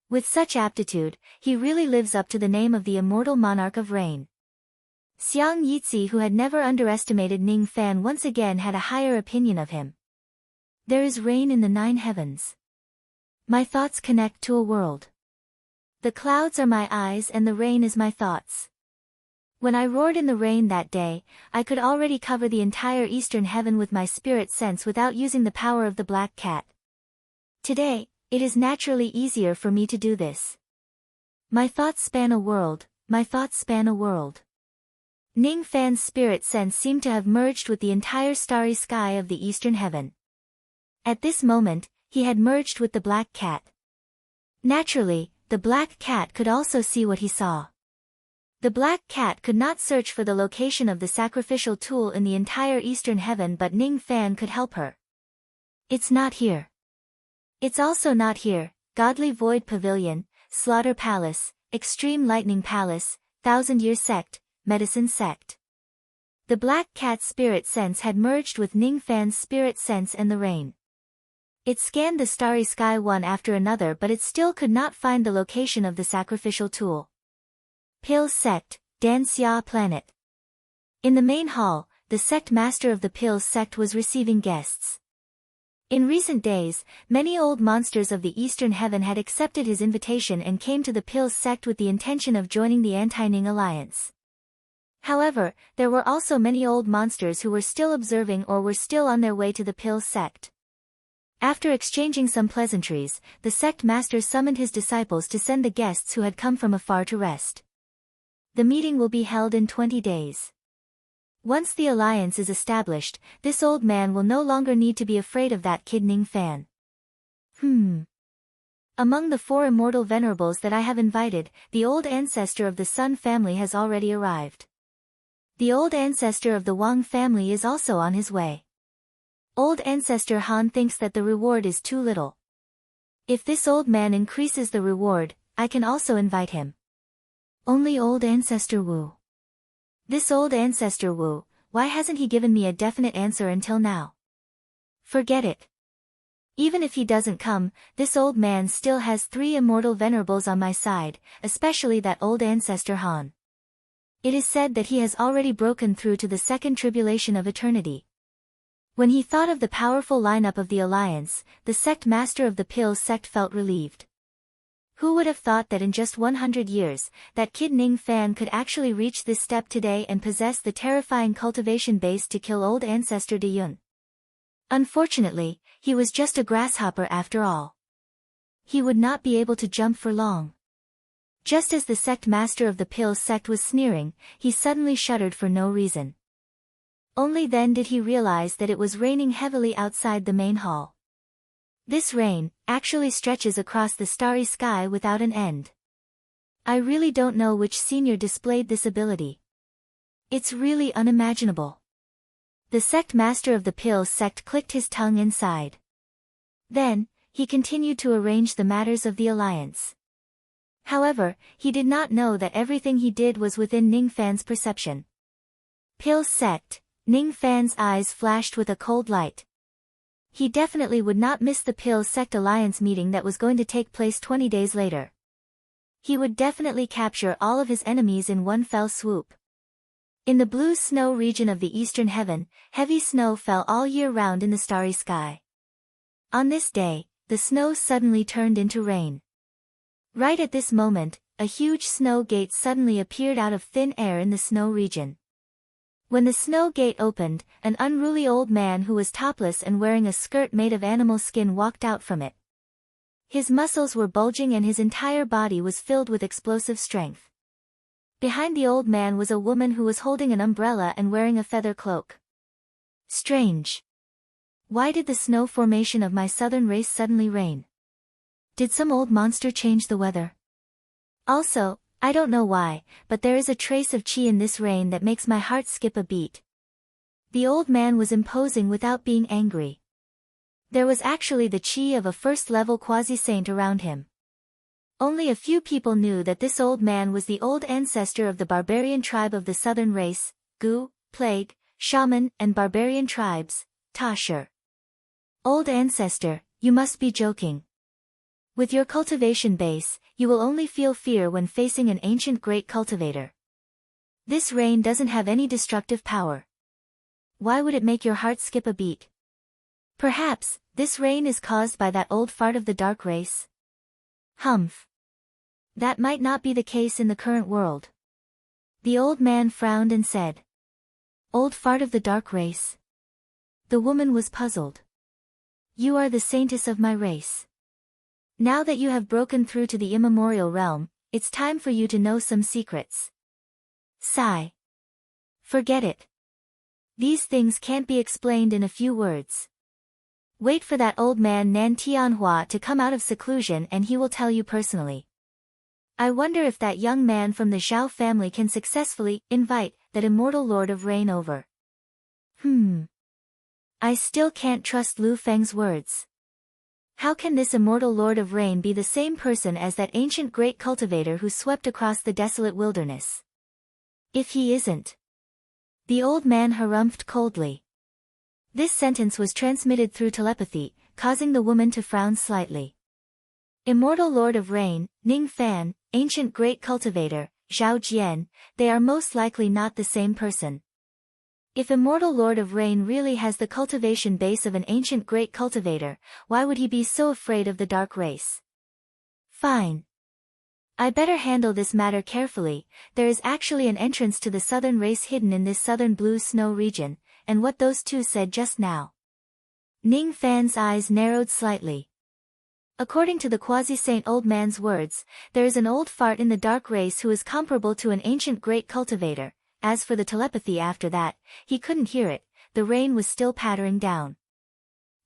With such aptitude, he really lives up to the name of the immortal monarch of rain. Xiang Yitzi, who had never underestimated Ning Fan, once again had a higher opinion of him. There is rain in the 9 heavens. My thoughts connect to a world. The clouds are my eyes and the rain is my thoughts. When I roared in the rain that day, I could already cover the entire eastern heaven with my spirit sense without using the power of the black cat. Today, it is naturally easier for me to do this. My thoughts span a world, my thoughts span a world. Ning Fan's spirit sense seemed to have merged with the entire starry sky of the eastern heaven. At this moment, he had merged with the black cat. Naturally, the black cat could also see what he saw. The black cat could not search for the location of the sacrificial tool in the entire eastern heaven, but Ning Fan could help her. It's not here. It's also not here. Godly Void Pavilion, Slaughter Palace, Extreme Lightning Palace, Thousand-Year Sect, Medicine Sect. The black cat's spirit sense had merged with Ning Fan's spirit sense and the rain. It scanned the starry sky one after another, but it still could not find the location of the sacrificial tool. Pil Sect, Dan Xia Planet. In the main hall, the sect master of the Pil Sect was receiving guests. In recent days, many old monsters of the Eastern Heaven had accepted his invitation and came to the Pil Sect with the intention of joining the Anti-Ning Alliance. However, there were also many old monsters who were still observing or were still on their way to the Pil Sect. After exchanging some pleasantries, the sect master summoned his disciples to send the guests who had come from afar to rest. The meeting will be held in 20 days. Once the alliance is established, this old man will no longer need to be afraid of that kid Ning Fan. Among the 4 immortal venerables that I have invited, the old ancestor of the Sun family has already arrived. The old ancestor of the Wang family is also on his way. Old ancestor Han thinks that the reward is too little. If this old man increases the reward, I can also invite him. Only old ancestor Wu. This old ancestor Wu, why hasn't he given me a definite answer until now? Forget it. Even if he doesn't come, this old man still has 3 immortal venerables on my side, especially that old ancestor Han. It is said that he has already broken through to the second tribulation of eternity. When he thought of the powerful lineup of the alliance, the sect master of the Pil Sect felt relieved. Who would have thought that in just 100 years, that kid Ning Fan could actually reach this step today and possess the terrifying cultivation base to kill old ancestor De Yun? Unfortunately, he was just a grasshopper after all. He would not be able to jump for long. Just as the sect master of the Pil Sect was sneering, he suddenly shuddered for no reason. Only then did he realize that it was raining heavily outside the main hall. This rain actually stretches across the starry sky without an end. I really don't know which senior displayed this ability. It's really unimaginable. The sect master of the Pil Sect clicked his tongue inside. Then, he continued to arrange the matters of the alliance. However, he did not know that everything he did was within Ning Fan's perception. Pil Sect. Ning Fan's eyes flashed with a cold light. He definitely would not miss the Pil Sect Alliance meeting that was going to take place 20 days later. He would definitely capture all of his enemies in one fell swoop. In the blue snow region of the Eastern Heaven, heavy snow fell all year round in the starry sky. On this day, the snow suddenly turned into rain. Right at this moment, a huge snow gate suddenly appeared out of thin air in the snow region. When the snow gate opened, an unruly old man who was topless and wearing a skirt made of animal skin walked out from it. His muscles were bulging and his entire body was filled with explosive strength. Behind the old man was a woman who was holding an umbrella and wearing a feather cloak. Strange. Why did the snow formation of my southern race suddenly rain? Did some old monster change the weather? Also, I don't know why, but there is a trace of chi in this rain that makes my heart skip a beat. The old man was imposing without being angry. There was actually the chi of a first-level quasi-saint around him. Only a few people knew that this old man was the old ancestor of the barbarian tribe of the southern race, Gu, Plague, Shaman, and barbarian tribes, Tashur. Old ancestor, you must be joking. With your cultivation base, you will only feel fear when facing an ancient great cultivator. This rain doesn't have any destructive power. Why would it make your heart skip a beat? Perhaps, this rain is caused by that old fart of the dark race? Humph. That might not be the case in the current world. The old man frowned and said. Old fart of the dark race? The woman was puzzled. You are the saintess of my race. Now that you have broken through to the immemorial realm, it's time for you to know some secrets. Sigh. Forget it. These things can't be explained in a few words. Wait for that old man Nan Tianhua to come out of seclusion and he will tell you personally. I wonder if that young man from the Zhao family can successfully invite that immortal Lord of Rain over. I still can't trust Lu Feng's words. How can this immortal Lord of Rain be the same person as that ancient great cultivator who swept across the desolate wilderness? If he isn't. The old man harumphed coldly. This sentence was transmitted through telepathy, causing the woman to frown slightly. Immortal Lord of Rain, Ning Fan, ancient great cultivator, Zhao Jian, they are most likely not the same person. If Immortal Lord of Rain really has the cultivation base of an ancient great cultivator, why would he be so afraid of the dark race? Fine. I better handle this matter carefully. There is actually an entrance to the southern race hidden in this southern blue snow region, and what those two said just now. Ning Fan's eyes narrowed slightly. According to the quasi-saint old man's words, there is an old fart in the dark race who is comparable to an ancient great cultivator. As for the telepathy after that, he couldn't hear it, the rain was still pattering down.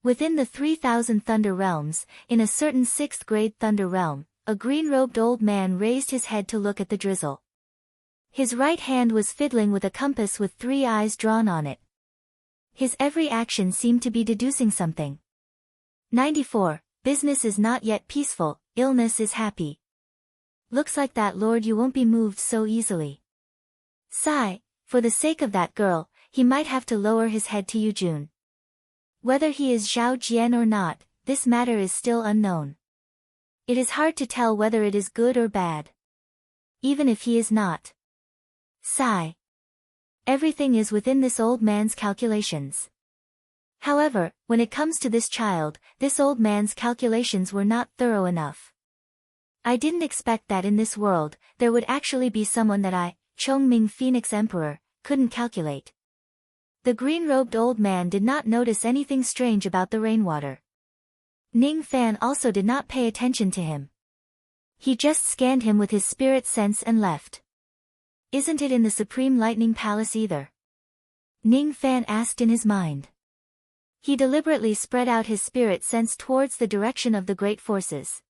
Within the 3,000 thunder realms, in a certain 6th grade thunder realm, a green-robed old man raised his head to look at the drizzle. His right hand was fiddling with a compass with 3 eyes drawn on it. His every action seemed to be deducing something. 94. Business is not yet peaceful, illness is happy. Looks like that lord you won't be moved so easily. Sigh, for the sake of that girl, he might have to lower his head to you, June. Whether he is Zhao Jian or not, this matter is still unknown. It is hard to tell whether it is good or bad. Even if he is not. Sigh. Everything is within this old man's calculations. However, when it comes to this child, this old man's calculations were not thorough enough. I didn't expect that in this world, there would actually be someone that I, Chongming Phoenix Emperor, couldn't calculate. The green-robed old man did not notice anything strange about the rainwater. Ning Fan also did not pay attention to him. He just scanned him with his spirit sense and left. Isn't it in the Supreme Lightning Palace either? Ning Fan asked in his mind. He deliberately spread out his spirit sense towards the direction of the great forces.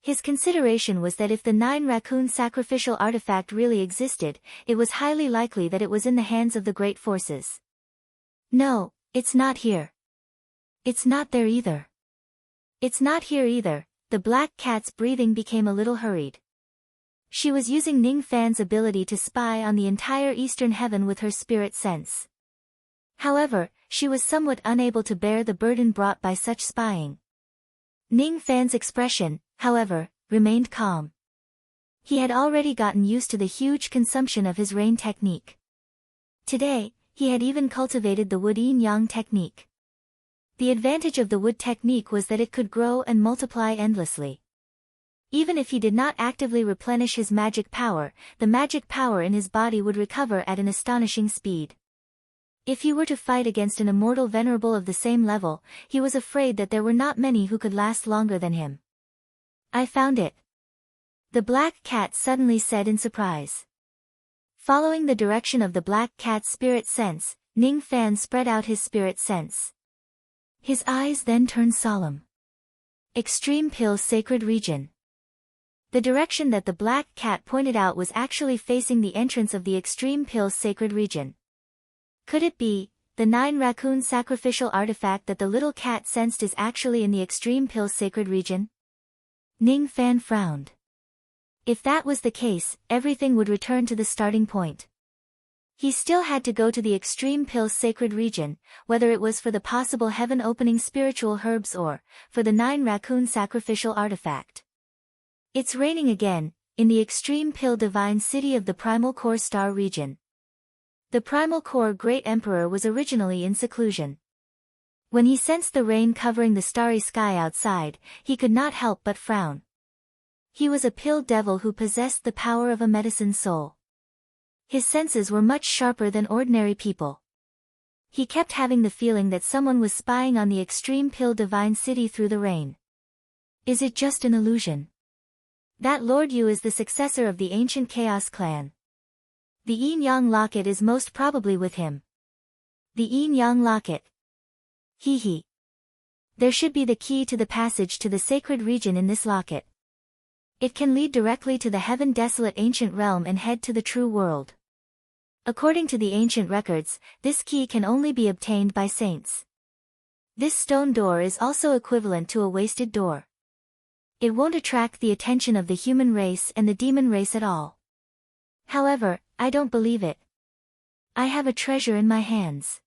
His consideration was that if the 9 raccoon sacrificial artifact really existed, it was highly likely that it was in the hands of the great forces. No, it's not here. It's not there either. It's not here either. The black cat's breathing became a little hurried. She was using Ning Fan's ability to spy on the entire eastern heaven with her spirit sense. However, she was somewhat unable to bear the burden brought by such spying. Ning Fan's expression, however, remained calm. He had already gotten used to the huge consumption of his rain technique. Today, he had even cultivated the wood yin-yang technique. The advantage of the wood technique was that it could grow and multiply endlessly. Even if he did not actively replenish his magic power, the magic power in his body would recover at an astonishing speed. If he were to fight against an immortal venerable of the same level, he was afraid that there were not many who could last longer than him. I found it. The black cat suddenly said in surprise. Following the direction of the black cat's spirit sense, Ning Fan spread out his spirit sense. His eyes then turned solemn. Extreme Pill Sacred Region. The direction that the black cat pointed out was actually facing the entrance of the Extreme Pill Sacred Region. Could it be, the 9 raccoon sacrificial artifact that the little cat sensed is actually in the Extreme Pill Sacred Region? Ning Fan frowned. If that was the case, everything would return to the starting point. He still had to go to the Extreme Pill Sacred Region, whether it was for the possible heaven-opening spiritual herbs or for the 9 raccoon sacrificial artifact. It's raining again, in the Extreme Pill Divine City of the Primal Core Star Region. The Primal Core Great Emperor was originally in seclusion. When he sensed the rain covering the starry sky outside, he could not help but frown. He was a pill devil who possessed the power of a medicine soul. His senses were much sharper than ordinary people. He kept having the feeling that someone was spying on the Extreme Pill Divine City through the rain. Is it just an illusion? That Lord Yu is the successor of the ancient Chaos Clan. The Yin-Yang Locket is most probably with him. The Yin-Yang Locket. Hee. There should be the key to the passage to the sacred region in this locket. It can lead directly to the heaven-desolate ancient realm and head to the true world. According to the ancient records, this key can only be obtained by saints. This stone door is also equivalent to a wasted door. It won't attract the attention of the human race and the demon race at all. However, I don't believe it. I have a treasure in my hands.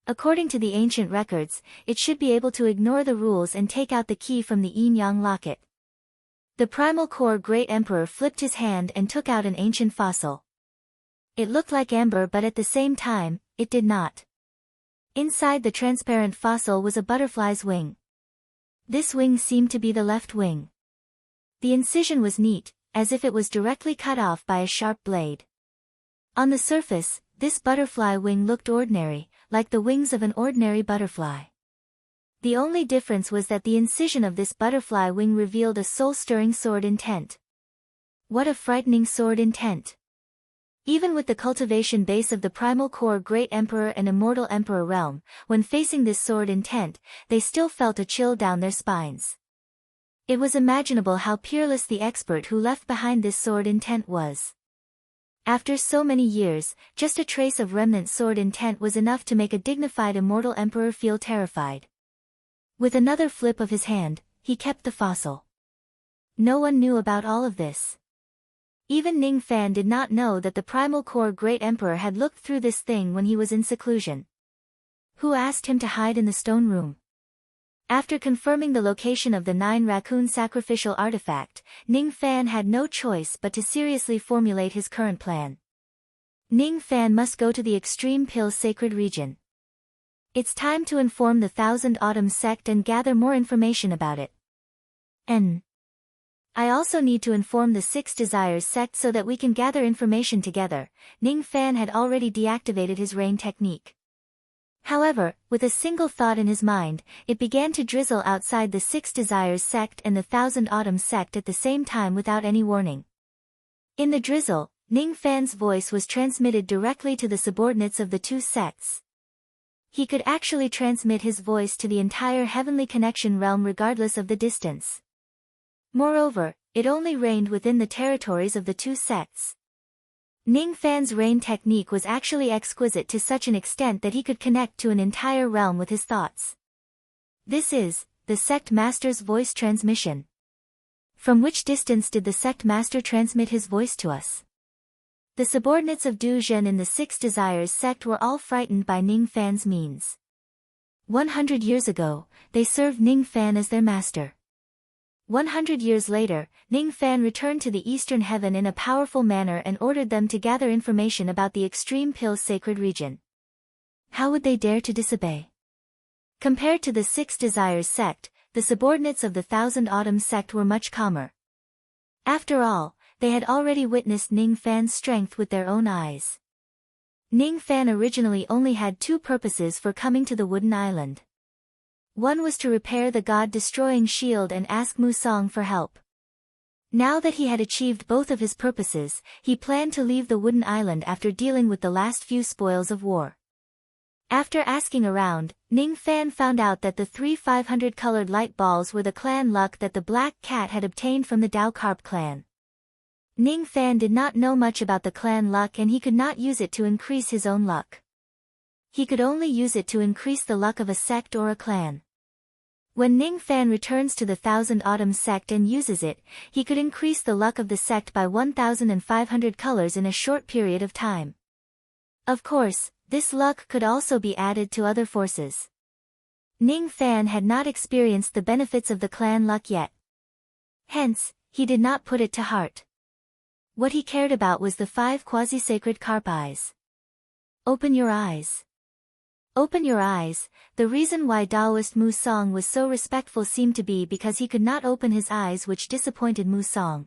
According to the ancient records, it should be able to ignore the rules and take out the key from the Yin-Yang Locket. The Primal Core Great Emperor flipped his hand and took out an ancient fossil. It looked like amber, but at the same time, it did not. Inside the transparent fossil was a butterfly's wing. This wing seemed to be the left wing. The incision was neat, as if it was directly cut off by a sharp blade. On the surface, this butterfly wing looked ordinary, like the wings of an ordinary butterfly. The only difference was that the incision of this butterfly wing revealed a soul-stirring sword intent. What a frightening sword intent! Even with the cultivation base of the Primal Core Great Emperor and Immortal Emperor realm, when facing this sword intent, they still felt a chill down their spines. It was imaginable how peerless the expert who left behind this sword intent was. After so many years, just a trace of remnant sword intent was enough to make a dignified immortal emperor feel terrified. With another flip of his hand, he kept the fossil. No one knew about all of this. Even Ning Fan did not know that the Primal Core Great Emperor had looked through this thing when he was in seclusion. Who asked him to hide in the stone room? After confirming the location of the 9 raccoon sacrificial artifact, Ning Fan had no choice but to seriously formulate his current plan. Ning Fan must go to the Extreme Pill Sacred Region. It's time to inform the Thousand Autumn sect and gather more information about it. I also need to inform the 6 Desires sect so that we can gather information together. Ning Fan had already deactivated his rain technique. However, with a single thought in his mind, it began to drizzle outside the 6 Desires sect and the Thousand Autumn sect at the same time without any warning. In the drizzle, Ning Fan's voice was transmitted directly to the subordinates of the 2 sects. He could actually transmit his voice to the entire heavenly connection realm regardless of the distance. Moreover, it only rained within the territories of the 2 sects. Ning Fan's rain technique was actually exquisite to such an extent that he could connect to an entire realm with his thoughts. This is the sect master's voice transmission. From which distance did the sect master transmit his voice to us? The subordinates of Du Zhen in the 6 Desires sect were all frightened by Ning Fan's means. 100 years ago, they served Ning Fan as their master. 100 years later, Ning Fan returned to the Eastern Heaven in a powerful manner and ordered them to gather information about the Extreme Pill Sacred Region. How would they dare to disobey? Compared to the 6 Desires sect, the subordinates of the Thousand Autumn sect were much calmer. After all, they had already witnessed Ning Fan's strength with their own eyes. Ning Fan originally only had two purposes for coming to the wooden island. One was to repair the god-destroying shield and ask Musang for help. Now that he had achieved both of his purposes, he planned to leave the wooden island after dealing with the last few spoils of war. After asking around, Ning Fan found out that the 3 500-colored light balls were the clan luck that the Black Cat had obtained from the Dao Carp clan. Ning Fan did not know much about the clan luck and he could not use it to increase his own luck. He could only use it to increase the luck of a sect or a clan. When Ning Fan returns to the Thousand Autumns sect and uses it, he could increase the luck of the sect by 1,500 colors in a short period of time. Of course, this luck could also be added to other forces. Ning Fan had not experienced the benefits of the clan luck yet. Hence, he did not put it to heart. What he cared about was the 5 quasi-sacred carp eyes. Open your eyes. Open your eyes. The reason why Taoist Musang was so respectful seemed to be because he could not open his eyes, which disappointed Musang.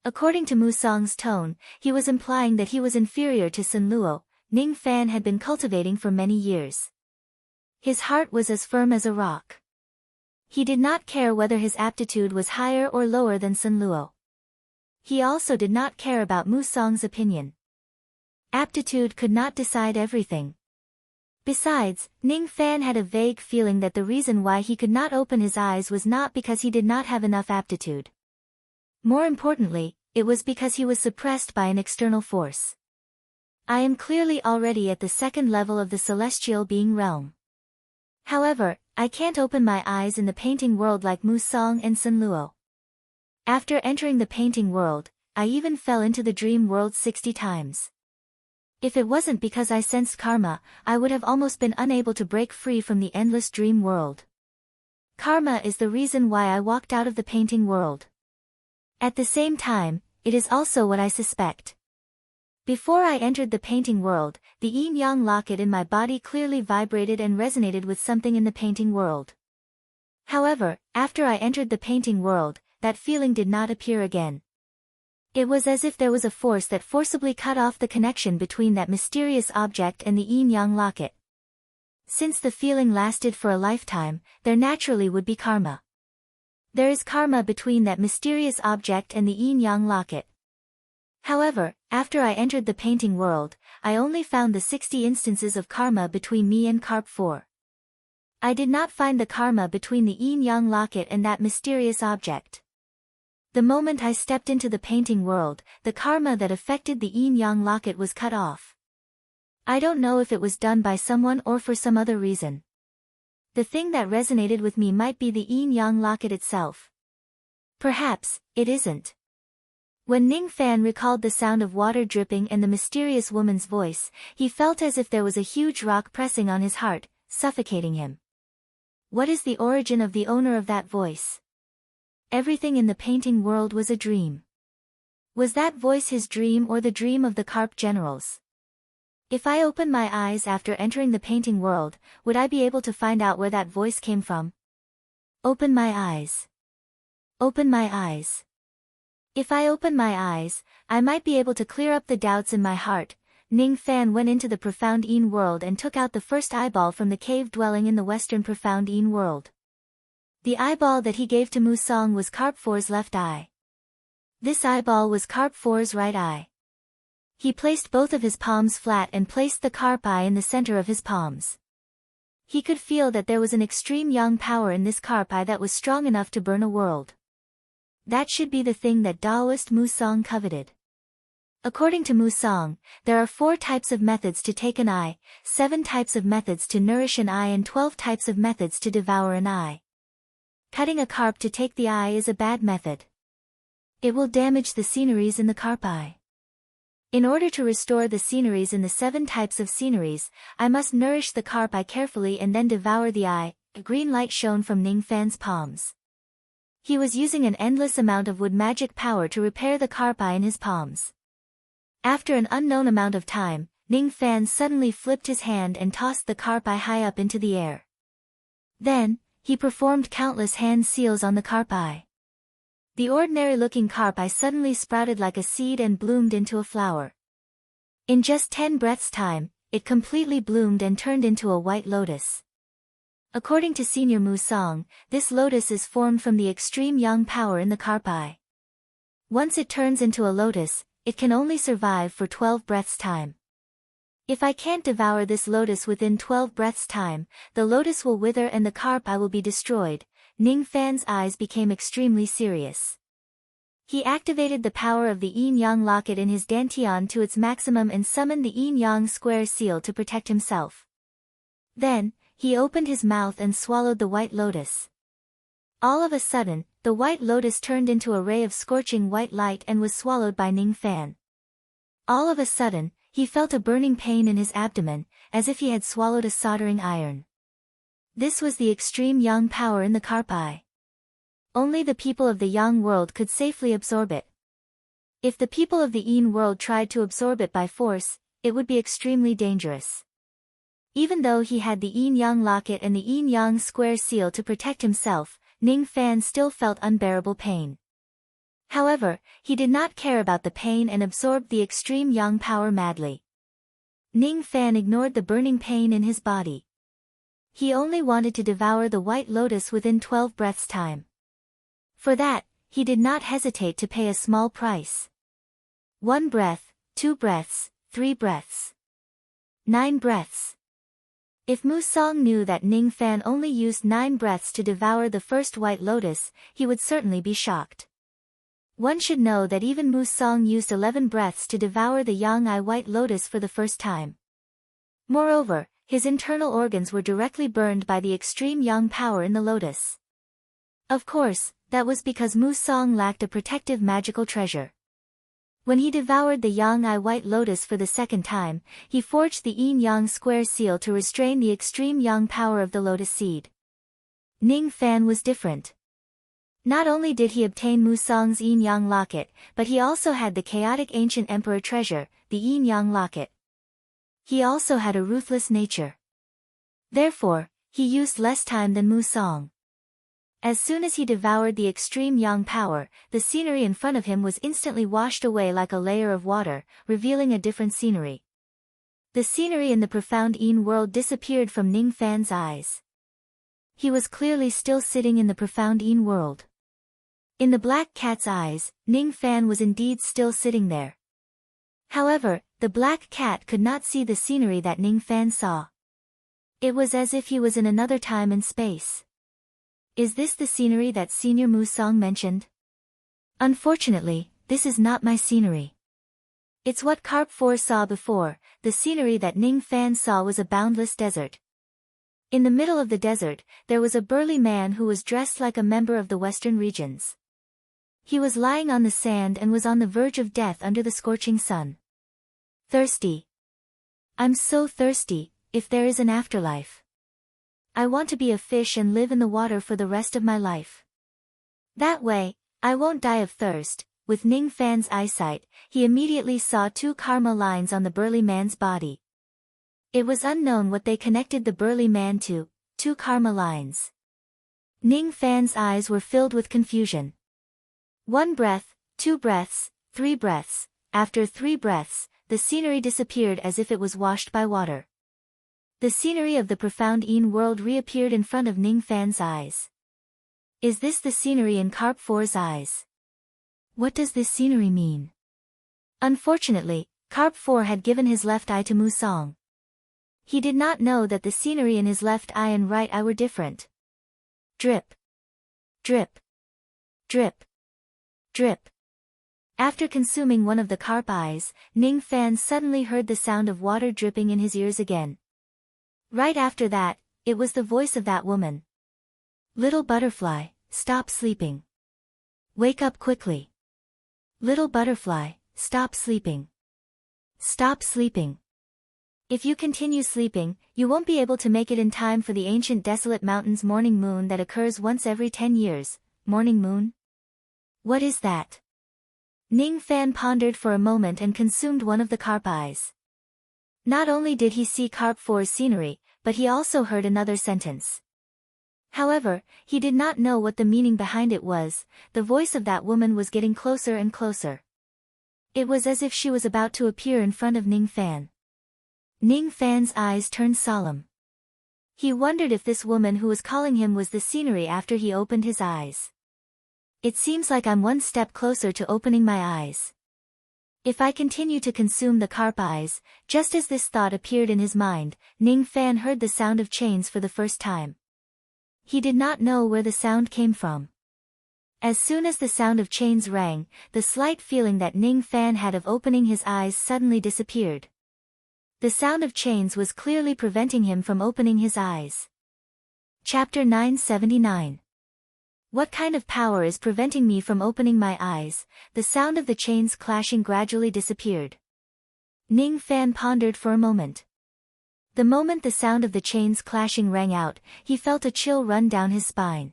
According to Musang's tone, he was implying that he was inferior to Sun Luo, Ning Fan had been cultivating for many years. His heart was as firm as a rock. He did not care whether his aptitude was higher or lower than Sun Luo. He also did not care about Musang's opinion. Aptitude could not decide everything. Besides, Ning Fan had a vague feeling that the reason why he could not open his eyes was not because he did not have enough aptitude. More importantly, it was because he was suppressed by an external force. I am clearly already at the second level of the celestial being realm. However, I can't open my eyes in the painting world like Musang and Sun Luo. After entering the painting world, I even fell into the dream world 60 times. If it wasn't because I sensed karma, I would have almost been unable to break free from the endless dream world. Karma is the reason why I walked out of the painting world. At the same time, it is also what I suspect. Before I entered the painting world, the yin-yang locket in my body clearly vibrated and resonated with something in the painting world. However, after I entered the painting world, that feeling did not appear again. It was as if there was a force that forcibly cut off the connection between that mysterious object and the yin-yang locket. Since the feeling lasted for a lifetime, there naturally would be karma. There is karma between that mysterious object and the yin-yang locket. However, after I entered the painting world, I only found the 60 instances of karma between me and Carp 4. I did not find the karma between the yin-yang locket and that mysterious object. The moment I stepped into the painting world, the karma that affected the yin-yang locket was cut off. I don't know if it was done by someone or for some other reason. The thing that resonated with me might be the yin-yang locket itself. Perhaps, it isn't. When Ning Fan recalled the sound of water dripping and the mysterious woman's voice, he felt as if there was a huge rock pressing on his heart, suffocating him. What is the origin of the owner of that voice? Everything in the painting world was a dream. Was that voice his dream or the dream of the Carp generals? If I opened my eyes after entering the painting world, would I be able to find out where that voice came from? Open my eyes. Open my eyes. If I open my eyes, I might be able to clear up the doubts in my heart. Ning Fan went into the profound Yin world and took out the first eyeball from the cave dwelling in the western profound Yin world. The eyeball that he gave to Musang was Carp 4's left eye. This eyeball was Carp 4's right eye. He placed both of his palms flat and placed the carp eye in the center of his palms. He could feel that there was an extreme yang power in this carp eye that was strong enough to burn a world. That should be the thing that Taoist Musang coveted. According to Musang, there are 4 types of methods to take an eye, 7 types of methods to nourish an eye and 12 types of methods to devour an eye. Cutting a carp to take the eye is a bad method. It will damage the sceneries in the carp eye. In order to restore the sceneries in the 7 types of sceneries, I must nourish the carp eye carefully and then devour the eye. A green light shone from Ning Fan's palms. He was using an endless amount of wood magic power to repair the carp eye in his palms. After an unknown amount of time, Ning Fan suddenly flipped his hand and tossed the carp eye high up into the air. Then, he performed countless hand seals on the carp eye. The ordinary-looking carp eye suddenly sprouted like a seed and bloomed into a flower. In just 10 breaths' time, it completely bloomed and turned into a white lotus. According to Senior Musang, this lotus is formed from the extreme yang power in the carpi. Once it turns into a lotus, it can only survive for 12 breaths' time. If I can't devour this lotus within 12 breaths' time, the lotus will wither and the carpi will be destroyed. Ning Fan's eyes became extremely serious. He activated the power of the yin-yang locket in his dantian to its maximum and summoned the yin-yang square seal to protect himself. Then, he opened his mouth and swallowed the white lotus. All of a sudden, the white lotus turned into a ray of scorching white light and was swallowed by Ning Fan. All of a sudden, he felt a burning pain in his abdomen, as if he had swallowed a soldering iron. This was the extreme yang power in the carpi. Only the people of the yang world could safely absorb it. If the people of the yin world tried to absorb it by force, it would be extremely dangerous. Even though he had the yin-yang locket and the yin-yang square seal to protect himself, Ning Fan still felt unbearable pain. However, he did not care about the pain and absorbed the extreme yang power madly. Ning Fan ignored the burning pain in his body. He only wanted to devour the white lotus within 12 breaths' time. For that, he did not hesitate to pay a small price. 1 breath, 2 breaths, 3 breaths. 9 breaths. If Musang knew that Ning Fan only used 9 breaths to devour the first white lotus, he would certainly be shocked. One should know that even Musang used 11 breaths to devour the yang-I white lotus for the first time. Moreover, his internal organs were directly burned by the extreme yang power in the lotus. Of course, that was because Musang lacked a protective magical treasure. When he devoured the yang-I white lotus for the second time, he forged the yin-yang square seal to restrain the extreme yang power of the lotus seed. Ning Fan was different. Not only did he obtain Musang's yin-yang locket, but he also had the chaotic ancient emperor treasure, the yin-yang locket. He also had a ruthless nature. Therefore, he used less time than Musang. As soon as he devoured the extreme yang power, the scenery in front of him was instantly washed away like a layer of water, revealing a different scenery. The scenery in the profound yin world disappeared from Ning Fan's eyes. He was clearly still sitting in the profound yin world. In the black cat's eyes, Ning Fan was indeed still sitting there. However, the black cat could not see the scenery that Ning Fan saw. It was as if he was in another time and space. Is this the scenery that Senior Musang mentioned? Unfortunately, this is not my scenery. It's what Carp 4 saw before. The scenery that Ning Fan saw was a boundless desert. In the middle of the desert, there was a burly man who was dressed like a member of the western regions. He was lying on the sand and was on the verge of death under the scorching sun. Thirsty. I'm so thirsty, if there is an afterlife. I want to be a fish and live in the water for the rest of my life. That way, I won't die of thirst. With Ning Fan's eyesight, he immediately saw 2 karma lines on the burly man's body. It was unknown what they connected the burly man to, 2 karma lines. Ning Fan's eyes were filled with confusion. 1 breath, 2 breaths, 3 breaths. After 3 breaths, the scenery disappeared as if it was washed by water. The scenery of the profound yin world reappeared in front of Ning Fan's eyes. Is this the scenery in Carp 4's eyes? What does this scenery mean? Unfortunately, Carp 4 had given his left eye to Musang. He did not know that the scenery in his left eye and right eye were different. Drip. Drip. Drip. Drip. After consuming one of the carp eyes, Ning Fan suddenly heard the sound of water dripping in his ears again. Right after that, it was the voice of that woman. Little butterfly, stop sleeping. Wake up quickly. Little butterfly, stop sleeping. Stop sleeping. If you continue sleeping, you won't be able to make it in time for the ancient desolate mountain's morning moon that occurs once every 10 years. Morning moon? What is that? Ning Fan pondered for a moment and consumed one of the carp eyes. Not only did he see Carp 4's scenery, but he also heard another sentence. However, he did not know what the meaning behind it was. The voice of that woman was getting closer and closer. It was as if she was about to appear in front of Ning Fan. Ning Fan's eyes turned solemn. He wondered if this woman who was calling him was the scenery after he opened his eyes. It seems like I'm one step closer to opening my eyes. If I continue to consume the carp eyes, just as this thought appeared in his mind, Ning Fan heard the sound of chains for the first time. He did not know where the sound came from. As soon as the sound of chains rang, the slight feeling that Ning Fan had of opening his eyes suddenly disappeared. The sound of chains was clearly preventing him from opening his eyes. Chapter 979. What kind of power is preventing me from opening my eyes? The sound of the chains clashing gradually disappeared. Ning Fan pondered for a moment. The moment the sound of the chains clashing rang out, he felt a chill run down his spine.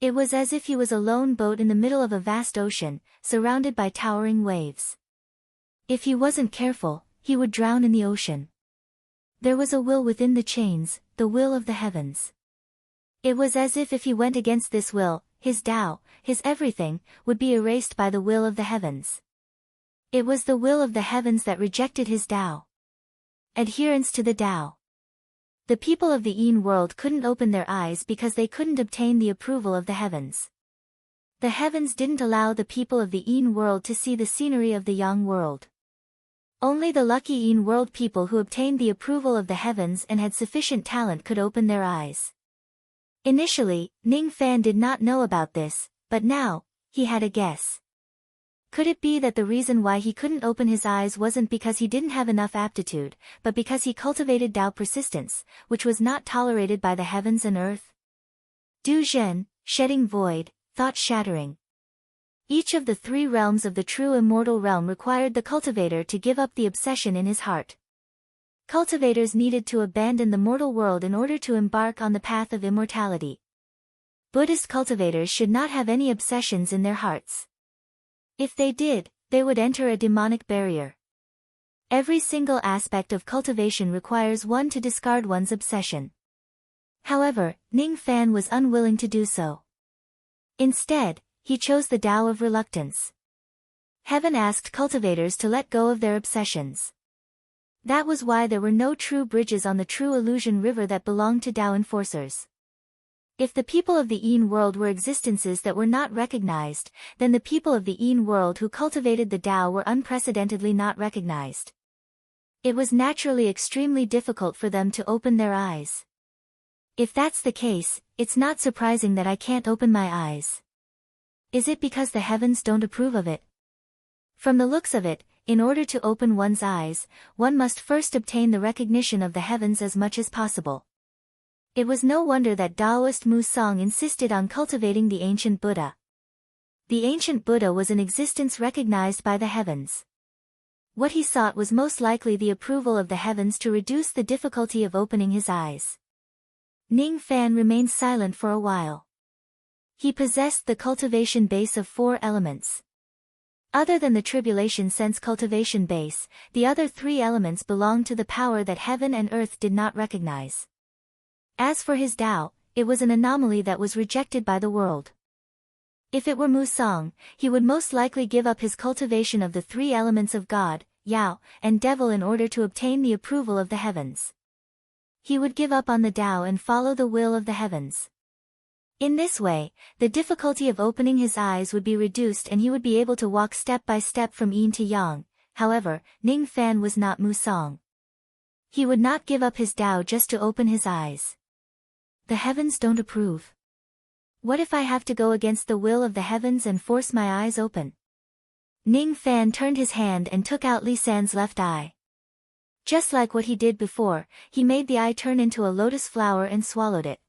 It was as if he was a lone boat in the middle of a vast ocean, surrounded by towering waves. If he wasn't careful, he would drown in the ocean. There was a will within the chains, the will of the heavens. It was as if he went against this will, his Tao, his everything, would be erased by the will of the heavens. It was the will of the heavens that rejected his Tao. Adherence to the Tao. The people of the Yin world couldn't open their eyes because they couldn't obtain the approval of the heavens. The heavens didn't allow the people of the Yin world to see the scenery of the Yang world. Only the lucky Yin world people who obtained the approval of the heavens and had sufficient talent could open their eyes. Initially, Ning Fan did not know about this, but now, he had a guess. Could it be that the reason why he couldn't open his eyes wasn't because he didn't have enough aptitude, but because he cultivated Tao persistence, which was not tolerated by the heavens and earth? Du Zhen, shedding void, thought-shattering. Each of the three realms of the true immortal realm required the cultivator to give up the obsession in his heart. Cultivators needed to abandon the mortal world in order to embark on the path of immortality. Buddhist cultivators should not have any obsessions in their hearts. If they did, they would enter a demonic barrier. Every single aspect of cultivation requires one to discard one's obsession. However, Ning Fan was unwilling to do so. Instead, he chose the Tao of reluctance. Heaven asked cultivators to let go of their obsessions. That was why there were no true bridges on the true illusion river that belonged to Tao enforcers. If the people of the Yin world were existences that were not recognized, then the people of the Yin world who cultivated the Tao were unprecedentedly not recognized. It was naturally extremely difficult for them to open their eyes. If that's the case, it's not surprising that I can't open my eyes. Is it because the heavens don't approve of it? From the looks of it, in order to open one's eyes, one must first obtain the recognition of the heavens as much as possible. It was no wonder that Taoist Mu Song insisted on cultivating the ancient Buddha. The ancient Buddha was an existence recognized by the heavens. What he sought was most likely the approval of the heavens to reduce the difficulty of opening his eyes. Ning Fan remained silent for a while. He possessed the cultivation base of 4 elements. Other than the tribulation sense cultivation base, the other 3 elements belonged to the power that heaven and earth did not recognize. As for his Tao, it was an anomaly that was rejected by the world. If it were Mu Song, he would most likely give up his cultivation of the 3 elements of God, Yao, and Devil in order to obtain the approval of the heavens. He would give up on the Tao and follow the will of the heavens. In this way, the difficulty of opening his eyes would be reduced and he would be able to walk step by step from Yin to Yang. However, Ning Fan was not Mu Song. He would not give up his Tao just to open his eyes. The heavens don't approve. What if I have to go against the will of the heavens and force my eyes open? Ning Fan turned his hand and took out Li San's left eye. Just like what he did before, he made the eye turn into a lotus flower and swallowed it.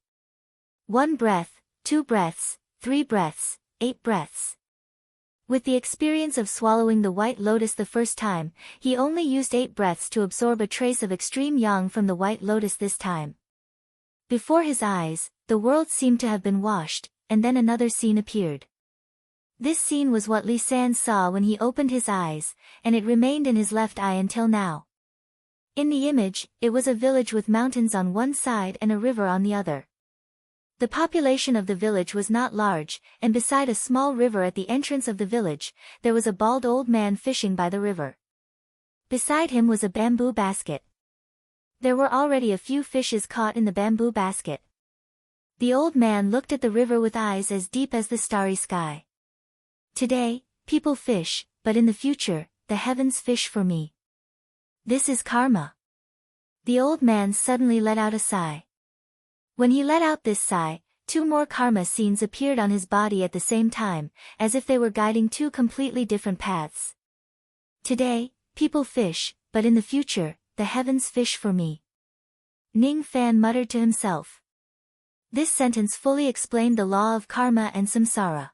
1 breath, 2 breaths, 3 breaths, 8 breaths. With the experience of swallowing the white lotus the first time, he only used 8 breaths to absorb a trace of extreme yang from the white lotus this time. Before his eyes, the world seemed to have been washed, and then another scene appeared. This scene was what Li San saw when he opened his eyes, and it remained in his left eye until now. In the image, it was a village with mountains on one side and a river on the other. The population of the village was not large, and beside a small river at the entrance of the village, there was a bald old man fishing by the river. Beside him was a bamboo basket. There were already a few fishes caught in the bamboo basket. The old man looked at the river with eyes as deep as the starry sky. Today, people fish, but in the future, the heavens fish for me. This is karma. The old man suddenly let out a sigh. When he let out this sigh, two more karma scenes appeared on his body at the same time, as if they were guiding two completely different paths. Today, people fish, but in the future, the heavens fish for me. Ning Fan muttered to himself. This sentence fully explained the law of karma and samsara.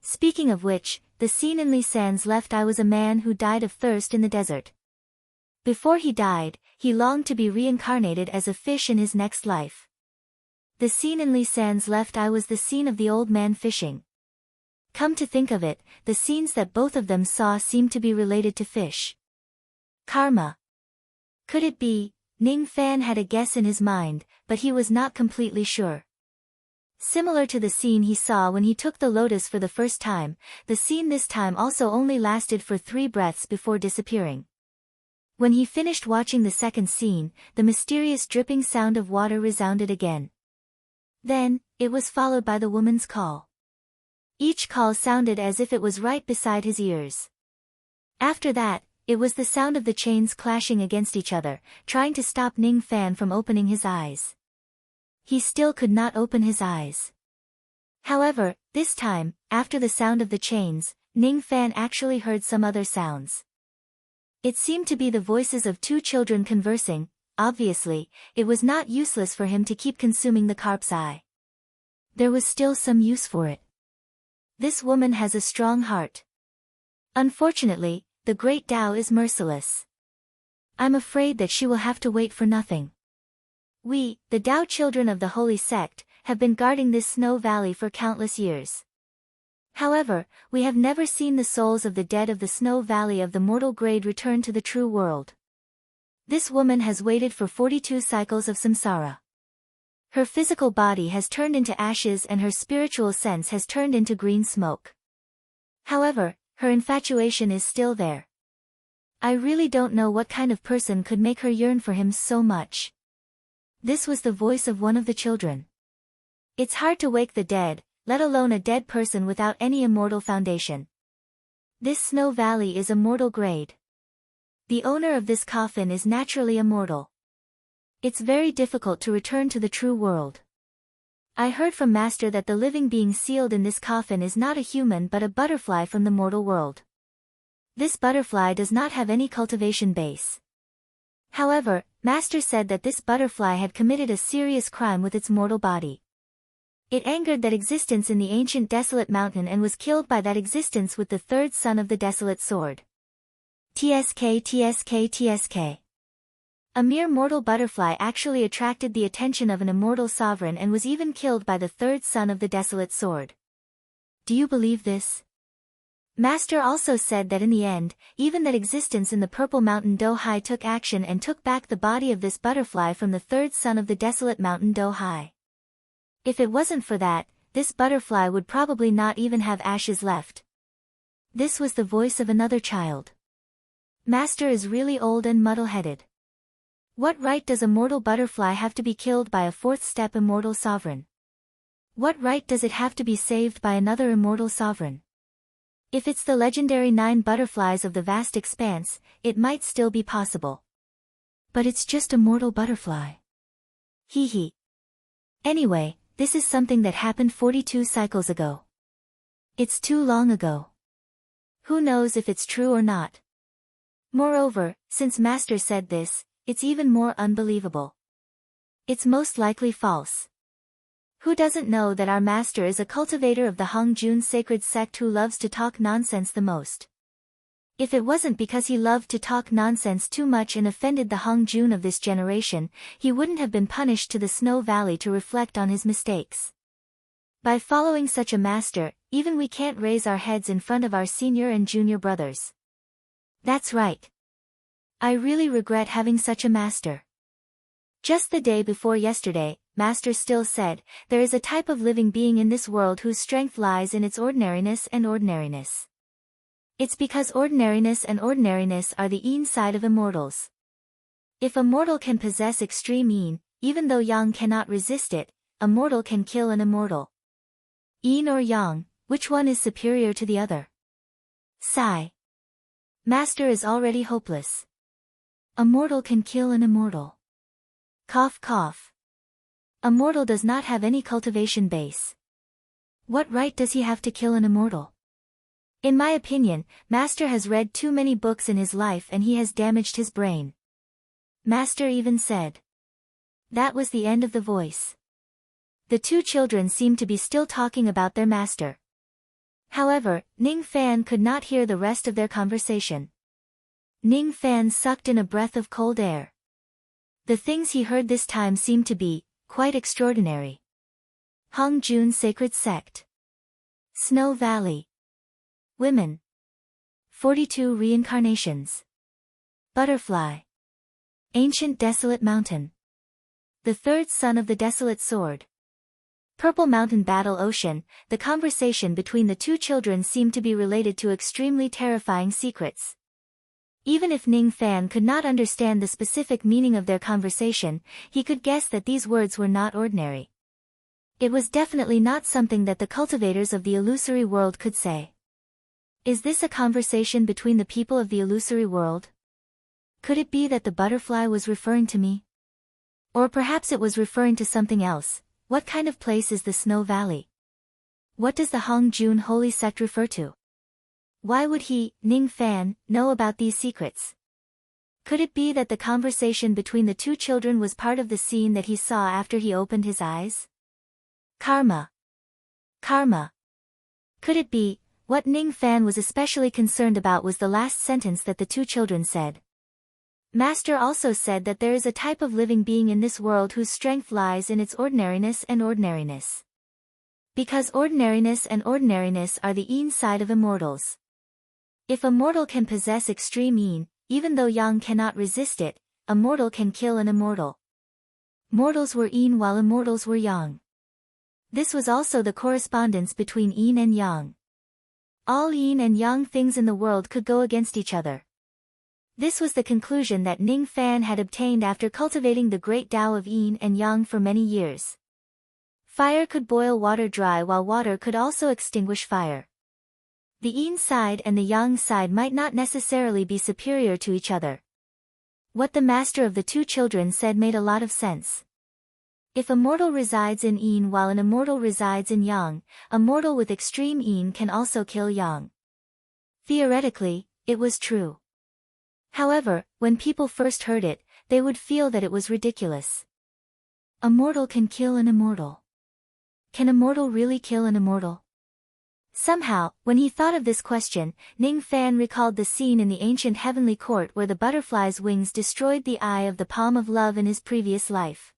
Speaking of which, the scene in Li San's left eye was a man who died of thirst in the desert. Before he died, he longed to be reincarnated as a fish in his next life. The scene in Li San's left eye was the scene of the old man fishing. Come to think of it, the scenes that both of them saw seemed to be related to fish. Karma. Could it be? Ning Fan had a guess in his mind, but he was not completely sure. Similar to the scene he saw when he took the lotus for the first time, the scene this time also only lasted for 3 breaths before disappearing. When he finished watching the second scene, the mysterious dripping sound of water resounded again. Then, it was followed by the woman's call. Each call sounded as if it was right beside his ears. After that, it was the sound of the chains clashing against each other, trying to stop Ning Fan from opening his eyes. He still could not open his eyes. However, this time, after the sound of the chains, Ning Fan actually heard some other sounds. It seemed to be the voices of 2 children conversing. Obviously, it was not useless for him to keep consuming the carp's eye. There was still some use for it. This woman has a strong heart. Unfortunately, the great Tao is merciless. I'm afraid that she will have to wait for nothing. We, the Tao children of the holy sect, have been guarding this snow valley for countless years. However, we have never seen the souls of the dead of the snow valley of the mortal grade return to the true world. This woman has waited for 42 cycles of samsara. Her physical body has turned into ashes and her spiritual sense has turned into green smoke. However, her infatuation is still there. I really don't know what kind of person could make her yearn for him so much. This was the voice of one of the children. It's hard to wake the dead, let alone a dead person without any immortal foundation. This snow valley is a mortal grade. The owner of this coffin is naturally immortal. It's very difficult to return to the true world. I heard from Master that the living being sealed in this coffin is not a human but a butterfly from the mortal world. This butterfly does not have any cultivation base. However, Master said that this butterfly had committed a serious crime with its mortal body. It angered that existence in the ancient desolate mountain and was killed by that existence with the 3rd son of the desolate sword. TSK. A mere mortal butterfly actually attracted the attention of an immortal sovereign and was even killed by the 3rd son of the desolate sword. Do you believe this? Master also said that in the end, even that existence in the purple mountain Do-Hai took action and took back the body of this butterfly from the 3rd son of the desolate mountain Do-Hai. If it wasn't for that, this butterfly would probably not even have ashes left. This was the voice of another child. Master is really old and muddle-headed. What right does a mortal butterfly have to be killed by a 4th-step immortal sovereign? What right does it have to be saved by another immortal sovereign? If it's the legendary 9 butterflies of the vast expanse, it might still be possible. But it's just a mortal butterfly. Hee hee. Anyway, this is something that happened 42 cycles ago. It's too long ago. Who knows if it's true or not? Moreover, since Master said this, it's even more unbelievable. It's most likely false. Who doesn't know that our Master is a cultivator of the Hongjun sacred sect who loves to talk nonsense the most? If it wasn't because he loved to talk nonsense too much and offended the Hongjun of this generation, he wouldn't have been punished to the Snow Valley to reflect on his mistakes. By following such a master, even we can't raise our heads in front of our senior and junior brothers. That's right. I really regret having such a master. Just the day before yesterday, Master still said, there is a type of living being in this world whose strength lies in its ordinariness and ordinariness. It's because ordinariness and ordinariness are the yin side of immortals. If a mortal can possess extreme yin, even though yang cannot resist it, a mortal can kill an immortal. Yin or yang, which one is superior to the other? Sigh. Master is already hopeless. A mortal can kill an immortal. Cough cough. A mortal does not have any cultivation base. What right does he have to kill an immortal? In my opinion, Master has read too many books in his life and he has damaged his brain. Master even said. That was the end of the voice. The two children seemed to be still talking about their master. However, Ning Fan could not hear the rest of their conversation. Ning Fan sucked in a breath of cold air. The things he heard this time seemed to be quite extraordinary. Hong Jun Sacred Sect. Snow Valley. Women. 42 Reincarnations. Butterfly. Ancient Desolate Mountain. The third son of the Desolate Sword. Purple Mountain Battle Ocean. The conversation between the two children seemed to be related to extremely terrifying secrets. Even if Ning Fan could not understand the specific meaning of their conversation, he could guess that these words were not ordinary. It was definitely not something that the cultivators of the illusory world could say. Is this a conversation between the people of the illusory world? Could it be that the butterfly was referring to me? Or perhaps it was referring to something else. What kind of place is the Snow Valley? What does the Hong Jun Holy Sect refer to? Why would he, Ning Fan, know about these secrets? Could it be that the conversation between the two children was part of the scene that he saw after he opened his eyes? Karma. Karma. Could it be? What Ning Fan was especially concerned about was the last sentence that the two children said. Master also said that there is a type of living being in this world whose strength lies in its ordinariness and ordinariness. Because ordinariness and ordinariness are the yin side of immortals. If a mortal can possess extreme yin, even though yang cannot resist it, a mortal can kill an immortal. Mortals were yin while immortals were yang. This was also the correspondence between yin and yang. All yin and yang things in the world could go against each other. This was the conclusion that Ning Fan had obtained after cultivating the great Tao of yin and yang for many years. Fire could boil water dry while water could also extinguish fire. The yin side and the yang side might not necessarily be superior to each other. What the master of the two children said made a lot of sense. If a mortal resides in yin while an immortal resides in yang, a mortal with extreme yin can also kill yang. Theoretically, it was true. However, when people first heard it, they would feel that it was ridiculous. A mortal can kill an immortal. Can a mortal really kill an immortal? Somehow, when he thought of this question, Ning Fan recalled the scene in the ancient heavenly court where the butterfly's wings destroyed the eye of the palm of love in his previous life.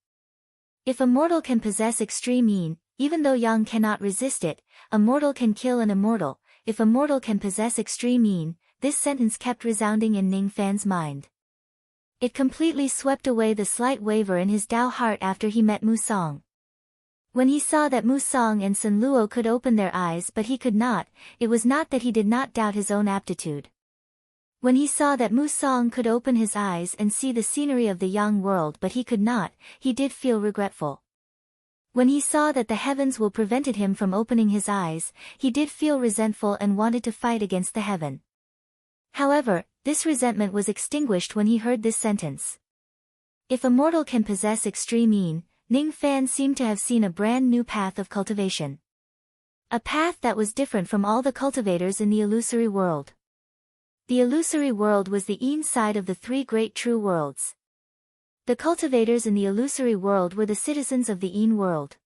If a mortal can possess extreme yin, even though yang cannot resist it, a mortal can kill an immortal. If a mortal can possess extreme yin, this sentence kept resounding in Ning Fan's mind. It completely swept away the slight waver in his Tao heart after he met Musang. When he saw that Musang and Sun Luo could open their eyes but he could not, it was not that he did not doubt his own aptitude. When he saw that Musang could open his eyes and see the scenery of the Yang world but he could not, he did feel regretful. When he saw that the heavens will prevented him from opening his eyes, he did feel resentful and wanted to fight against the heaven. However, this resentment was extinguished when he heard this sentence. If a mortal can possess extreme yin, Ning Fan seemed to have seen a brand new path of cultivation. A path that was different from all the cultivators in the illusory world. The illusory world was the yin side of the three great true worlds. The cultivators in the illusory world were the citizens of the yin world.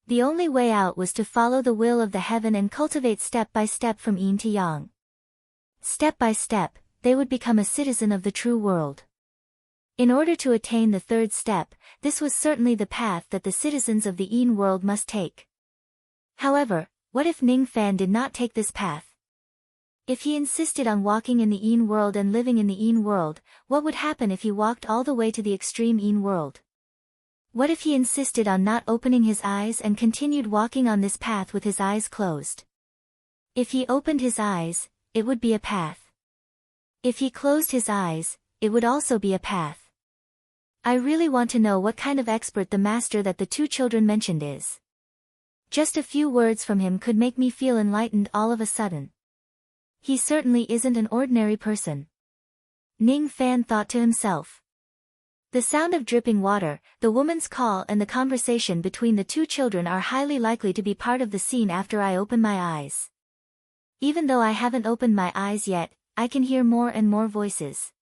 The only way out was to follow the will of the heaven and cultivate step by step from yin to yang. Step by step, they would become a citizen of the true world. In order to attain the third step, this was certainly the path that the citizens of the yin world must take. However, what if Ning Fan did not take this path? If he insisted on walking in the yin world and living in the yin world, what would happen if he walked all the way to the extreme yin world? What if he insisted on not opening his eyes and continued walking on this path with his eyes closed? If he opened his eyes, it would be a path. If he closed his eyes, it would also be a path. I really want to know what kind of expert the master that the two children mentioned is. Just a few words from him could make me feel enlightened all of a sudden. He certainly isn't an ordinary person. Ning Fan thought to himself. The sound of dripping water, the woman's call and the conversation between the two children are highly likely to be part of the scene after I open my eyes. Even though I haven't opened my eyes yet, I can hear more and more voices.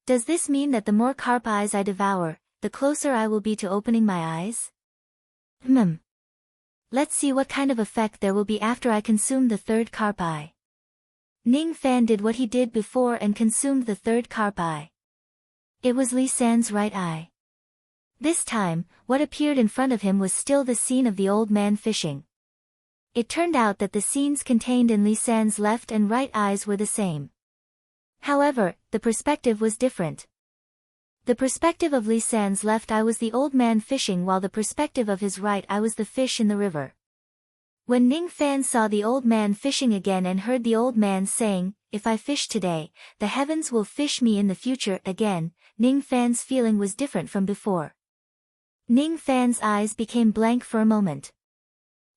Does this mean that the more carp eyes I devour, the closer I will be to opening my eyes? Let's see what kind of effect there will be after I consume the third carp eye. Ning Fan did what he did before and consumed the third carp eye. It was Li San's right eye. This time, what appeared in front of him was still the scene of the old man fishing. It turned out that the scenes contained in Li San's left and right eyes were the same. However, the perspective was different. The perspective of Li San's left eye was the old man fishing while the perspective of his right eye was the fish in the river. When Ning Fan saw the old man fishing again and heard the old man saying, "If I fish today, the heavens will fish me in the future again," Ning Fan's feeling was different from before. Ning Fan's eyes became blank for a moment.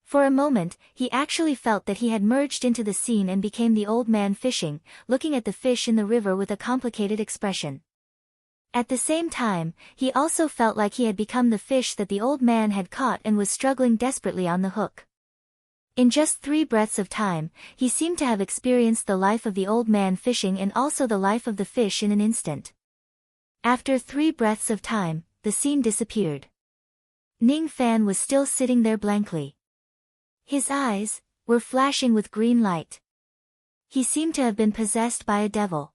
For a moment, he actually felt that he had merged into the scene and became the old man fishing, looking at the fish in the river with a complicated expression. At the same time, he also felt like he had become the fish that the old man had caught and was struggling desperately on the hook. In just 3 breaths of time, he seemed to have experienced the life of the old man fishing and also the life of the fish in an instant. After 3 breaths of time, the scene disappeared. Ning Fan was still sitting there blankly. His eyes were flashing with green light. He seemed to have been possessed by a devil.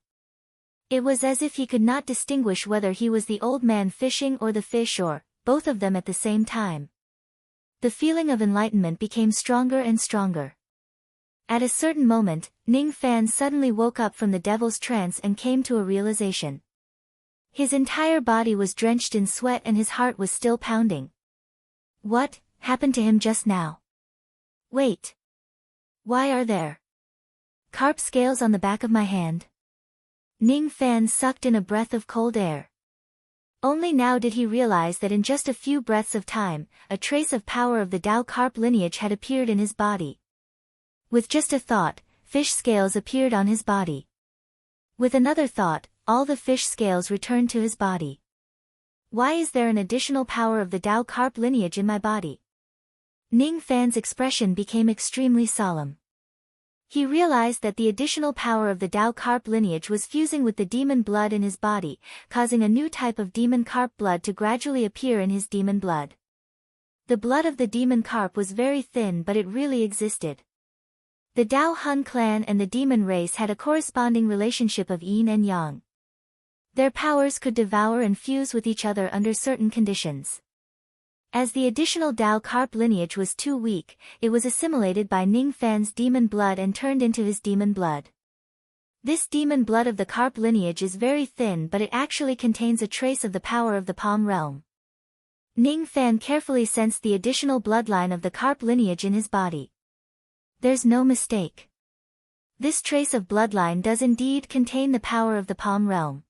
It was as if he could not distinguish whether he was the old man fishing or the fish or both of them at the same time. The feeling of enlightenment became stronger and stronger. At a certain moment, Ning Fan suddenly woke up from the devil's trance and came to a realization. His entire body was drenched in sweat and his heart was still pounding. What happened to him just now? Wait. Why are there carp scales on the back of my hand? Ning Fan sucked in a breath of cold air. Only now did he realize that in just a few breaths of time, a trace of power of the Tao carp lineage had appeared in his body. With just a thought, fish scales appeared on his body. With another thought, all the fish scales returned to his body. Why is there an additional power of the Tao carp lineage in my body? Ning Fan's expression became extremely solemn. He realized that the additional power of the Tao carp lineage was fusing with the demon blood in his body, causing a new type of demon carp blood to gradually appear in his demon blood. The blood of the demon carp was very thin, but it really existed. The Tao Hun clan and the demon race had a corresponding relationship of yin and yang. Their powers could devour and fuse with each other under certain conditions. As the additional Tao carp lineage was too weak, it was assimilated by Ning Fan's demon blood and turned into his demon blood. This demon blood of the carp lineage is very thin, but it actually contains a trace of the power of the palm realm. Ning Fan carefully sensed the additional bloodline of the carp lineage in his body. There's no mistake. This trace of bloodline does indeed contain the power of the palm realm.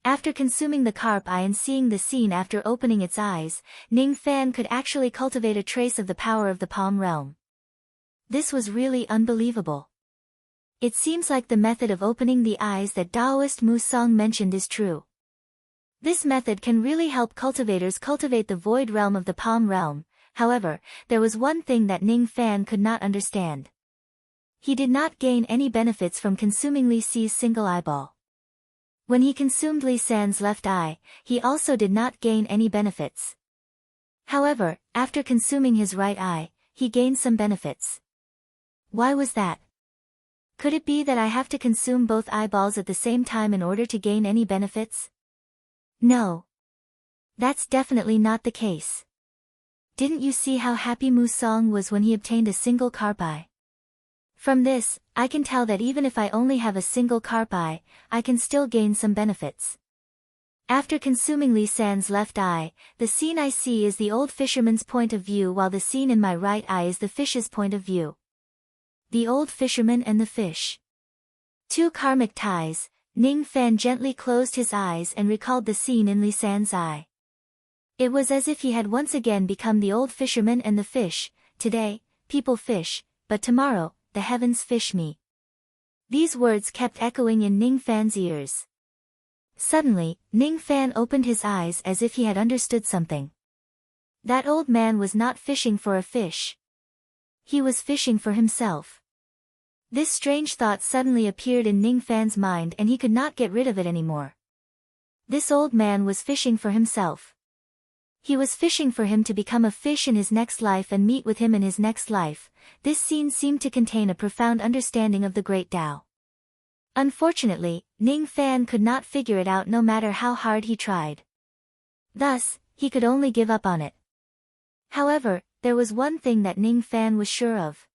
After consuming the carp eye and seeing the scene after opening its eyes, Ning Fan could actually cultivate a trace of the power of the palm realm. This was really unbelievable. It seems like the method of opening the eyes that Taoist Mu Song mentioned is true. This method can really help cultivators cultivate the void realm of the palm realm. However, there was one thing that Ning Fan could not understand. He did not gain any benefits from consuming Li Si's single eyeball. When he consumed Li San's left eye, he also did not gain any benefits. However, after consuming his right eye, he gained some benefits. Why was that? Could it be that I have to consume both eyeballs at the same time in order to gain any benefits? No. That's definitely not the case. Didn't you see how happy Mu Song was when he obtained a single carp eye? From this, I can tell that even if I only have a single carp eye, I can still gain some benefits. After consuming Li San's left eye, the scene I see is the old fisherman's point of view, while the scene in my right eye is the fish's point of view. The old fisherman and the fish. Two karmic ties. Ning Fan gently closed his eyes and recalled the scene in Li San's eye. It was as if he had once again become the old fisherman and the fish. Today, people fish, but tomorrow, the heavens fish me. These words kept echoing in Ning Fan's ears. Suddenly, Ning Fan opened his eyes as if he had understood something. That old man was not fishing for a fish. He was fishing for himself. This strange thought suddenly appeared in Ning Fan's mind and he could not get rid of it anymore. This old man was fishing for himself. He was fishing for him to become a fish in his next life and meet with him in his next life. This scene seemed to contain a profound understanding of the great Tao. Unfortunately, Ning Fan could not figure it out no matter how hard he tried. Thus, he could only give up on it. However, there was one thing that Ning Fan was sure of.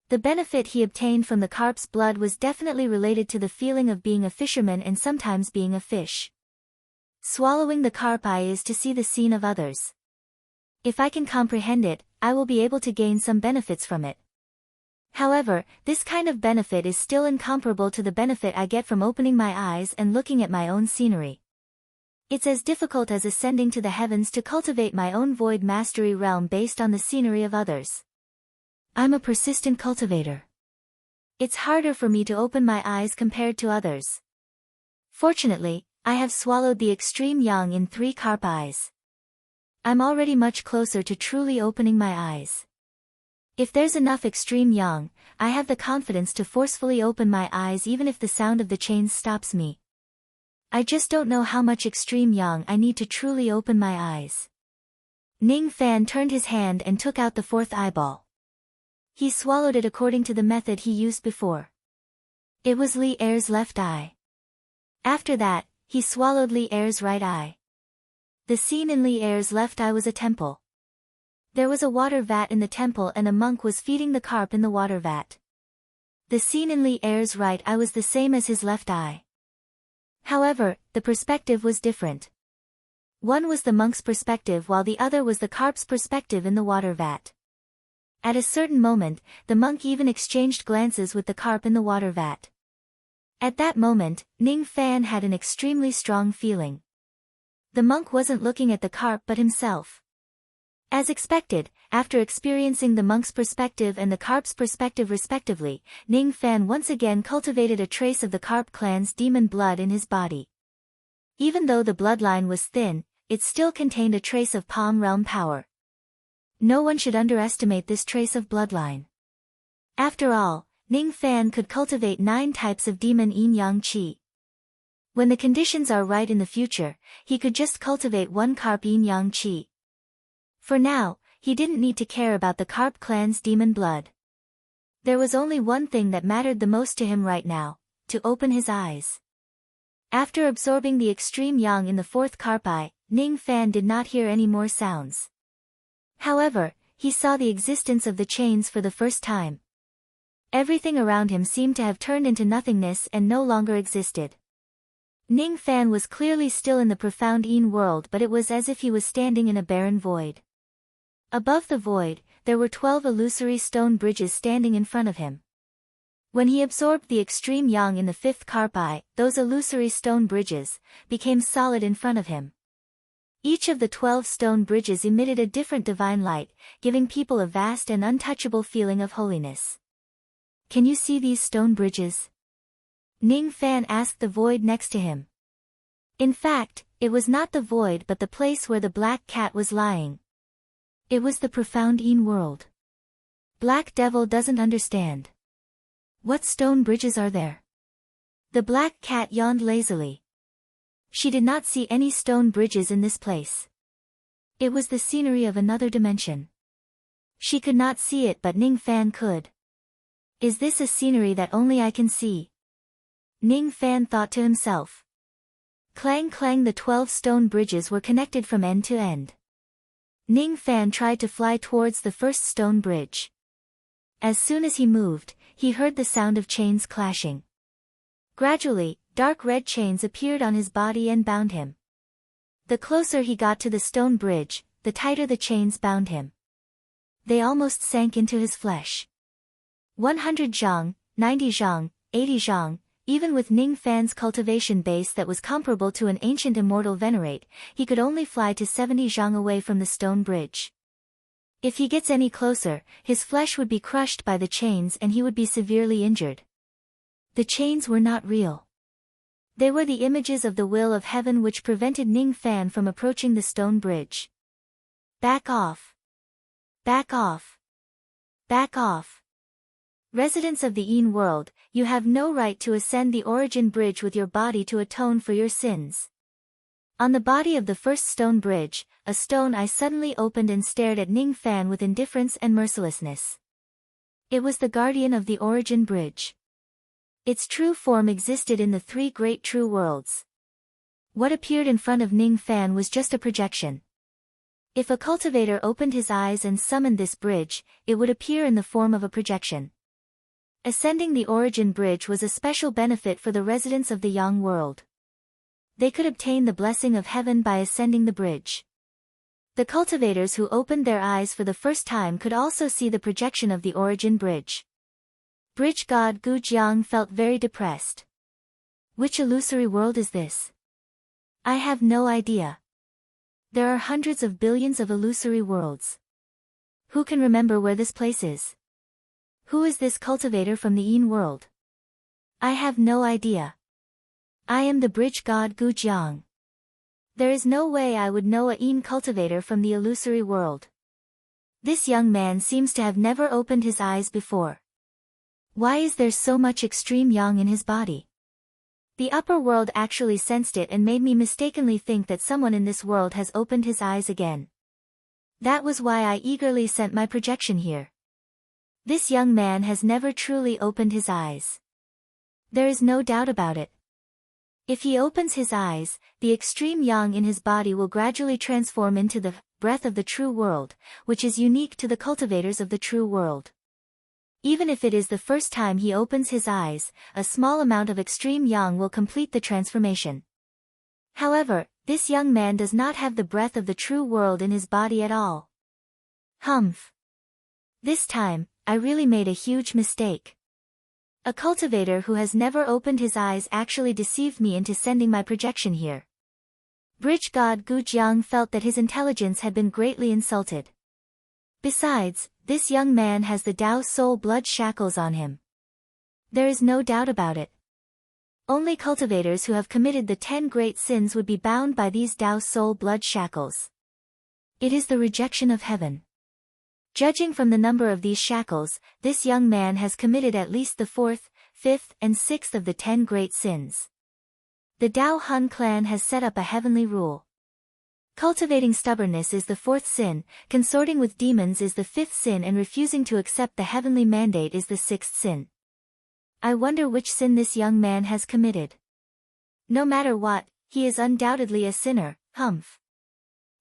The benefit he obtained from the carp's blood was definitely related to the feeling of being a fisherman and sometimes being a fish. Swallowing the carp eye is to see the scene of others. If I can comprehend it, I will be able to gain some benefits from it. However, this kind of benefit is still incomparable to the benefit I get from opening my eyes and looking at my own scenery. It's as difficult as ascending to the heavens to cultivate my own void mastery realm based on the scenery of others. I'm a persistent cultivator. It's harder for me to open my eyes compared to others. Fortunately, I have swallowed the extreme yang in 3 carp eyes. I'm already much closer to truly opening my eyes. If there's enough extreme yang, I have the confidence to forcefully open my eyes even if the sound of the chains stops me. I just don't know how much extreme yang I need to truly open my eyes. Ning Fan turned his hand and took out the 4th eyeball. He swallowed it according to the method he used before. It was Li Er's left eye. After that, he swallowed Li Er's right eye. The scene in Li Er's left eye was a temple. There was a water vat in the temple and a monk was feeding the carp in the water vat. The scene in Li Er's right eye was the same as his left eye. However, the perspective was different. One was the monk's perspective while the other was the carp's perspective in the water vat. At a certain moment, the monk even exchanged glances with the carp in the water vat. At that moment, Ning Fan had an extremely strong feeling. The monk wasn't looking at the carp but himself. As expected, after experiencing the monk's perspective and the carp's perspective respectively, Ning Fan once again cultivated a trace of the carp clan's demon blood in his body. Even though the bloodline was thin, it still contained a trace of palm realm power. No one should underestimate this trace of bloodline. After all, Ning Fan could cultivate 9 types of demon yin-yang qi. When the conditions are right in the future, he could just cultivate 1 carp yin-yang qi. For now, he didn't need to care about the carp clan's demon blood. There was only one thing that mattered the most to him right now: to open his eyes. After absorbing the extreme yang in the 4th carp eye, Ning Fan did not hear any more sounds. However, he saw the existence of the chains for the first time. Everything around him seemed to have turned into nothingness and no longer existed. Ning Fan was clearly still in the profound Yin world, but it was as if he was standing in a barren void. Above the void, there were 12 illusory stone bridges standing in front of him. When he absorbed the extreme yang in the 5th carp eye, those illusory stone bridges became solid in front of him. Each of the 12 stone bridges emitted a different divine light, giving people a vast and untouchable feeling of holiness. Can you see these stone bridges? Ning Fan asked the void next to him. In fact, it was not the void but the place where the black cat was lying. It was the profound Yin world. Black Devil doesn't understand. What stone bridges are there? The black cat yawned lazily. She did not see any stone bridges in this place. It was the scenery of another dimension. She could not see it but Ning Fan could. Is this a scenery that only I can see? Ning Fan thought to himself. Clang clang, the 12 stone bridges were connected from end to end. Ning Fan tried to fly towards the first stone bridge. As soon as he moved, he heard the sound of chains clashing. Gradually, dark red chains appeared on his body and bound him. The closer he got to the stone bridge, the tighter the chains bound him. They almost sank into his flesh. 100 zhang, 90 zhang, 80 zhang, even with Ning Fan's cultivation base that was comparable to an ancient immortal venerate, he could only fly to 70 zhang away from the stone bridge. If he gets any closer, his flesh would be crushed by the chains and he would be severely injured. The chains were not real. They were the images of the will of heaven which prevented Ning Fan from approaching the stone bridge. Back off. Back off. Back off. Residents of the Yin world, you have no right to ascend the origin bridge with your body to atone for your sins. On the body of the first stone bridge, a stone eye suddenly opened and stared at Ning Fan with indifference and mercilessness. It was the guardian of the origin bridge. Its true form existed in the three great true worlds. What appeared in front of Ning Fan was just a projection. If a cultivator opened his eyes and summoned this bridge, it would appear in the form of a projection. Ascending the origin bridge was a special benefit for the residents of the Yang world. They could obtain the blessing of heaven by ascending the bridge. The cultivators who opened their eyes for the first time could also see the projection of the origin bridge. Bridge god Gu Jiang felt very depressed. Which illusory world is this? I have no idea. There are hundreds of billions of illusory worlds. Who can remember where this place is? Who is this cultivator from the Yin world? I have no idea. I am the bridge god Gu Jiang. There is no way I would know a Yin cultivator from the illusory world. This young man seems to have never opened his eyes before. Why is there so much extreme yang in his body? The upper world actually sensed it and made me mistakenly think that someone in this world has opened his eyes again. That was why I eagerly sent my projection here. This young man has never truly opened his eyes. There is no doubt about it. If he opens his eyes, the extreme yang in his body will gradually transform into the breath of the true world, which is unique to the cultivators of the true world. Even if it is the first time he opens his eyes, a small amount of extreme yang will complete the transformation. However, this young man does not have the breath of the true world in his body at all. Humph. This time, I really made a huge mistake. A cultivator who has never opened his eyes actually deceived me into sending my projection here. Bridge god Gu Jiang felt that his intelligence had been greatly insulted. Besides, this young man has the Tao Soul blood shackles on him. There is no doubt about it. Only cultivators who have committed the 10 great sins would be bound by these Tao Soul blood shackles. It is the rejection of heaven. Judging from the number of these shackles, this young man has committed at least the 4th, 5th, and 6th of the 10 great sins. The Dao Hun clan has set up a heavenly rule. Cultivating stubbornness is the 4th sin, consorting with demons is the 5th sin, and refusing to accept the heavenly mandate is the 6th sin. I wonder which sin this young man has committed. No matter what, he is undoubtedly a sinner. Humph.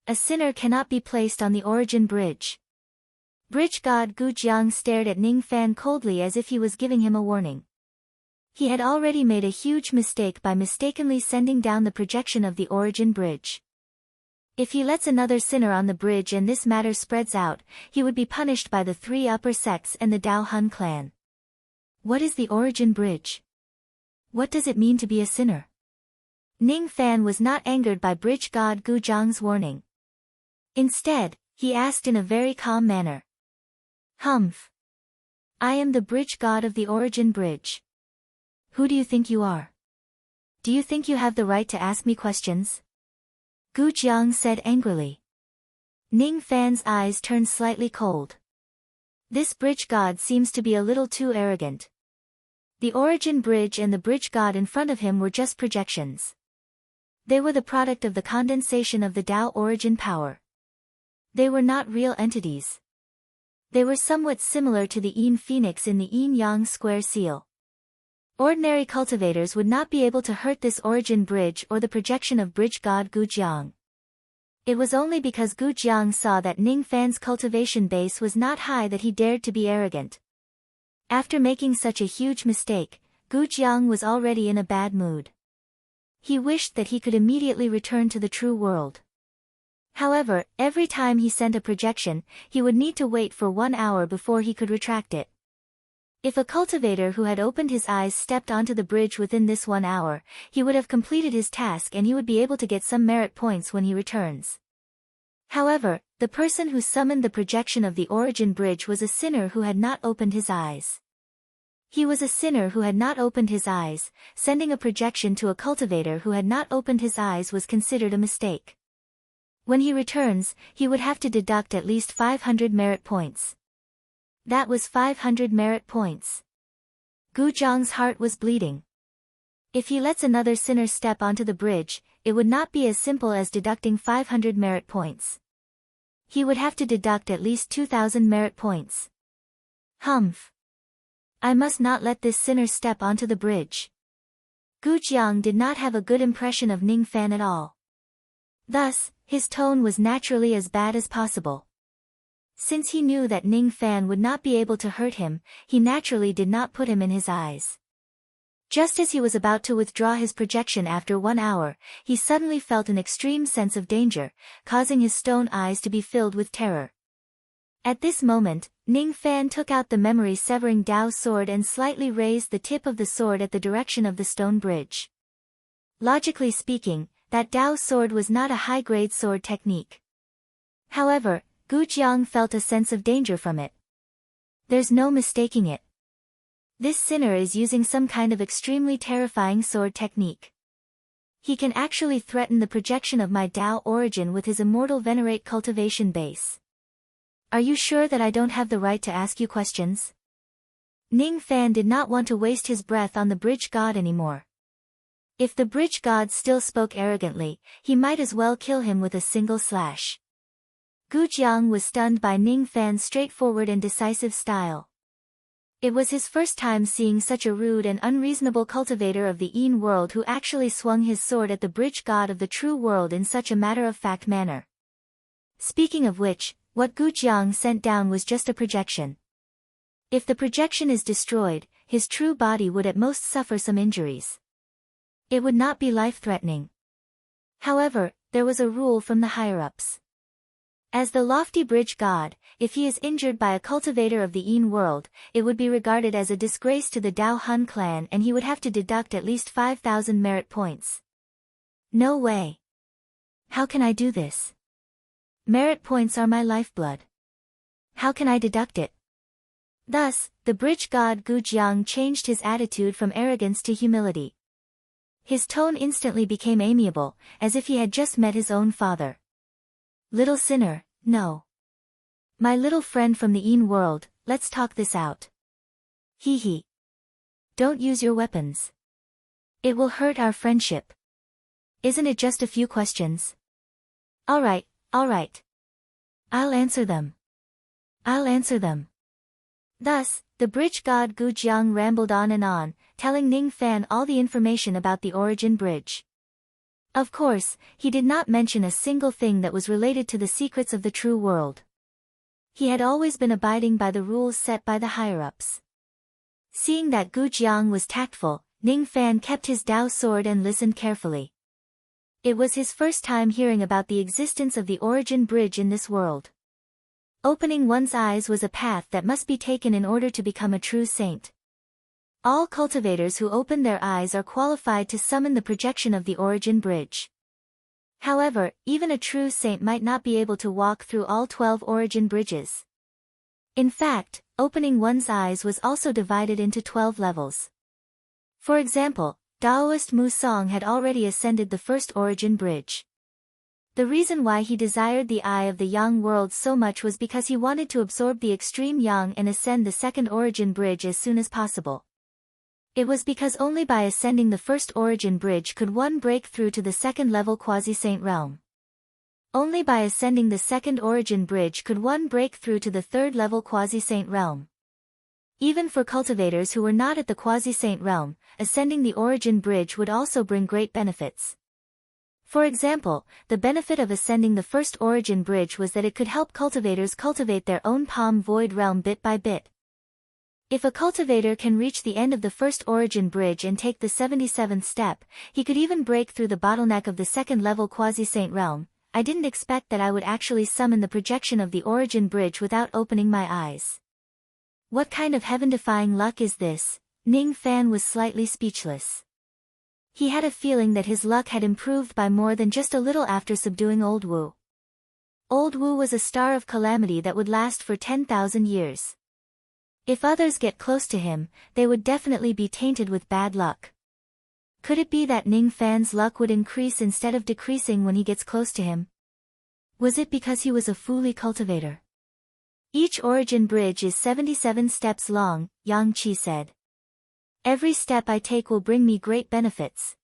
A sinner cannot be placed on the origin bridge. Bridge god Gu Jiang stared at Ning Fan coldly as if he was giving him a warning. He had already made a huge mistake by mistakenly sending down the projection of the origin bridge. If he lets another sinner on the bridge and this matter spreads out, he would be punished by the 3 upper sects and the Dao Hun clan. What is the origin bridge? What does it mean to be a sinner? Ning Fan was not angered by bridge god Gu Jiang's warning. Instead, he asked in a very calm manner. Humph. I am the bridge god of the origin bridge. Who do you think you are? Do you think you have the right to ask me questions? Gu Jiang said angrily. Ning Fan's eyes turned slightly cold. This bridge god seems to be a little too arrogant. The origin bridge and the bridge god in front of him were just projections. They were the product of the condensation of the Tao origin power. They were not real entities. They were somewhat similar to the Yin phoenix in the Yin-Yang square seal. Ordinary cultivators would not be able to hurt this origin bridge or the projection of bridge god Gu Jiang. It was only because Gu Jiang saw that Ning Fan's cultivation base was not high that he dared to be arrogant. After making such a huge mistake, Gu Jiang was already in a bad mood. He wished that he could immediately return to the true world. However, every time he sent a projection, he would need to wait for 1 hour before he could retract it. If a cultivator who had opened his eyes stepped onto the bridge within this 1 hour, he would have completed his task and he would be able to get some merit points when he returns. However, the person who summoned the projection of the origin bridge was a sinner who had not opened his eyes. He was a sinner who had not opened his eyes. Sending a projection to a cultivator who had not opened his eyes was considered a mistake. When he returns, he would have to deduct at least 500 merit points. That was 500 merit points. Gu Jiang's heart was bleeding. If he lets another sinner step onto the bridge, it would not be as simple as deducting 500 merit points. He would have to deduct at least 2,000 merit points. Humph. I must not let this sinner step onto the bridge. Gu Jiang did not have a good impression of Ning Fan at all. Thus, his tone was naturally as bad as possible. Since he knew that Ning Fan would not be able to hurt him, he naturally did not put him in his eyes. Just as he was about to withdraw his projection after 1 hour, he suddenly felt an extreme sense of danger, causing his stone eyes to be filled with terror. At this moment, Ning Fan took out the memory-severing Dao sword and slightly raised the tip of the sword at the direction of the stone bridge. Logically speaking, that Dao sword was not a high-grade sword technique. However, Gu Jiang felt a sense of danger from it. There's no mistaking it. This sinner is using some kind of extremely terrifying sword technique. He can actually threaten the projection of my Dao origin with his immortal venerate cultivation base. Are you sure that I don't have the right to ask you questions? Ning Fan did not want to waste his breath on the bridge god anymore. If the bridge god still spoke arrogantly, he might as well kill him with a single slash. Gu Jiang was stunned by Ning Fan's straightforward and decisive style. It was his first time seeing such a rude and unreasonable cultivator of the Yin world who actually swung his sword at the bridge god of the true world in such a matter-of-fact manner. Speaking of which, what Gu Jiang sent down was just a projection. If the projection is destroyed, his true body would at most suffer some injuries. It would not be life-threatening. However, there was a rule from the higher-ups. As the lofty bridge god, if he is injured by a cultivator of the Yin world, it would be regarded as a disgrace to the Dao Hun clan and he would have to deduct at least 5,000 merit points. No way. How can I do this? Merit points are my lifeblood. How can I deduct it? Thus, the bridge god Gu Jiang changed his attitude from arrogance to humility. His tone instantly became amiable, as if he had just met his own father. Little sinner, no. My little friend from the Yin world, let's talk this out. Hee hee. Don't use your weapons. It will hurt our friendship. Isn't it just a few questions? Alright. I'll answer them. Thus, the bridge god Gu Jiang rambled on and on, telling Ning Fan all the information about the origin bridge. Of course, he did not mention a single thing that was related to the secrets of the true world. He had always been abiding by the rules set by the higher-ups. Seeing that Gu Jiang was tactful, Ning Fan kept his Dao sword and listened carefully. It was his first time hearing about the existence of the origin bridge in this world. Opening one's eyes was a path that must be taken in order to become a true saint. All cultivators who open their eyes are qualified to summon the projection of the origin bridge. However, even a true saint might not be able to walk through all 12 origin bridges. In fact, opening one's eyes was also divided into 12 levels. For example, Daoist Mu Song had already ascended the first origin bridge. The reason why he desired the eye of the Yang world so much was because he wanted to absorb the extreme Yang and ascend the second origin bridge as soon as possible. It was because only by ascending the first origin bridge could one break through to the second-level quasi-saint realm. Only by ascending the second origin bridge could one break through to the third-level quasi-saint realm. Even for cultivators who were not at the quasi-saint realm, ascending the origin bridge would also bring great benefits. For example, the benefit of ascending the first origin bridge was that it could help cultivators cultivate their own palm void realm bit by bit. If a cultivator can reach the end of the first origin bridge and take the 77th step, he could even break through the bottleneck of the second-level quasi-saint realm. I didn't expect that I would actually summon the projection of the origin bridge without opening my eyes. What kind of heaven-defying luck is this? Ning Fan was slightly speechless. He had a feeling that his luck had improved by more than just a little after subduing Old Wu. Old Wu was a star of calamity that would last for 10,000 years. If others get close to him, they would definitely be tainted with bad luck. Could it be that Ning Fan's luck would increase instead of decreasing when he gets close to him? Was it because he was a Fuli cultivator? Each origin bridge is 77 steps long, Yang Qi said. Every step I take will bring me great benefits.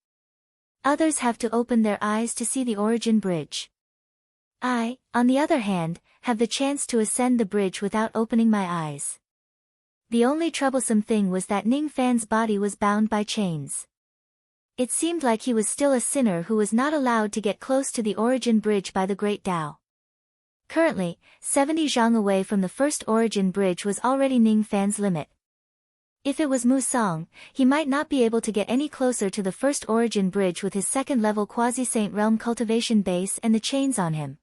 Others have to open their eyes to see the origin bridge. I, on the other hand, have the chance to ascend the bridge without opening my eyes. The only troublesome thing was that Ning Fan's body was bound by chains. It seemed like he was still a sinner who was not allowed to get close to the origin bridge by the Great Tao. Currently, 70 zhang away from the first origin bridge was already Ning Fan's limit. If it was Musang, he might not be able to get any closer to the first origin bridge with his second-level quasi-saint realm cultivation base and the chains on him.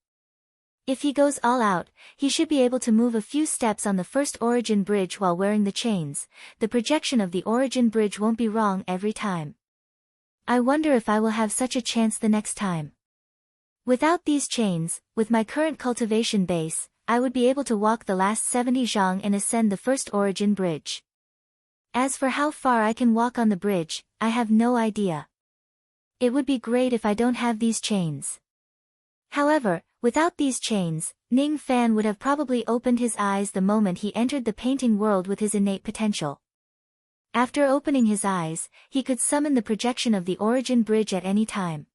If he goes all out, he should be able to move a few steps on the first origin bridge while wearing the chains. The projection of the origin bridge won't be wrong every time. I wonder if I will have such a chance the next time. Without these chains, with my current cultivation base, I would be able to walk the last 70 zhang and ascend the first origin bridge. As for how far I can walk on the bridge, I have no idea. It would be great if I don't have these chains. However, without these chains, Ning Fan would have probably opened his eyes the moment he entered the painting world with his innate potential. After opening his eyes, he could summon the projection of the origin bridge at any time.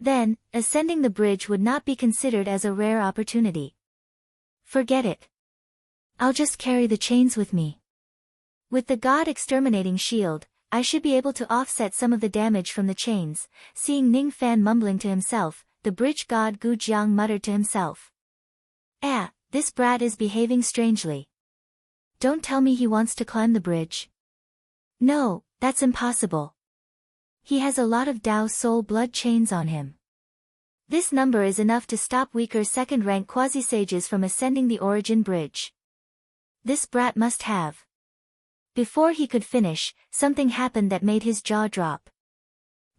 Then, ascending the bridge would not be considered as a rare opportunity. Forget it. I'll just carry the chains with me. With the God Exterminating Shield, I should be able to offset some of the damage from the chains. Seeing Ning Fan mumbling to himself, the bridge god Gu Jiang muttered to himself. This brat is behaving strangely. Don't tell me he wants to climb the bridge. No, that's impossible. He has a lot of Dao Soul blood chains on him. This number is enough to stop weaker second-rank quasi-sages from ascending the origin bridge. This brat must have. Before he could finish, something happened that made his jaw drop.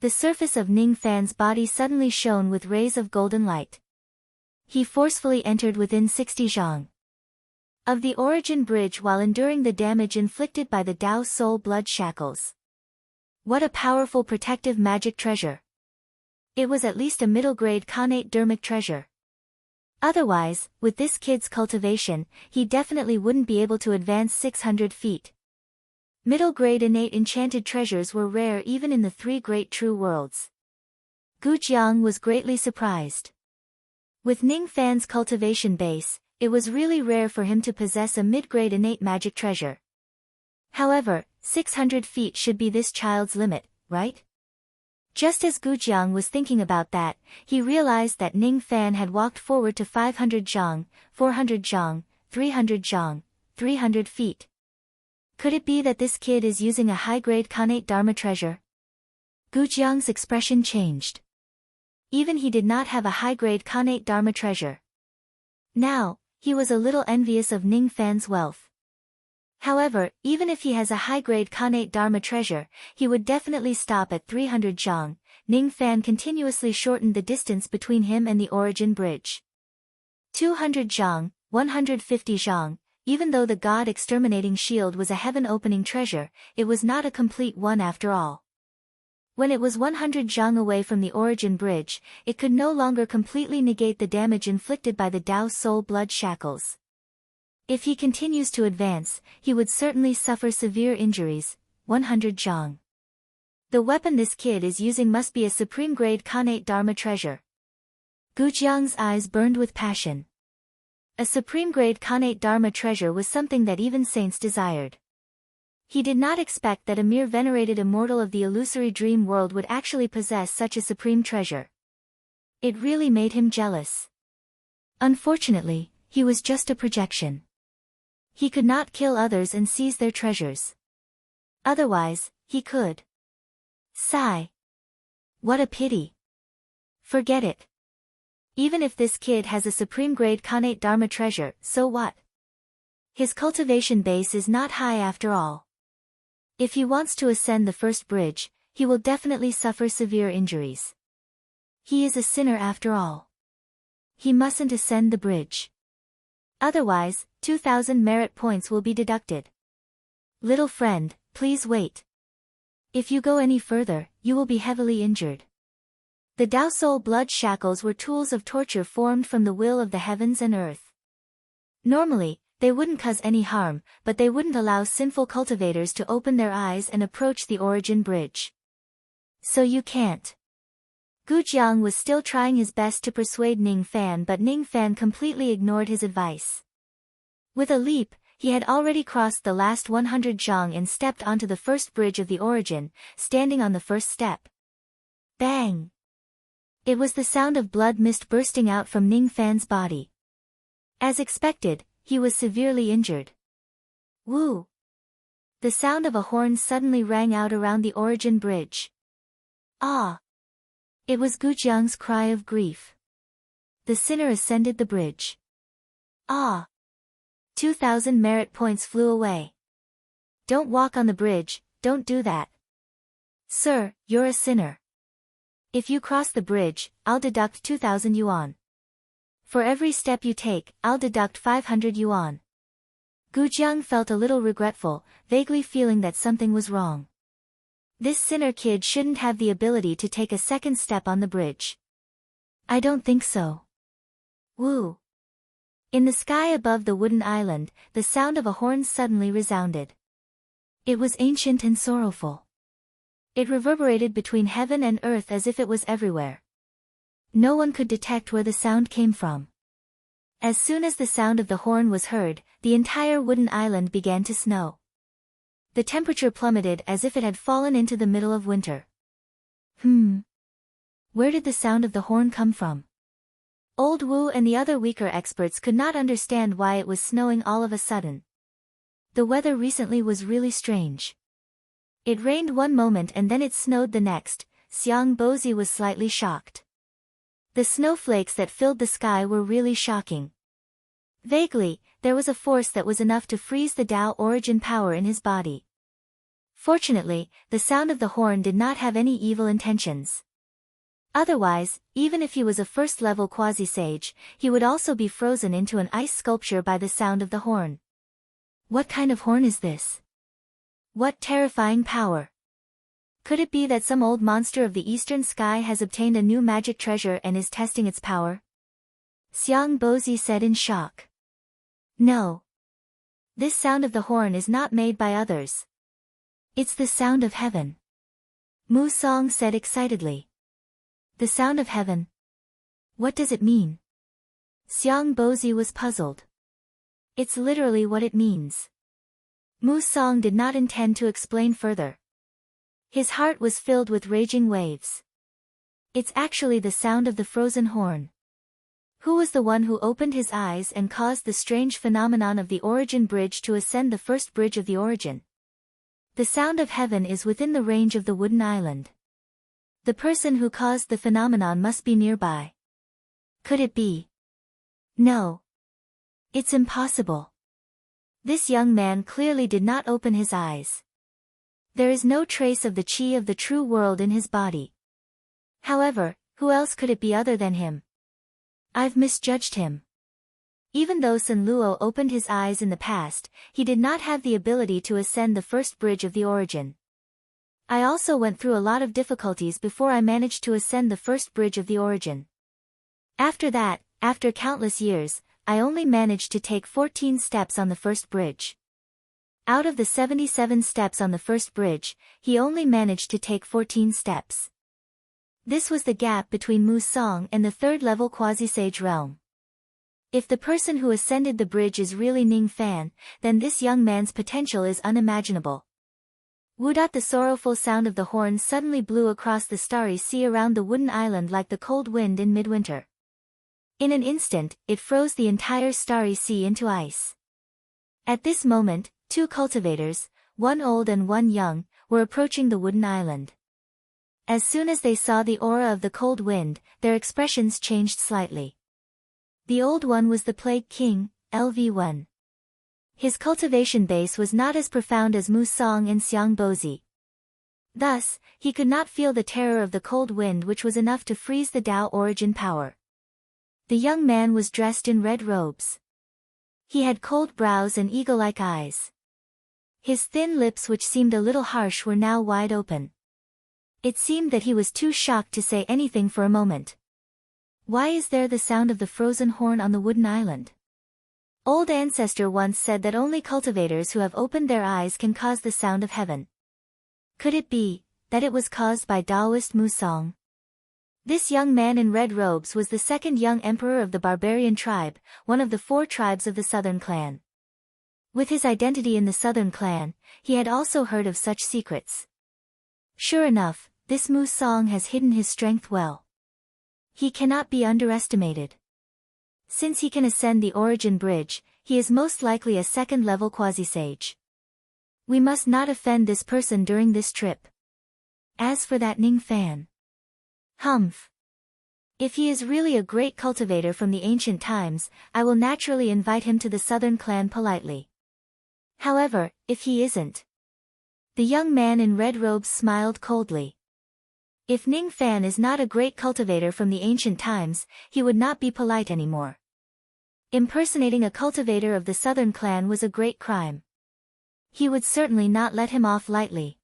The surface of Ning Fan's body suddenly shone with rays of golden light. He forcefully entered within 60 zhang of the origin bridge while enduring the damage inflicted by the Dao Soul blood shackles. What a powerful protective magic treasure. It was at least a middle-grade Khanate dermic treasure. Otherwise, with this kid's cultivation, he definitely wouldn't be able to advance 600 feet. Middle-grade innate enchanted treasures were rare even in the three great true worlds. Gu Jiang was greatly surprised. With Ning Fan's cultivation base, it was really rare for him to possess a mid-grade innate magic treasure. However, 600 feet should be this child's limit, right? Just as Gu Jiang was thinking about that, he realized that Ning Fan had walked forward to 500 zhang, 400 zhang, 300 zhang, 300 feet. Could it be that this kid is using a high-grade Khanate Dharma treasure? Gu Jiang's expression changed. Even he did not have a high-grade Khanate Dharma treasure. Now, he was a little envious of Ning Fan's wealth. However, even if he has a high-grade Khanate Dharma treasure, he would definitely stop at 300 zhang. Ning Fan continuously shortened the distance between him and the origin bridge. 200 zhang, 150 zhang. Even though the God Exterminating Shield was a heaven-opening treasure, it was not a complete one after all. When it was 100 zhang away from the origin bridge, it could no longer completely negate the damage inflicted by the Dao Soul blood shackles. If he continues to advance, he would certainly suffer severe injuries. 100 zhang. The weapon this kid is using must be a supreme-grade Khanate Dharma treasure. Gu Jiang's eyes burned with passion. A supreme-grade Khanate Dharma treasure was something that even saints desired. He did not expect that a mere venerated immortal of the illusory dream world would actually possess such a supreme treasure. It really made him jealous. Unfortunately, he was just a projection. He could not kill others and seize their treasures. Otherwise, he could. Sigh. What a pity. Forget it. Even if this kid has a supreme grade Khanate Dharma treasure, so what? His cultivation base is not high after all. If he wants to ascend the first bridge, he will definitely suffer severe injuries. He is a sinner after all. He mustn't ascend the bridge. Otherwise, 2,000 merit points will be deducted. Little friend, please wait. If you go any further, you will be heavily injured. The Tao Soul blood shackles were tools of torture formed from the will of the heavens and earth. Normally, they wouldn't cause any harm, but they wouldn't allow sinful cultivators to open their eyes and approach the origin bridge. So you can't. Gu Jiang was still trying his best to persuade Ning Fan, but Ning Fan completely ignored his advice. With a leap, he had already crossed the last 100 zhang and stepped onto the first bridge of the origin, standing on the first step. Bang! It was the sound of blood mist bursting out from Ning Fan's body. As expected, he was severely injured. Woo! The sound of a horn suddenly rang out around the origin bridge. Ah! It was Gu Jiang's cry of grief. The sinner ascended the bridge. Ah! 2,000 merit points flew away. Don't walk on the bridge, don't do that. Sir, you're a sinner. If you cross the bridge, I'll deduct 2,000 yuan. For every step you take, I'll deduct 500 yuan. Gu Jiang felt a little regretful, vaguely feeling that something was wrong. This sinner kid shouldn't have the ability to take a second step on the bridge. I don't think so. Woo! In the sky above the wooden island, the sound of a horn suddenly resounded. It was ancient and sorrowful. It reverberated between heaven and earth as if it was everywhere. No one could detect where the sound came from. As soon as the sound of the horn was heard, the entire wooden island began to snow. The temperature plummeted as if it had fallen into the middle of winter. Where did the sound of the horn come from? Old Wu and the other weaker experts could not understand why it was snowing all of a sudden. The weather recently was really strange. It rained one moment and then it snowed the next. Xiang Bozi was slightly shocked. The snowflakes that filled the sky were really shocking. Vaguely, there was a force that was enough to freeze the Tao origin power in his body. Fortunately, the sound of the horn did not have any evil intentions. Otherwise, even if he was a first-level quasi-sage, he would also be frozen into an ice sculpture by the sound of the horn. What kind of horn is this? What terrifying power! Could it be that some old monster of the eastern sky has obtained a new magic treasure and is testing its power? Xiang Bozi said in shock. No. This sound of the horn is not made by others. It's the sound of heaven. Mu Song said excitedly. The sound of heaven? What does it mean? Xiang Bozi was puzzled. It's literally what it means. Mu Song did not intend to explain further. His heart was filled with raging waves. It's actually the sound of the frozen horn. Who was the one who opened his eyes and caused the strange phenomenon of the origin bridge to ascend the first bridge of the origin? The sound of heaven is within the range of the wooden island. The person who caused the phenomenon must be nearby. Could it be? No. It's impossible. This young man clearly did not open his eyes. There is no trace of the qi of the true world in his body. However, who else could it be other than him? I've misjudged him. Even though Sun Luo opened his eyes in the past, he did not have the ability to ascend the first bridge of the origin. I also went through a lot of difficulties before I managed to ascend the first bridge of the origin. After that, after countless years, I only managed to take 14 steps on the first bridge. Out of the 77 steps on the first bridge, he only managed to take 14 steps. This was the gap between Mu Song and the third-level quasi-sage realm. If the person who ascended the bridge is really Ning Fan, then this young man's potential is unimaginable. Wudot, the sorrowful sound of the horn suddenly blew across the starry sea around the wooden island like the cold wind in midwinter. In an instant, it froze the entire starry sea into ice. At this moment, two cultivators, one old and one young, were approaching the wooden island. As soon as they saw the aura of the cold wind, their expressions changed slightly. The old one was the Plague King, LV1. His cultivation base was not as profound as Mu Song and Xiang Bozi. Thus, he could not feel the terror of the cold wind, which was enough to freeze the Tao origin power. The young man was dressed in red robes. He had cold brows and eagle-like eyes. His thin lips, which seemed a little harsh, were now wide open. It seemed that he was too shocked to say anything for a moment. Why is there the sound of the frozen horn on the wooden island? Old ancestor once said that only cultivators who have opened their eyes can cause the sound of heaven. Could it be that it was caused by Taoist Mu Song? This young man in red robes was the second young emperor of the barbarian tribe, one of the 4 tribes of the southern clan. With his identity in the southern clan, he had also heard of such secrets. Sure enough, this Mu Song has hidden his strength well. He cannot be underestimated. Since he can ascend the origin bridge, he is most likely a second-level quasi-sage. We must not offend this person during this trip. As for that Ning Fan. Humph. If he is really a great cultivator from the ancient times, I will naturally invite him to the southern clan politely. However, if he isn't. The young man in red robes smiled coldly. If Ning Fan is not a great cultivator from the ancient times, he would not be polite anymore. Impersonating a cultivator of the southern clan was a great crime. He would certainly not let him off lightly.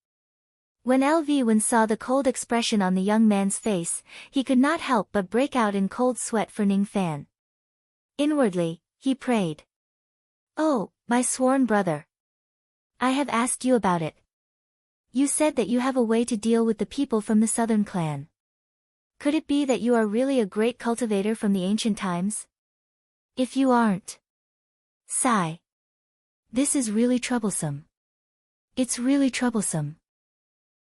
When LV1 saw the cold expression on the young man's face, he could not help but break out in cold sweat for Ning Fan. Inwardly, he prayed. Oh, my sworn brother. I have asked you about it. You said that you have a way to deal with the people from the southern clan. Could it be that you are really a great cultivator from the ancient times? If you aren't. Sigh. This is really troublesome. It's really troublesome.